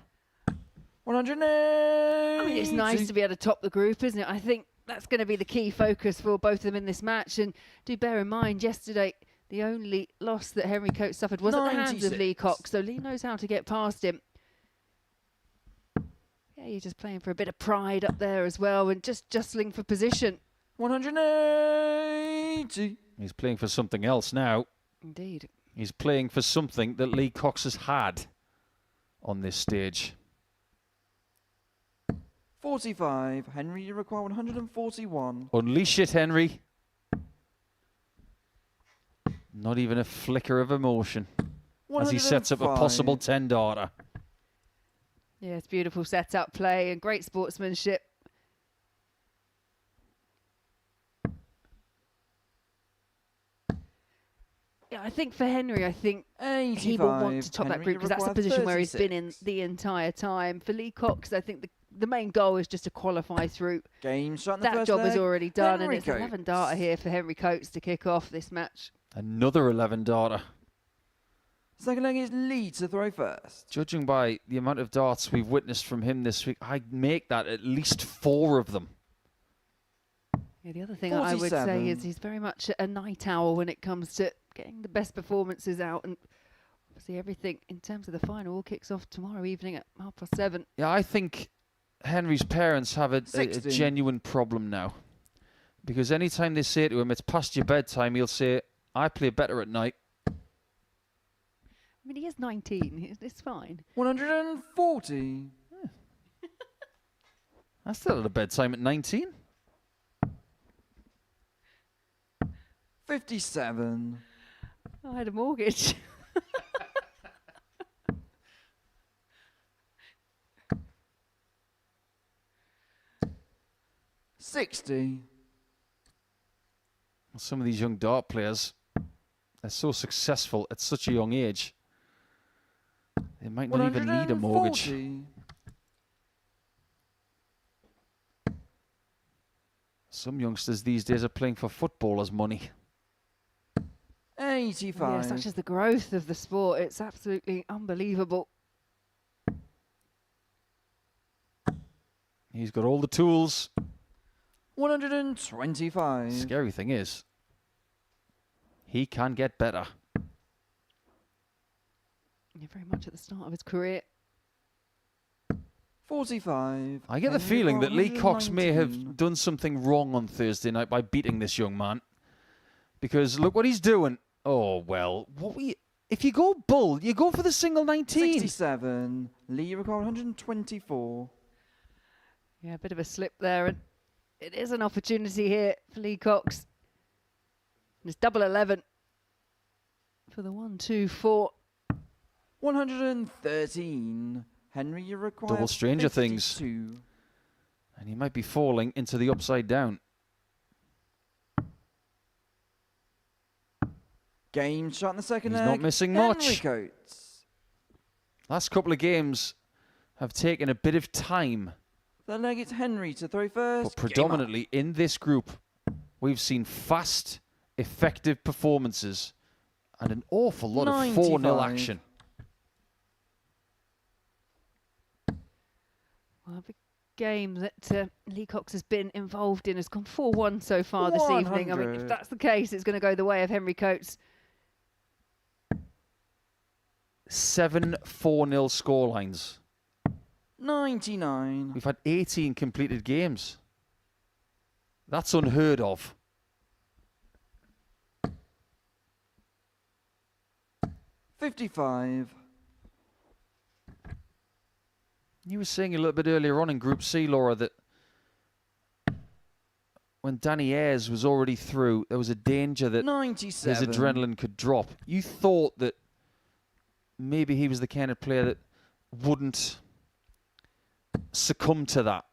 180. I mean, it's nice to be able to top the group, isn't it? I think that's going to be the key focus for both of them in this match. And do bear in mind, yesterday, the only loss that Henry Coates suffered was at the hands of Lee Cox. So Lee knows how to get past him. Yeah, you're just playing for a bit of pride up there as well and just jostling for position. 180. He's playing for something else now. Indeed. He's playing for something that Lee Cox has had on this stage. 45. Henry, you require 141. Unleash it, Henry. Not even a flicker of emotion as he sets up a possible 10 darter. Yeah, it's beautiful setup play and great sportsmanship. Yeah, I think for Henry, I think 85. he will want to top that group because that's the position where he's 36. been in the entire time. For Lee Cox, I think the main goal is just to qualify through. Game shot in the that first job leg. is already done, Henry and it's Coates. 11 darter here for Henry Coates to kick off this match. Another 11 darter. Second leg is Lee to throw first. Judging by the amount of darts we've witnessed from him this week, I'd make that at least 4 of them. Yeah, the other thing I would say 47. is he's very much a night owl when it comes to getting the best performances out, and obviously everything in terms of the final all kicks off tomorrow evening at 7:30. Yeah, I think Henry's parents have a genuine problem now. Because anytime they say to him, it's past your bedtime, he'll say, I play better at night. I mean, he is 19. It's fine. 140. That's still at a bedtime at 19. 57. I had a mortgage. $60. Some of these young dart players, they're so successful at such a young age. They might not even need a mortgage. 140. Some youngsters these days are playing for footballers' money. 85. Yeah, such as the growth of the sport. It's absolutely unbelievable. He's got all the tools. 125. Scary thing is, he can get better. Yeah, very much at the start of his career. 45. I get the feeling that Lee Cox may have done something wrong on Thursday night by beating this young man. Because look what he's doing. Oh, well, if you go bull, you go for the single 19. 67. Lee require 124. Yeah, a bit of a slip there, and it is an opportunity here for Lee Cox. And it's double 11 for the 1, 2, 4. 113. Henry, you require Double Stranger 52. Things. And he might be falling into the upside down. Game shot in the second He's leg. not missing Henry much. Coates. Last couple of games have taken a bit of time. Third leg, it's Henry to throw first. But predominantly in this group, we've seen fast, effective performances and an awful lot of 4-0 95. action. Well, the game that Lee Cox has been involved in has gone 4-1 so far this evening. I mean, if that's the case, it's going to go the way of Henry Coates. 7 4-0 scorelines. 99. We've had 18 completed games. That's unheard of. $55. You were saying a little bit earlier on in Group C, Laura, that when Danny Ayres was already through, there was a danger that 97. his adrenaline could drop. You thought that maybe he was the kind of player that wouldn't succumb to that.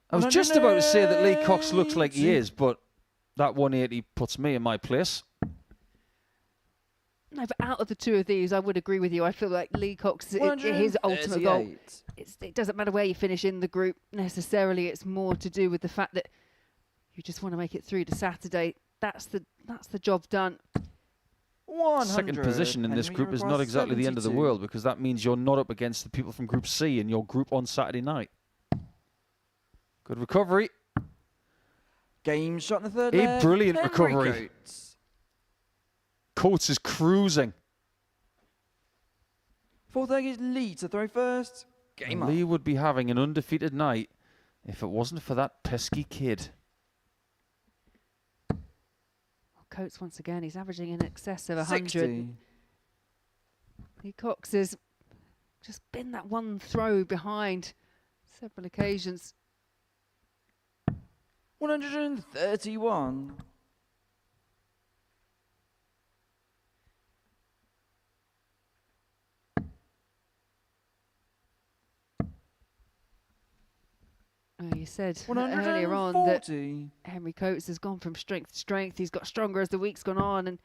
I was just about to say that Lee Cox looks like he is, but that 180 puts me in my place. No, but out of the two of these, I would agree with you. I feel like Lee Cox, his ultimate goal, it doesn't matter where you finish in the group necessarily. It's more to do with the fact that you just want to make it through to Saturday. That's the job done. Second position in this group is not exactly the end of the world, because that means you're not up against the people from Group C in your group on Saturday night. Good recovery. Game shot in the third A leg. brilliant Henry recovery. Coates is cruising. Fourth leg is Lee to throw first. Game Lee would be having an undefeated night if it wasn't for that pesky kid. Coates once again, he's averaging in excess of 100. 60. Lee Cox has just been that one throw behind several occasions. 131. You said earlier on that Henry Coates has gone from strength to strength. He's got stronger as the week's gone on, and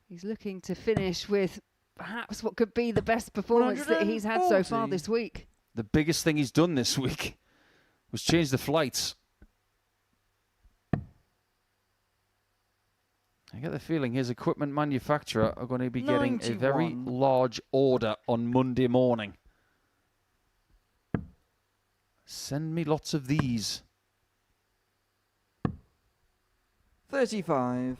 he's looking to finish with perhaps what could be the best performance that he's had so far this week. The biggest thing he's done this week was change the flights. I get the feeling his equipment manufacturer are going to be getting a very large order on Monday morning. Send me lots of these. 35.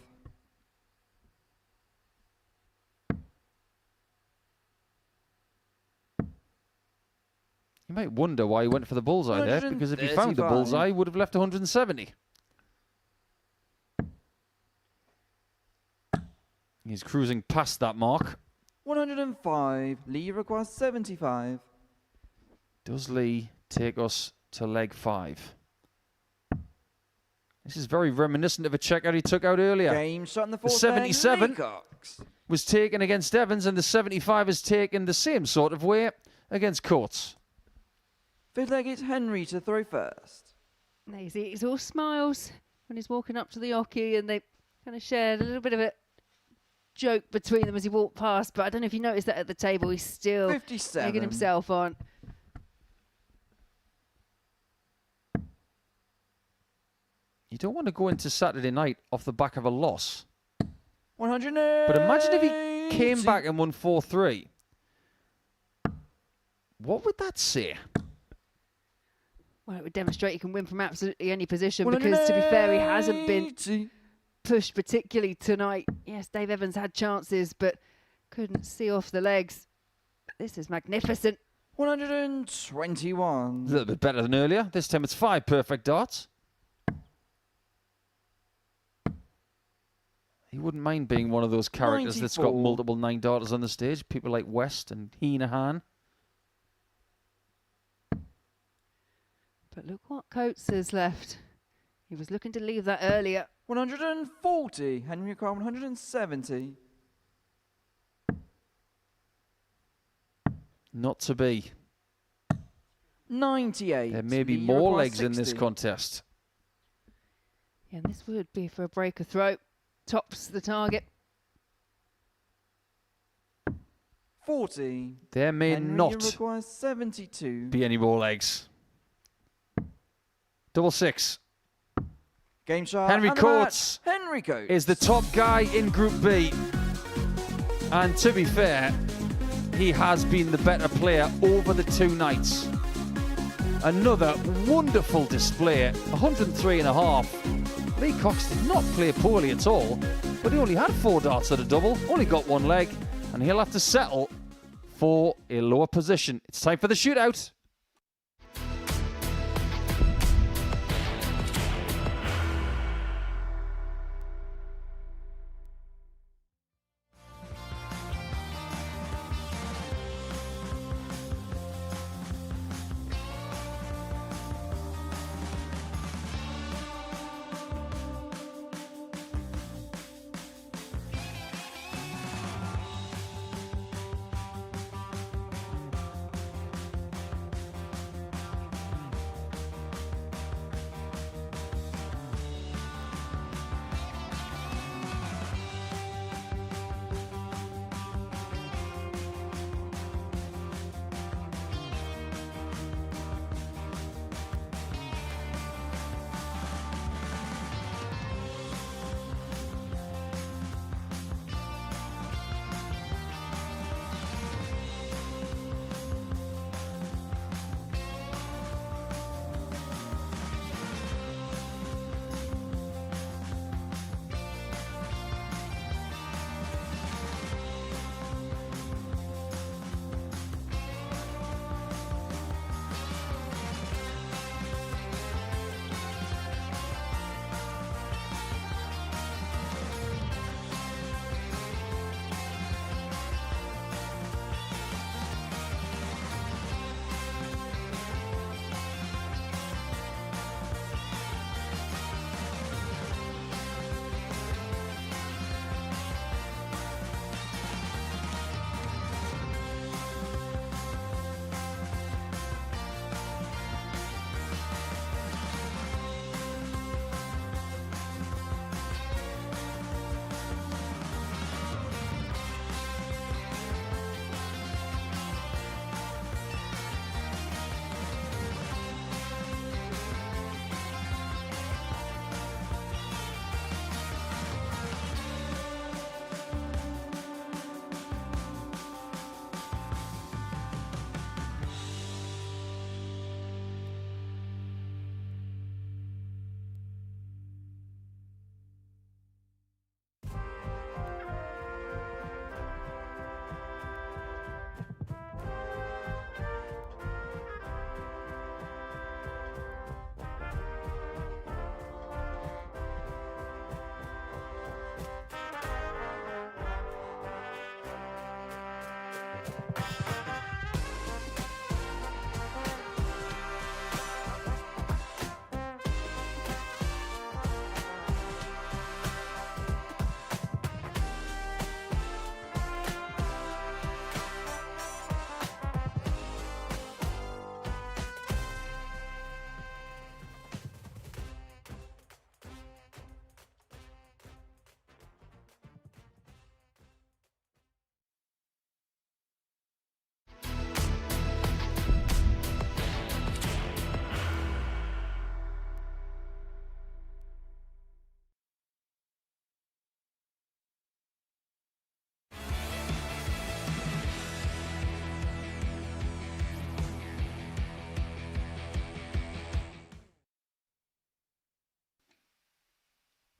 You might wonder why he went for the bullseye there, because if he found the bullseye, he would have left 170. He's cruising past that mark. 105. Lee requires 75. Does Lee take us to leg 5? This is very reminiscent of a checkout he took out earlier. Game shot in the fourth. The 77 was taken against Evans, and the 75 is taken the same sort of way against Coates. Fifth leg is Henry to throw first. He's all smiles when he's walking up to the hockey, and they kind of shared a little bit of a joke between them as he walked past, but I don't know if you noticed that at the table, he's still 57. egging himself on. You don't want to go into Saturday night off the back of a loss. 100. But imagine if he came back and won 4-3. What would that say? Well, it would demonstrate he can win from absolutely any position, because, to be fair, he hasn't been pushed particularly tonight. Yes, Dave Evans had chances, but couldn't see off the legs. This is magnificent. 121. A little bit better than earlier. This time it's 5 perfect darts. He wouldn't mind being one of those characters 94. that's got multiple 9 darters on the stage. People like West and Heenahan. But look what Coates has left. He was looking to leave that earlier. 140. Henry requires 170. Not to be. 98. There may be Lee more requires legs in this 60. contest. Yeah, and this would be for a breaker throw. Tops the target. 40. There may Henry not requires 72. be any more legs. 6. Game shot. Henry and the Coates match. Henry Coates is the top guy in Group B. And to be fair, he has been the better player over the 2 nights. Another wonderful display, 103.5. Lee Cox did not play poorly at all, but he only had 4 darts at a double, only got 1 leg, and he'll have to settle for a lower position. It's time for the shootout.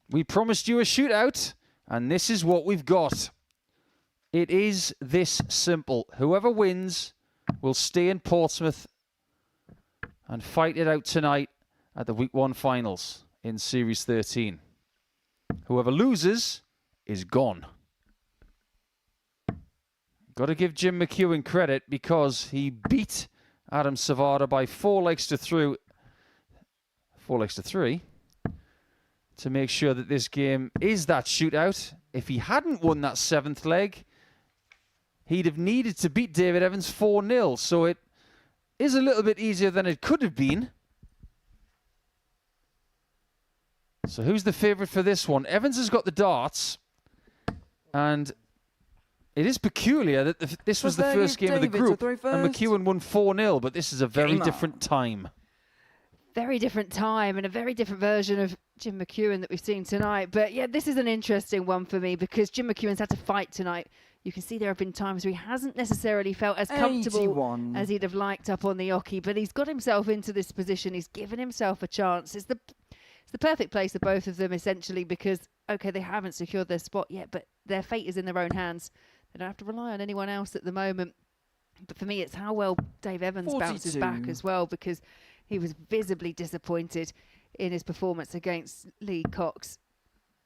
We promised you a shootout, and this is what we've got. It is this simple. Whoever wins will stay in Portsmouth and fight it out tonight at the Week 1 finals in Series 13. Whoever loses is gone. Got to give Jim McEwan credit because he beat Adam Sevada by 4 legs to 3 to make sure that this game is that shootout. If he hadn't won that 7th leg, he'd have needed to beat David Evans 4-0. So it is a little bit easier than it could have been. So who's the favourite for this one? Evans has got the darts. And it is peculiar that this was the first game of the group. And McEwan won 4-0, but this is a very different time. Very different time and a very different version of Jim McEwan that we've seen tonight. But yeah, this is an interesting one for me because Jim McEwan's had to fight tonight. You can see there have been times where he hasn't necessarily felt as comfortable as he'd have liked up on the oche, but he's got himself into this position. He's given himself a chance. It's the perfect place for both of them, essentially, because, okay, they haven't secured their spot yet, but their fate is in their own hands. They don't have to rely on anyone else at the moment. But for me, it's how well Dave Evans bounces back as well, because he was visibly disappointed in his performance against Lee Cox.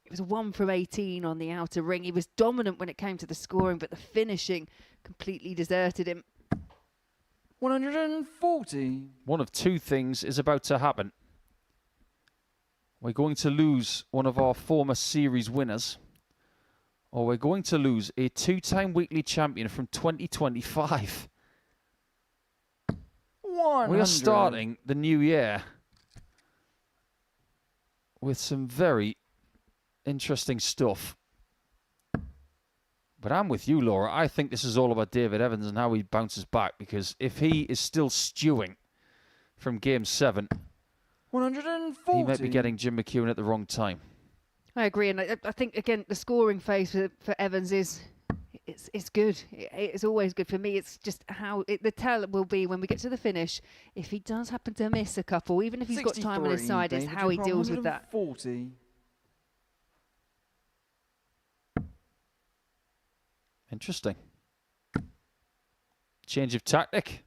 It was 1 from 18 on the outer ring. He was dominant when it came to the scoring, but the finishing completely deserted him. 140. One of two things is about to happen. We're going to lose one of our former series winners, or we're going to lose a 2-time weekly champion from 2025. 100. We are starting the new year with some very interesting stuff. But I'm with you, Laura. I think this is all about David Evans and how he bounces back, because if he is still stewing from Game 7, 140. he might be getting Jim McEwan at the wrong time. I agree, and I think, again, the scoring phase for Evans is it's good. It's always good for me. It's just how the tell will be when we get to the finish. If he does happen to miss a couple, even if he's got time on his side, it's how he deals with that. 40. Interesting. Change of tactic.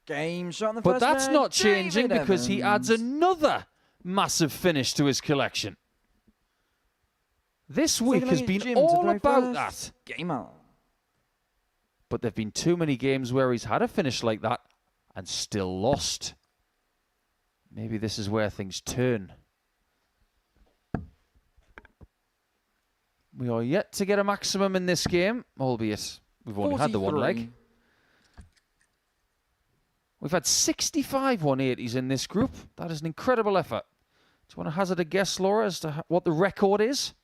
Game shot on the But first that's leg, not changing David because he adds Evans. another massive finish to his collection. This week has been all about that. Game on. But there have been too many games where he's had a finish like that and still lost. Maybe this is where things turn. We are yet to get a maximum in this game, albeit we've only had the one leg. We've had 65 180s in this group. That is an incredible effort. Do you want to hazard a guess, Laura, as to what the record is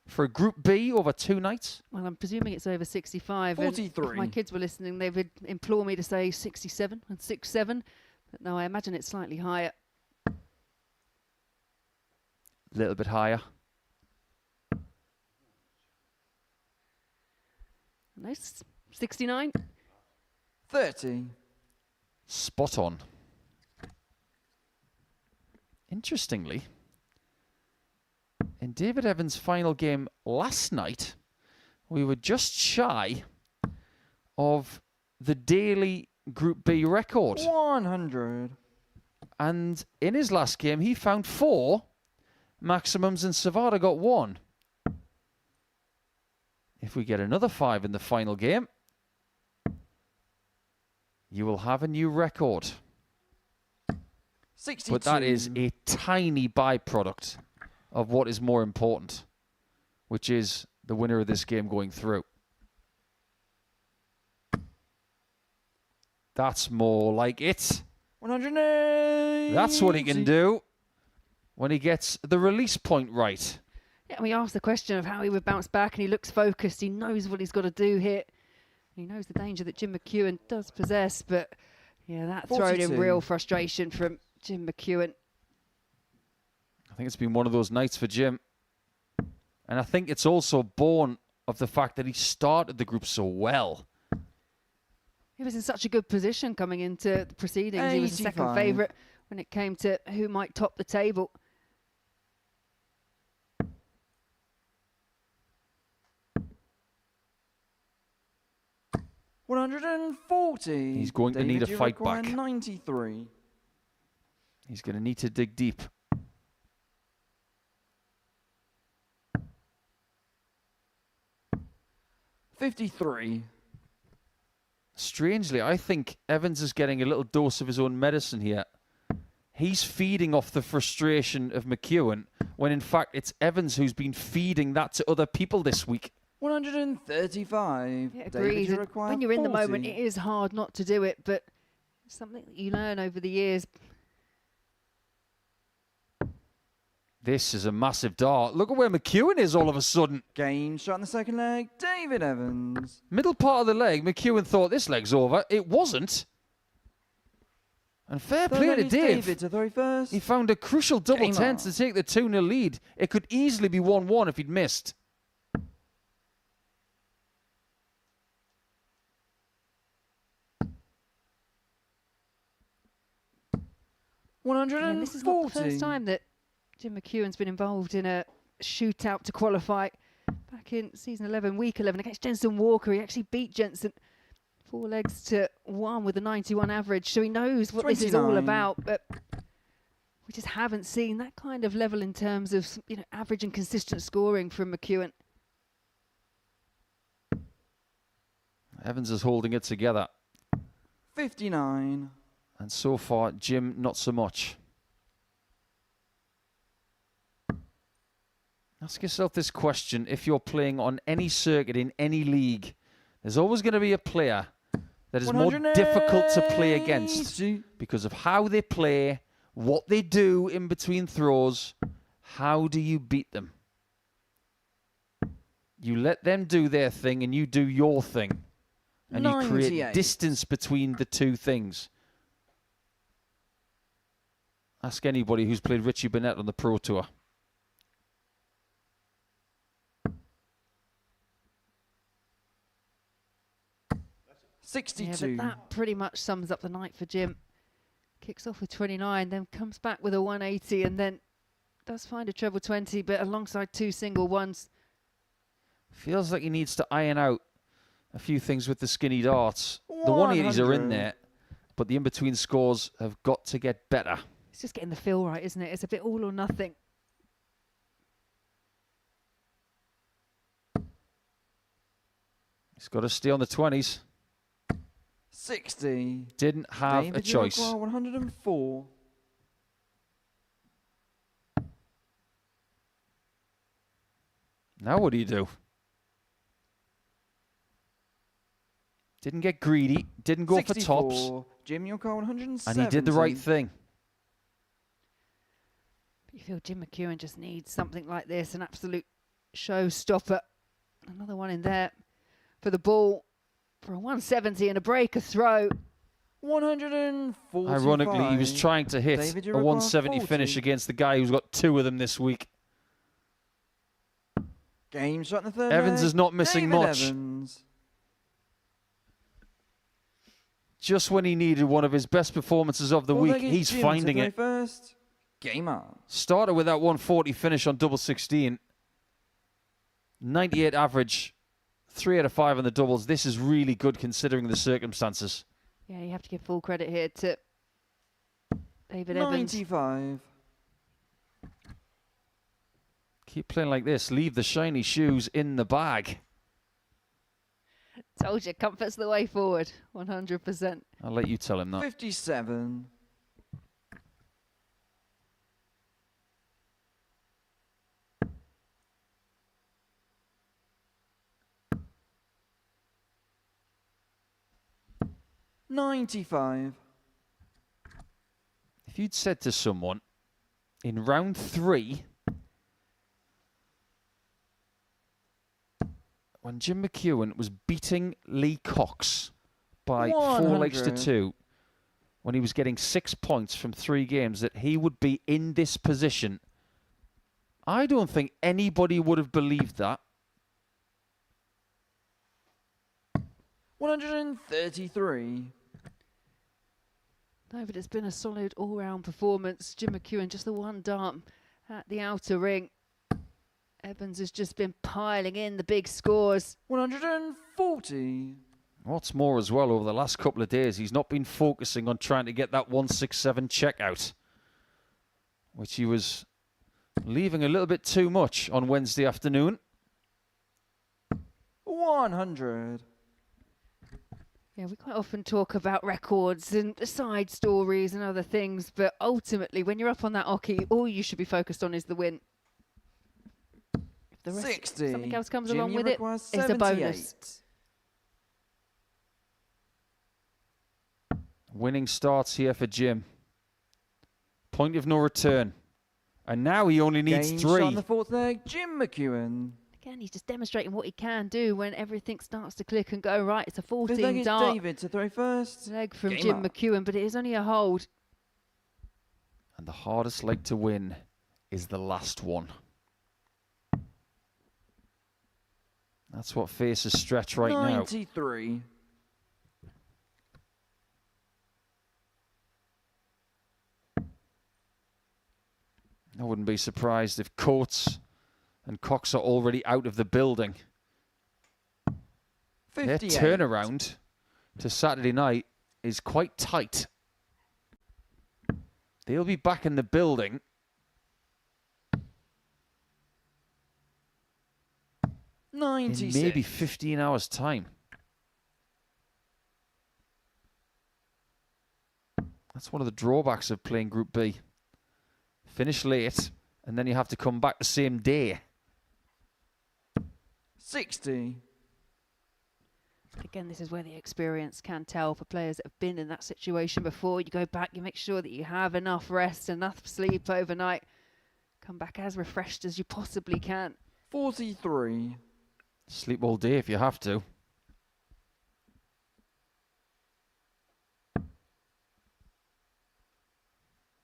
for a Group B over 2 nights? Well, I'm presuming it's over 65. 43. If my kids were listening, they would implore me to say 67 and 67. But no, I imagine it's slightly higher. A little bit higher. Nice. 69. 30. Spot on. Interestingly, in David Evans' final game last night, we were just shy of the daily Group B record. 100. And in his last game, he found 4 maximums and Sevada got 1. If we get another 5 in the final game, you will have a new record. 62. But that is a tiny byproduct of what is more important, which is the winner of this game going through. That's more like it. 180. That's what he can do when he gets the release point right. Yeah, we asked the question of how he would bounce back, and he looks focused. He knows what he's got to do here. He knows the danger that Jim McEwan does possess, but yeah, that thrown in real frustration from Jim McEwan. I think it's been one of those nights for Jim. And I think it's also born of the fact that he started the group so well. He was in such a good position coming into the proceedings. He was the second favourite when it came to who might top the table. 140. He's going to need a you fight require back. 93. He's going to need to dig deep. $53. Strangely, I think Evans is getting a little dose of his own medicine here. He's feeding off the frustration of McEwan, when in fact it's Evans who's been feeding that to other people this week. 135. Yeah, David, agreed. you require When you're in the 40. moment, it is hard not to do it, but it's something that you learn over the years. This is a massive dart. Look at where McEwan is all of a sudden. Game shot in the second leg. David Evans. Middle part of the leg, McEwan thought this leg's over. It wasn't. And fair play to Dave. David to throw first. He found a crucial double Game 10 on. to take the 2-0 lead. It could easily be 1-1 if he'd missed. And this is not the first time that Jim McEwan's been involved in a shootout to qualify. Back in season 11, week 11, against Jensen Walker, he actually beat Jensen 4 legs to 1 with a 91 average, so he knows what this is all 29. about. But we just haven't seen that kind of level in terms of, you know, average and consistent scoring from McEwan. Evans is holding it together. 59. And so far, Jim, not so much. Ask yourself this question. If you're playing on any circuit in any league, there's always going to be a player that is more difficult to play against because of how they play, what they do in between throws. How do you beat them? You let them do their thing and you do your thing. And you create 98. distance between the two things. Ask anybody who's played Richie Burnett on the Pro Tour. Yeah, but that pretty much sums up the night for Jim. Kicks off with 29, then comes back with a 180, and then does find a treble 20, but alongside 2 single ones. Feels like he needs to iron out a few things with the skinny darts. The 180s are in there, but the in-between scores have got to get better. It's just getting the feel right, isn't it? It's a bit all or nothing. He's got to stay on the 20s. 60. Didn't have David, a choice. You require 104. Now what do you do? Didn't get greedy. Didn't go for 64. tops. Jim, your car 170. And he did the right thing. But you feel Jim McEwan just needs something like this, an absolute showstopper. Another one in there for the ball for a 170 and a break, a throw. 145. Ironically, he was trying to hit David, you a require 170 40. finish against the guy who's got 2 of them this week. Game shot in the third Evans leg. is not missing David much. Evans. Just when he needed one of his best performances of the week, Four-legged he's Jim finding to it. play first. Game on. Started with that 140 finish on double 16. 98 average. 3 out of 5 on the doubles. This is really good considering the circumstances. Yeah, you have to give full credit here to David Evans. 95. Keep playing like this. Leave the shiny shoes in the bag. Told you, comfort's the way forward, 100%. I'll let you tell him that. 57. $95. If you'd said to someone in round 3, when Jim McEwan was beating Lee Cox by 4 legs to 2, when he was getting 6 points from 3 games, that he would be in this position, I don't think anybody would have believed that. 133. No, but it's been a solid all-round performance. Jim McEwan, just the one dart at the outer ring. Evans has just been piling in the big scores. 140. What's more as well, over the last couple of days, he's not been focusing on trying to get that 167 checkout, which he was leaving a little bit too much on Wednesday afternoon. 100. Yeah, we quite often talk about records and side stories and other things, but ultimately, when you're up on that oche, all you should be focused on is the win. If the rest, 60. something else comes Jim, along you with it, require it's a bonus. 78. Winning starts here for Jim. Point of no return. And now he only needs Game 3. shot on the fourth leg, Jim McEwan. Again, he's just demonstrating what he can do when everything starts to click and go right. It's a Fifth leg 14 is dart David to throw first. leg from Game Jim up. McEwan, but it is only a hold. And the hardest leg to win is the last one. That's what faces Stretch right 93. I wouldn't be surprised if Coates and Cox are already out of the building. 58. Their turnaround to Saturday night is quite tight. They'll be back in the building in 96. maybe 15 hours' time. That's one of the drawbacks of playing Group B. Finish late, and then you have to come back the same day. 60. Again, this is where the experience can tell for players that have been in that situation before. You go back, you make sure that you have enough rest, enough sleep overnight. Come back as refreshed as you possibly can. 43. Sleep all day if you have to.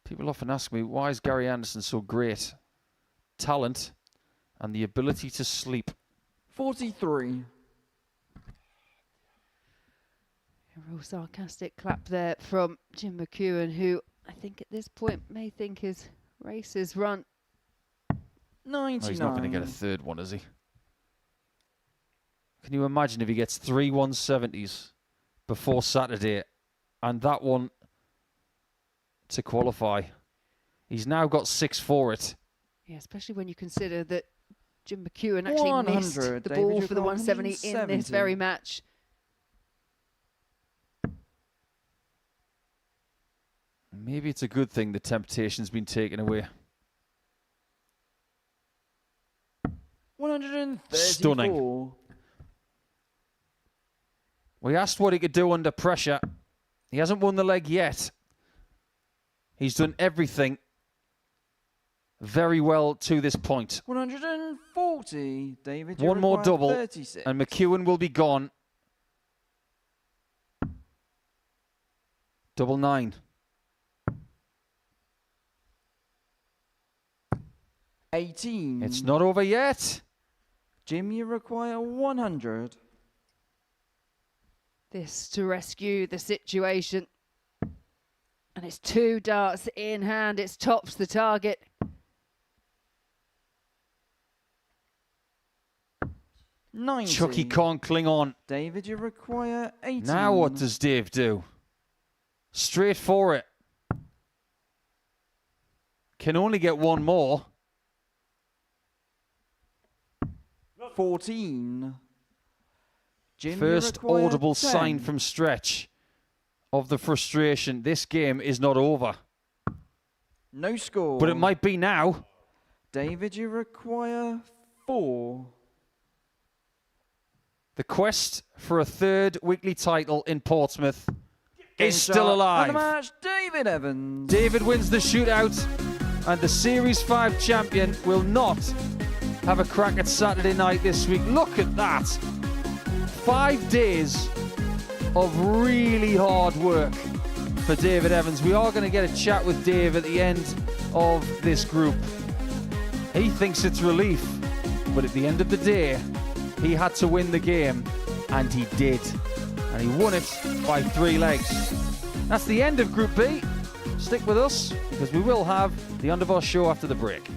People often ask me, why is Gary Anderson so great? Talent and the ability to sleep. 43. A real sarcastic clap there from Jim McEwan, who I think at this point may think his race is run. 99. Oh, he's not going to get a third one, is he? Can you imagine if he gets 3 170s before Saturday and that one to qualify? He's now got 6 for it. Yeah, especially when you consider that Jim McEwan actually missed the ball for the 170 in this very match. Maybe it's a good thing the temptation's been taken away. 134. Stunning. We asked what he could do under pressure. He hasn't won the leg yet. He's done everything very well to this point. 140. David, One more double, 36. and McEwan will be gone. Double 9. 18. It's not over yet. Jim, you require 100. This to rescue the situation. And it's 2 darts in hand. It's tops the target. Chucky can't cling on. David, you require 18. Now what does Dave do? Straight for it. Can only get one more. 14. Jim, First you require audible 10. sign from Stretch of the frustration. This game is not over. No score. But it might be now. David, you require 4. The quest for a 3rd weekly title in Portsmouth is Game still shot alive. of the match, David Evans. David wins the shootout, and the Series 5 champion will not have a crack at Saturday night this week. Look at that. 5 days of really hard work for David Evans. We are going to get a chat with Dave at the end of this group. He thinks it's relief, but at the end of the day, he had to win the game, and he did. And he won it by 3 legs. That's the end of Group B. Stick with us, because we will have the Underboss show after the break.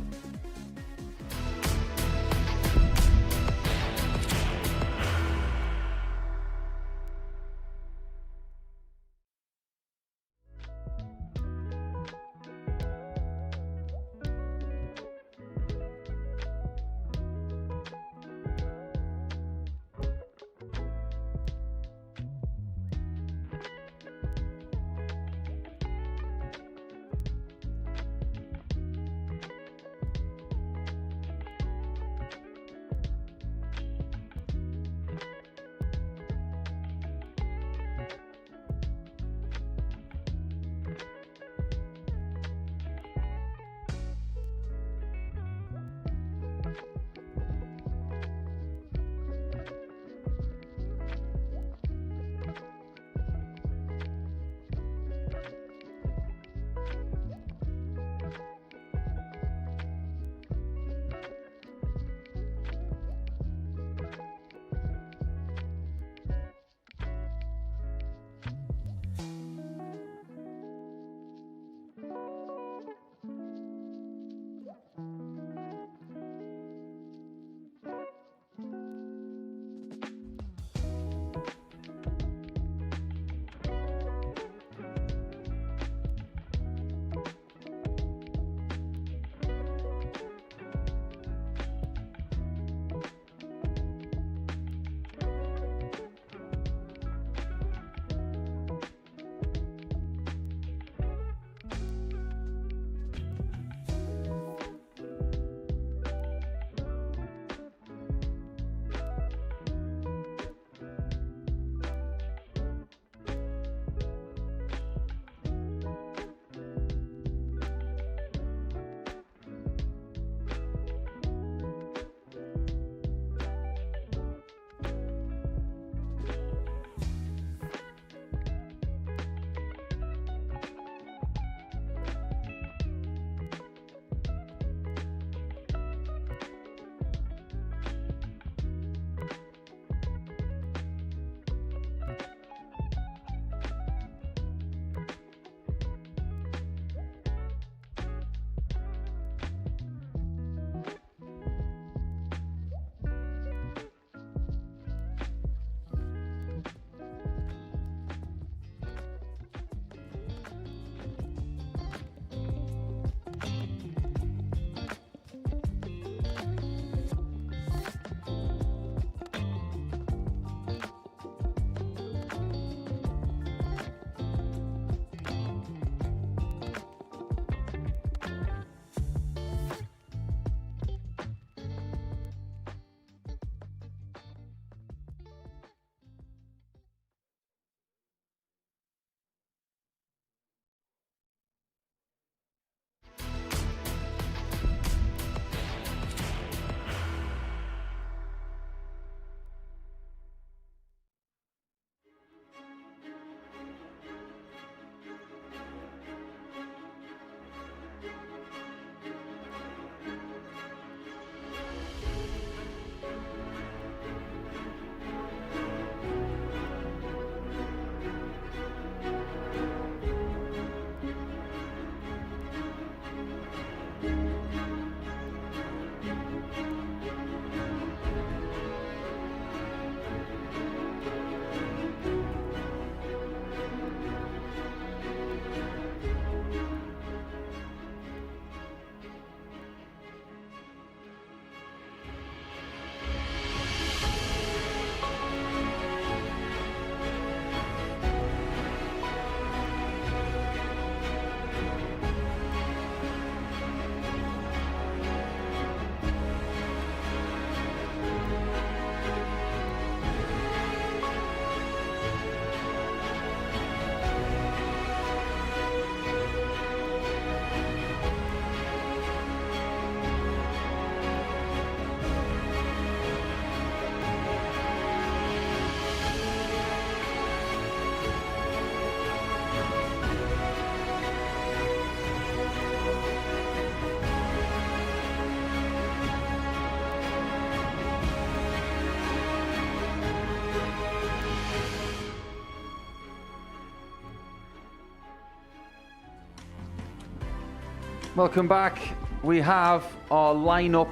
Welcome back. We have our lineup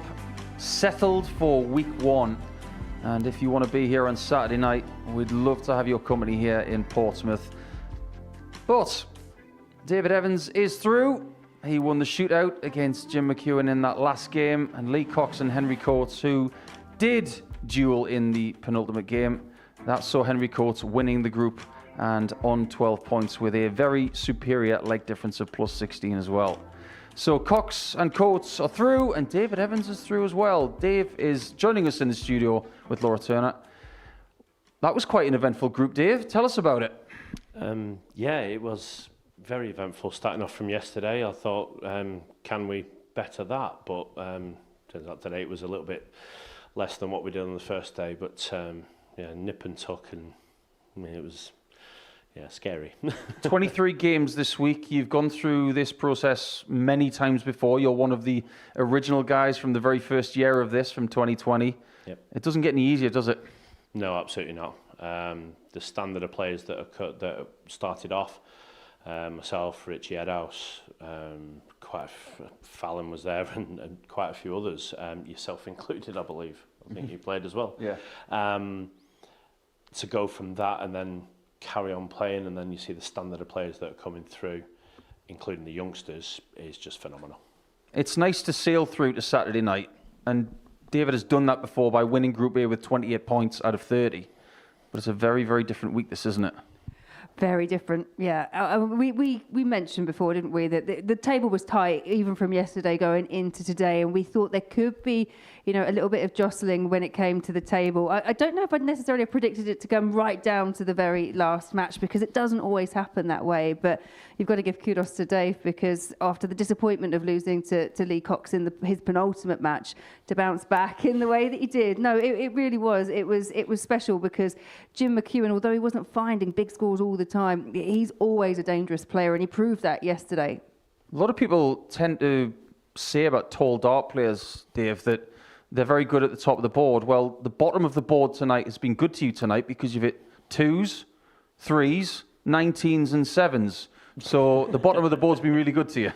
settled for week 1. And if you want to be here on Saturday night, we'd love to have your company here in Portsmouth. But David Evans is through. He won the shootout against Jim McEwan in that last game. And Lee Cox and Henry Coates, who did duel in the penultimate game, that saw Henry Coates winning the group and on 12 points with a very superior leg difference of plus 16 as well. So Cox and Coates are through, and David Evans is through as well. Dave is joining us in the studio with Laura Turner. That was quite an eventful group, Dave. Tell us about it. Yeah, it was very eventful. Starting off from yesterday, I thought, can we better that? But turns out today it was a little bit less than what we did on the first day. But yeah, nip and tuck, and I mean, it was... yeah, scary. 23 games this week. You've gone through this process many times before. You're one of the original guys from the very first year of this, from 2020. Yep. It doesn't get any easier, does it? No, absolutely not. The standard of players that started off, myself, Richie Edhouse, Fallon was there, and quite a few others, yourself included, I believe. I think you played as well. Yeah. To go from that and then carry on playing, and then you see the standard of players that are coming through, including the youngsters, is just phenomenal. It's nice to sail through to Saturday night, and David has done that before by winning Group A with 28 points out of 30. But it's a very, very different week, this, isn't it? Very different, yeah. We mentioned before, didn't we, that the table was tight even from yesterday going into today, and we thought there could be, a little bit of jostling when it came to the table. I don't know if I'd necessarily predicted it to come right down to the very last match, because it doesn't always happen that way. But you've got to give kudos to Dave, because after the disappointment of losing to Lee Cox in his penultimate match, to bounce back in the way that he did, no, it really was. It was special, because Jim McEwan, although he wasn't finding big scores all the time, he's always a dangerous player, and he proved that yesterday. A lot of people tend to say about tall dart players, Dave, that they're very good at the top of the board. Well, the bottom of the board tonight has been good to you tonight, because you've hit 2s, 3s, 19s and 7s. So the bottom of the board's been really good to you.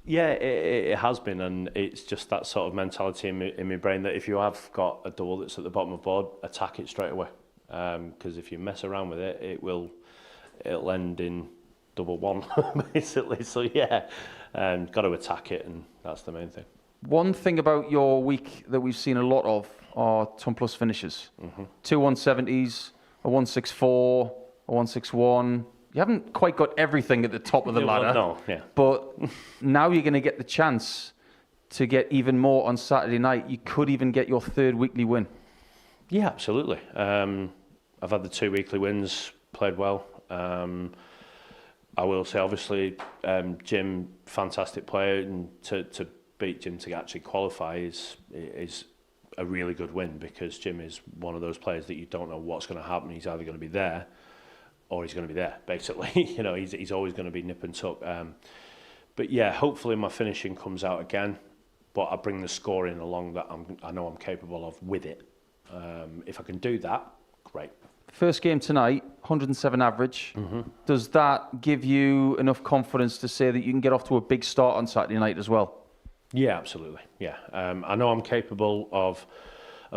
Yeah, it has been, and it's just that sort of mentality in my brain that if you have got a double that's at the bottom of the board, attack it straight away. Because if you mess around with it, it'll end in double one, basically. So yeah, got to attack it, and that's the main thing. One thing about your week that we've seen a lot of are ton plus finishes. Mm-hmm. 2 170s, a 164, a 161. You haven't quite got everything at the top of the ladder. No, yeah. But now you're going to get the chance to get even more on Saturday night. You could even get your 3rd weekly win. Yeah, absolutely. I've had the 2 weekly wins, played well. I will say, obviously, Jim, fantastic player, and to beat Jim to actually qualify is a really good win, because Jim is one of those players that you don't know what's going to happen. He's either going to be there or he's going to be there, basically. He's always going to be nip and tuck. But yeah, hopefully my finishing comes out again, but I bring the scoring along that I know I'm capable of with it. If I can do that, great. First game tonight, 107 average. Mm-hmm. Does that give you enough confidence to say that you can get off to a big start on Saturday night as well? Yeah, absolutely. Yeah, I know I'm capable of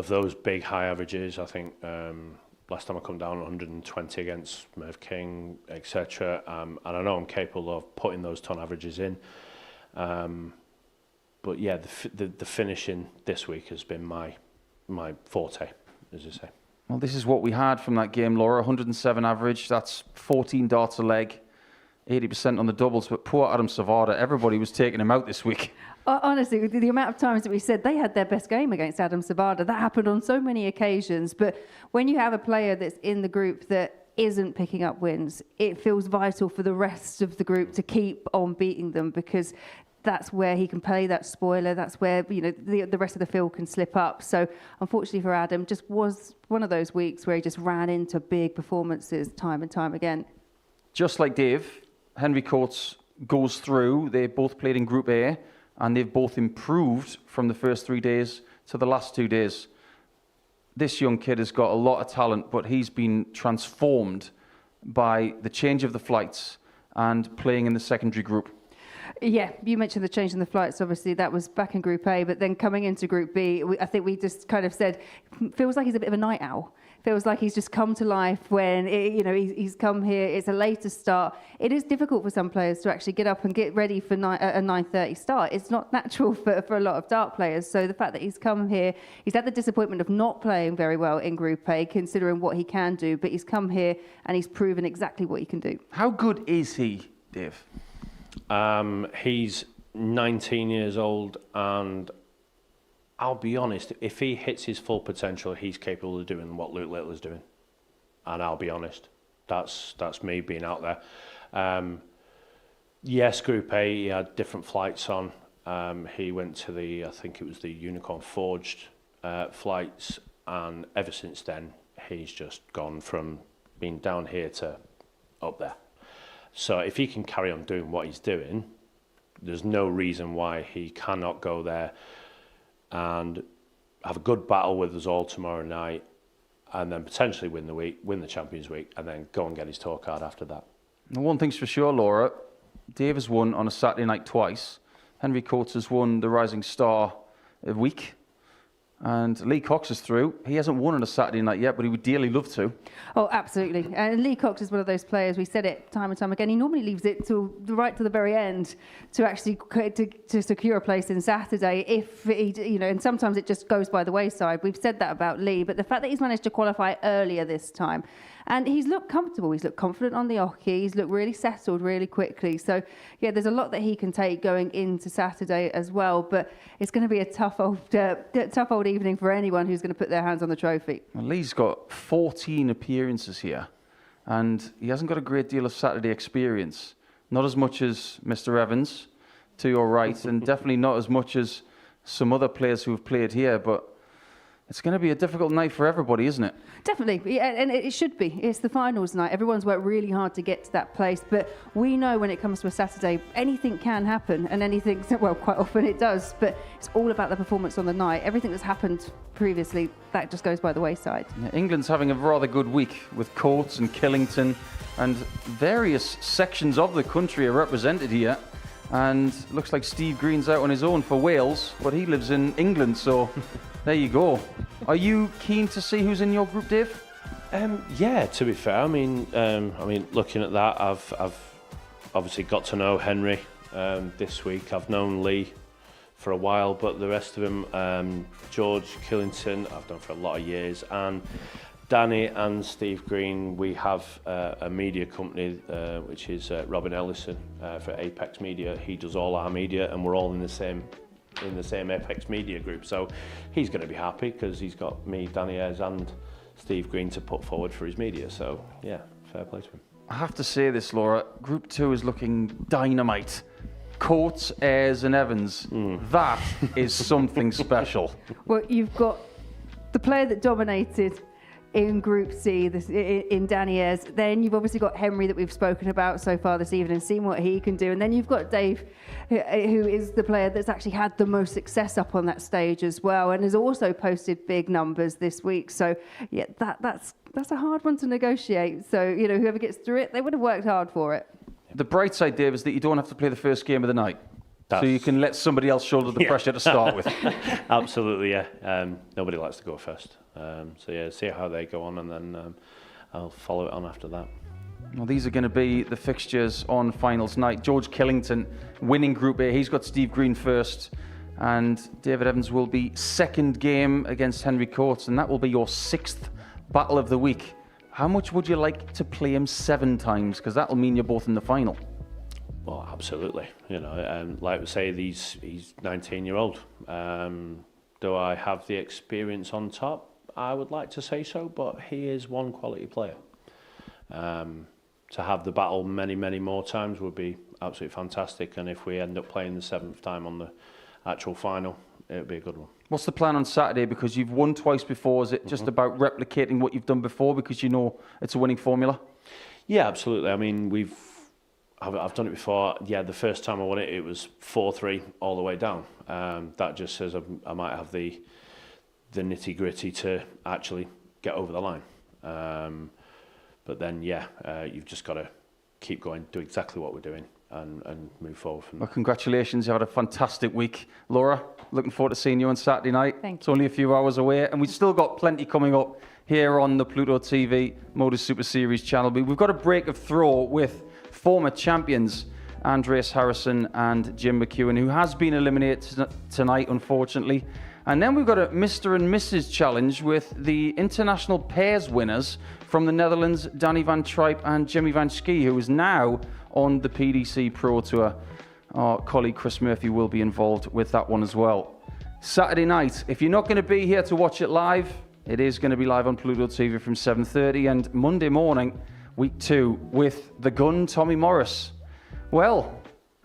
those big high averages. I think last time I come down 120 against Merv King, etc. And I know I'm capable of putting those ton averages in. But yeah, the finishing this week has been my forte, as you say. Well, this is what we had from that game, Laura. 107 average. That's 14 darts a leg, 80% on the doubles. But poor Adam Sevada, everybody was taking him out this week. Honestly, the amount of times that we said they had their best game against Adam Sevada, that happened on so many occasions. But when you have a player that's in the group that isn't picking up wins, it feels vital for the rest of the group to keep on beating them, because that's where he can play that spoiler. That's where the rest of the field can slip up. So unfortunately for Adam, just was one of those weeks where he just ran into big performances time and time again. Just like Dave, Henry Coates goes through. They both played in Group A, and they've both improved from the first 3 days to the last 2 days. This young kid has got a lot of talent, but he's been transformed by the change of the flights and playing in the secondary group. Yeah, you mentioned the change in the flights. Obviously, that was back in Group A, but then coming into Group B, I think we just kind of said, feels like he's a bit of a night owl. Feels like he's just come to life when, he's come here. It's a later start. It is difficult for some players to actually get up and get ready for a 9:30 start. It's not natural for a lot of dart players. So the fact that he's come here, he's had the disappointment of not playing very well in Group A, considering what he can do, but he's come here and he's proven exactly what he can do. How good is he, Dave? He's 19 years old, and I'll be honest, if he hits his full potential, he's capable of doing what Luke Little is doing. And I'll be honest, that's me being out there. Yes, Group A, he had different flights on. He went to I think it was the Unicorn Forged flights, and ever since then, he's just gone from being down here to up there. So if he can carry on doing what he's doing, there's no reason why he cannot go there and have a good battle with us all tomorrow night, and then potentially win the Champions Week, and then go and get his tour card after that. Now, one thing's for sure, Laura, Dave has won on a Saturday night twice. Henry Coates has won the Rising Star week. And Lee Cox is through. He hasn't won on a Saturday night yet, but he would dearly love to. Oh, absolutely. And Lee Cox is one of those players, we said it time and time again, he normally leaves it till right to the very end to actually to secure a place in Saturday if he, and sometimes it just goes by the wayside. We've said that about Lee, but the fact that he's managed to qualify earlier this time, and he's looked comfortable, he's looked confident on the oche, he's looked really settled really quickly. So, yeah, there's a lot that he can take going into Saturday as well, but it's going to be a tough old evening for anyone who's going to put their hands on the trophy. Well, Lee's got 14 appearances here, and he hasn't got a great deal of Saturday experience. Not as much as Mr. Evans, to your right, and definitely not as much as some other players who have played here, but it's going to be a difficult night for everybody, isn't it? Definitely, yeah, and it should be. It's the finals night. Everyone's worked really hard to get to that place, but we know when it comes to a Saturday, anything can happen, and anything, well, quite often it does, but it's all about the performance on the night. Everything that's happened previously, that just goes by the wayside. Yeah, England's having a rather good week with Coates and Killington, and various sections of the country are represented here. And looks like Steve Green's out on his own for Wales, but he lives in England, so there you go. Are you keen to see who's in your group, Dave? Yeah, to be fair, I mean, looking at that, I've obviously got to know Henry this week. I've known Lee for a while, but the rest of them, George Killington, I've known for a lot of years, and Danny and Steve Green, we have a media company, which is Robin Ellison for Apex Media. He does all our media, and we're all in the same Apex Media group. So he's going to be happy because he's got me, Danny Ayres, and Steve Green to put forward for his media. So yeah, fair play to him. I have to say this, Laura. Group 2 is looking dynamite. Coates, Ayres, and Evans. That is something special. Well, you've got the player that dominated in Group C, in Danny Ayres. Then you've obviously got Henry that we've spoken about so far this evening, seen what he can do. And then you've got Dave, who is the player that's actually had the most success up on that stage as well, and has also posted big numbers this week. So yeah, that's a hard one to negotiate. So, whoever gets through it, they would have worked hard for it. The bright side, Dave, is that you don't have to play the first game of the night. So you can let somebody else shoulder the pressure to start with. Absolutely, yeah. Nobody likes to go first. So yeah, see how they go on, and then I'll follow it on after that. Well, these are going to be the fixtures on finals night. George Killington winning Group A. He's got Steve Green first, and David Evans will be second game against Henry Coates, and that will be your 6th battle of the week. How much would you like to play him 7 times? Because that will mean you're both in the final. Well, absolutely. Like we say, he's 19-year-old. Do I have the experience on top? I would like to say so, but he is one quality player. To have the battle many, many more times would be absolutely fantastic. And if we end up playing the 7th time on the actual final, it would be a good one. What's the plan on Saturday? Because you've won twice before. Is it just about replicating what you've done before because you know it's a winning formula? Yeah, absolutely. I mean, I've done it before. Yeah, the first time I won it, it was 4-3 all the way down. That just says I might have the nitty-gritty to actually get over the line. But then, yeah, you've just got to keep going, do exactly what we're doing, and move forward from there. Well, congratulations, you had a fantastic week. Laura, looking forward to seeing you on Saturday night. Thank It's only a few hours away, and we've still got plenty coming up here on the Pluto TV Modus Super Series channel. But we've got a break of throw with former champions Andreas Harrison and Jim McEwan, who has been eliminated tonight, unfortunately. And then we've got a Mr. and Mrs. challenge with the international pairs winners from the Netherlands, Danny van Tripe and Jimmy van Schie, who is now on the PDC Pro Tour. Our colleague Chris Murphy will be involved with that one as well. Saturday night, if you're not going to be here to watch it live, it is going to be live on Pluto TV from 7:30, and Monday morning, week 2, with the gun, Tommy Morris. Well,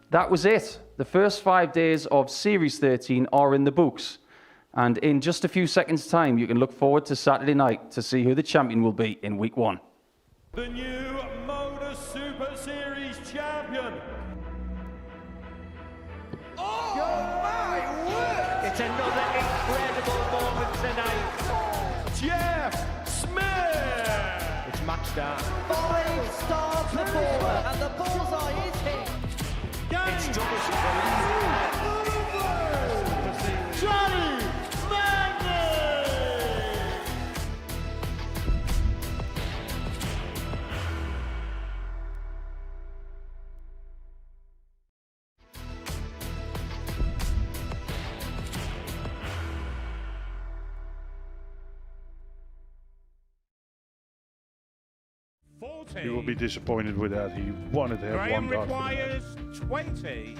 that was it. The first 5 days of Series 13 are in the books. And in just a few seconds' time, you can look forward to Saturday night to see who the champion will be in week 1. The new Modus Super Series champion. Oh my word! It's another incredible moment tonight. Jeff Smith. It's match down. 5-star performer, and the bullseye is hit. It's double Johnny Magnet. 14. He will be disappointed with that. He wanted to have Graham one dart. requires 20.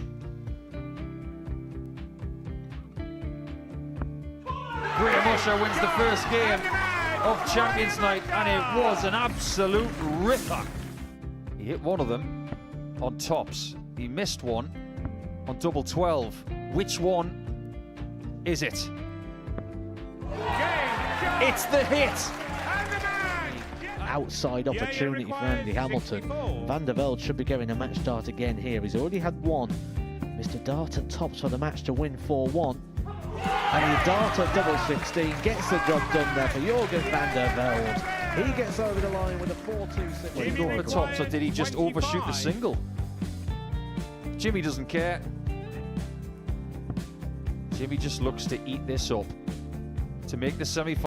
Graham Usher wins the first game of Champions Night, and it was an absolute ripper. He hit one of them on tops. He missed one on double 12. Which one is it? It's the hit! Outside opportunity for Andy Hamilton. Van der Velde should be getting a match start again here. He's already had one. Mr. Dart at tops for the match to win 4-1. And the Dart at double 16 gets the job done there for Jurgen van der Velde. He gets over the line with a 4-2-6. Did he go for tops, or did he just overshoot the single? Jimmy doesn't care. Jimmy just looks to eat this up to make the semi-final.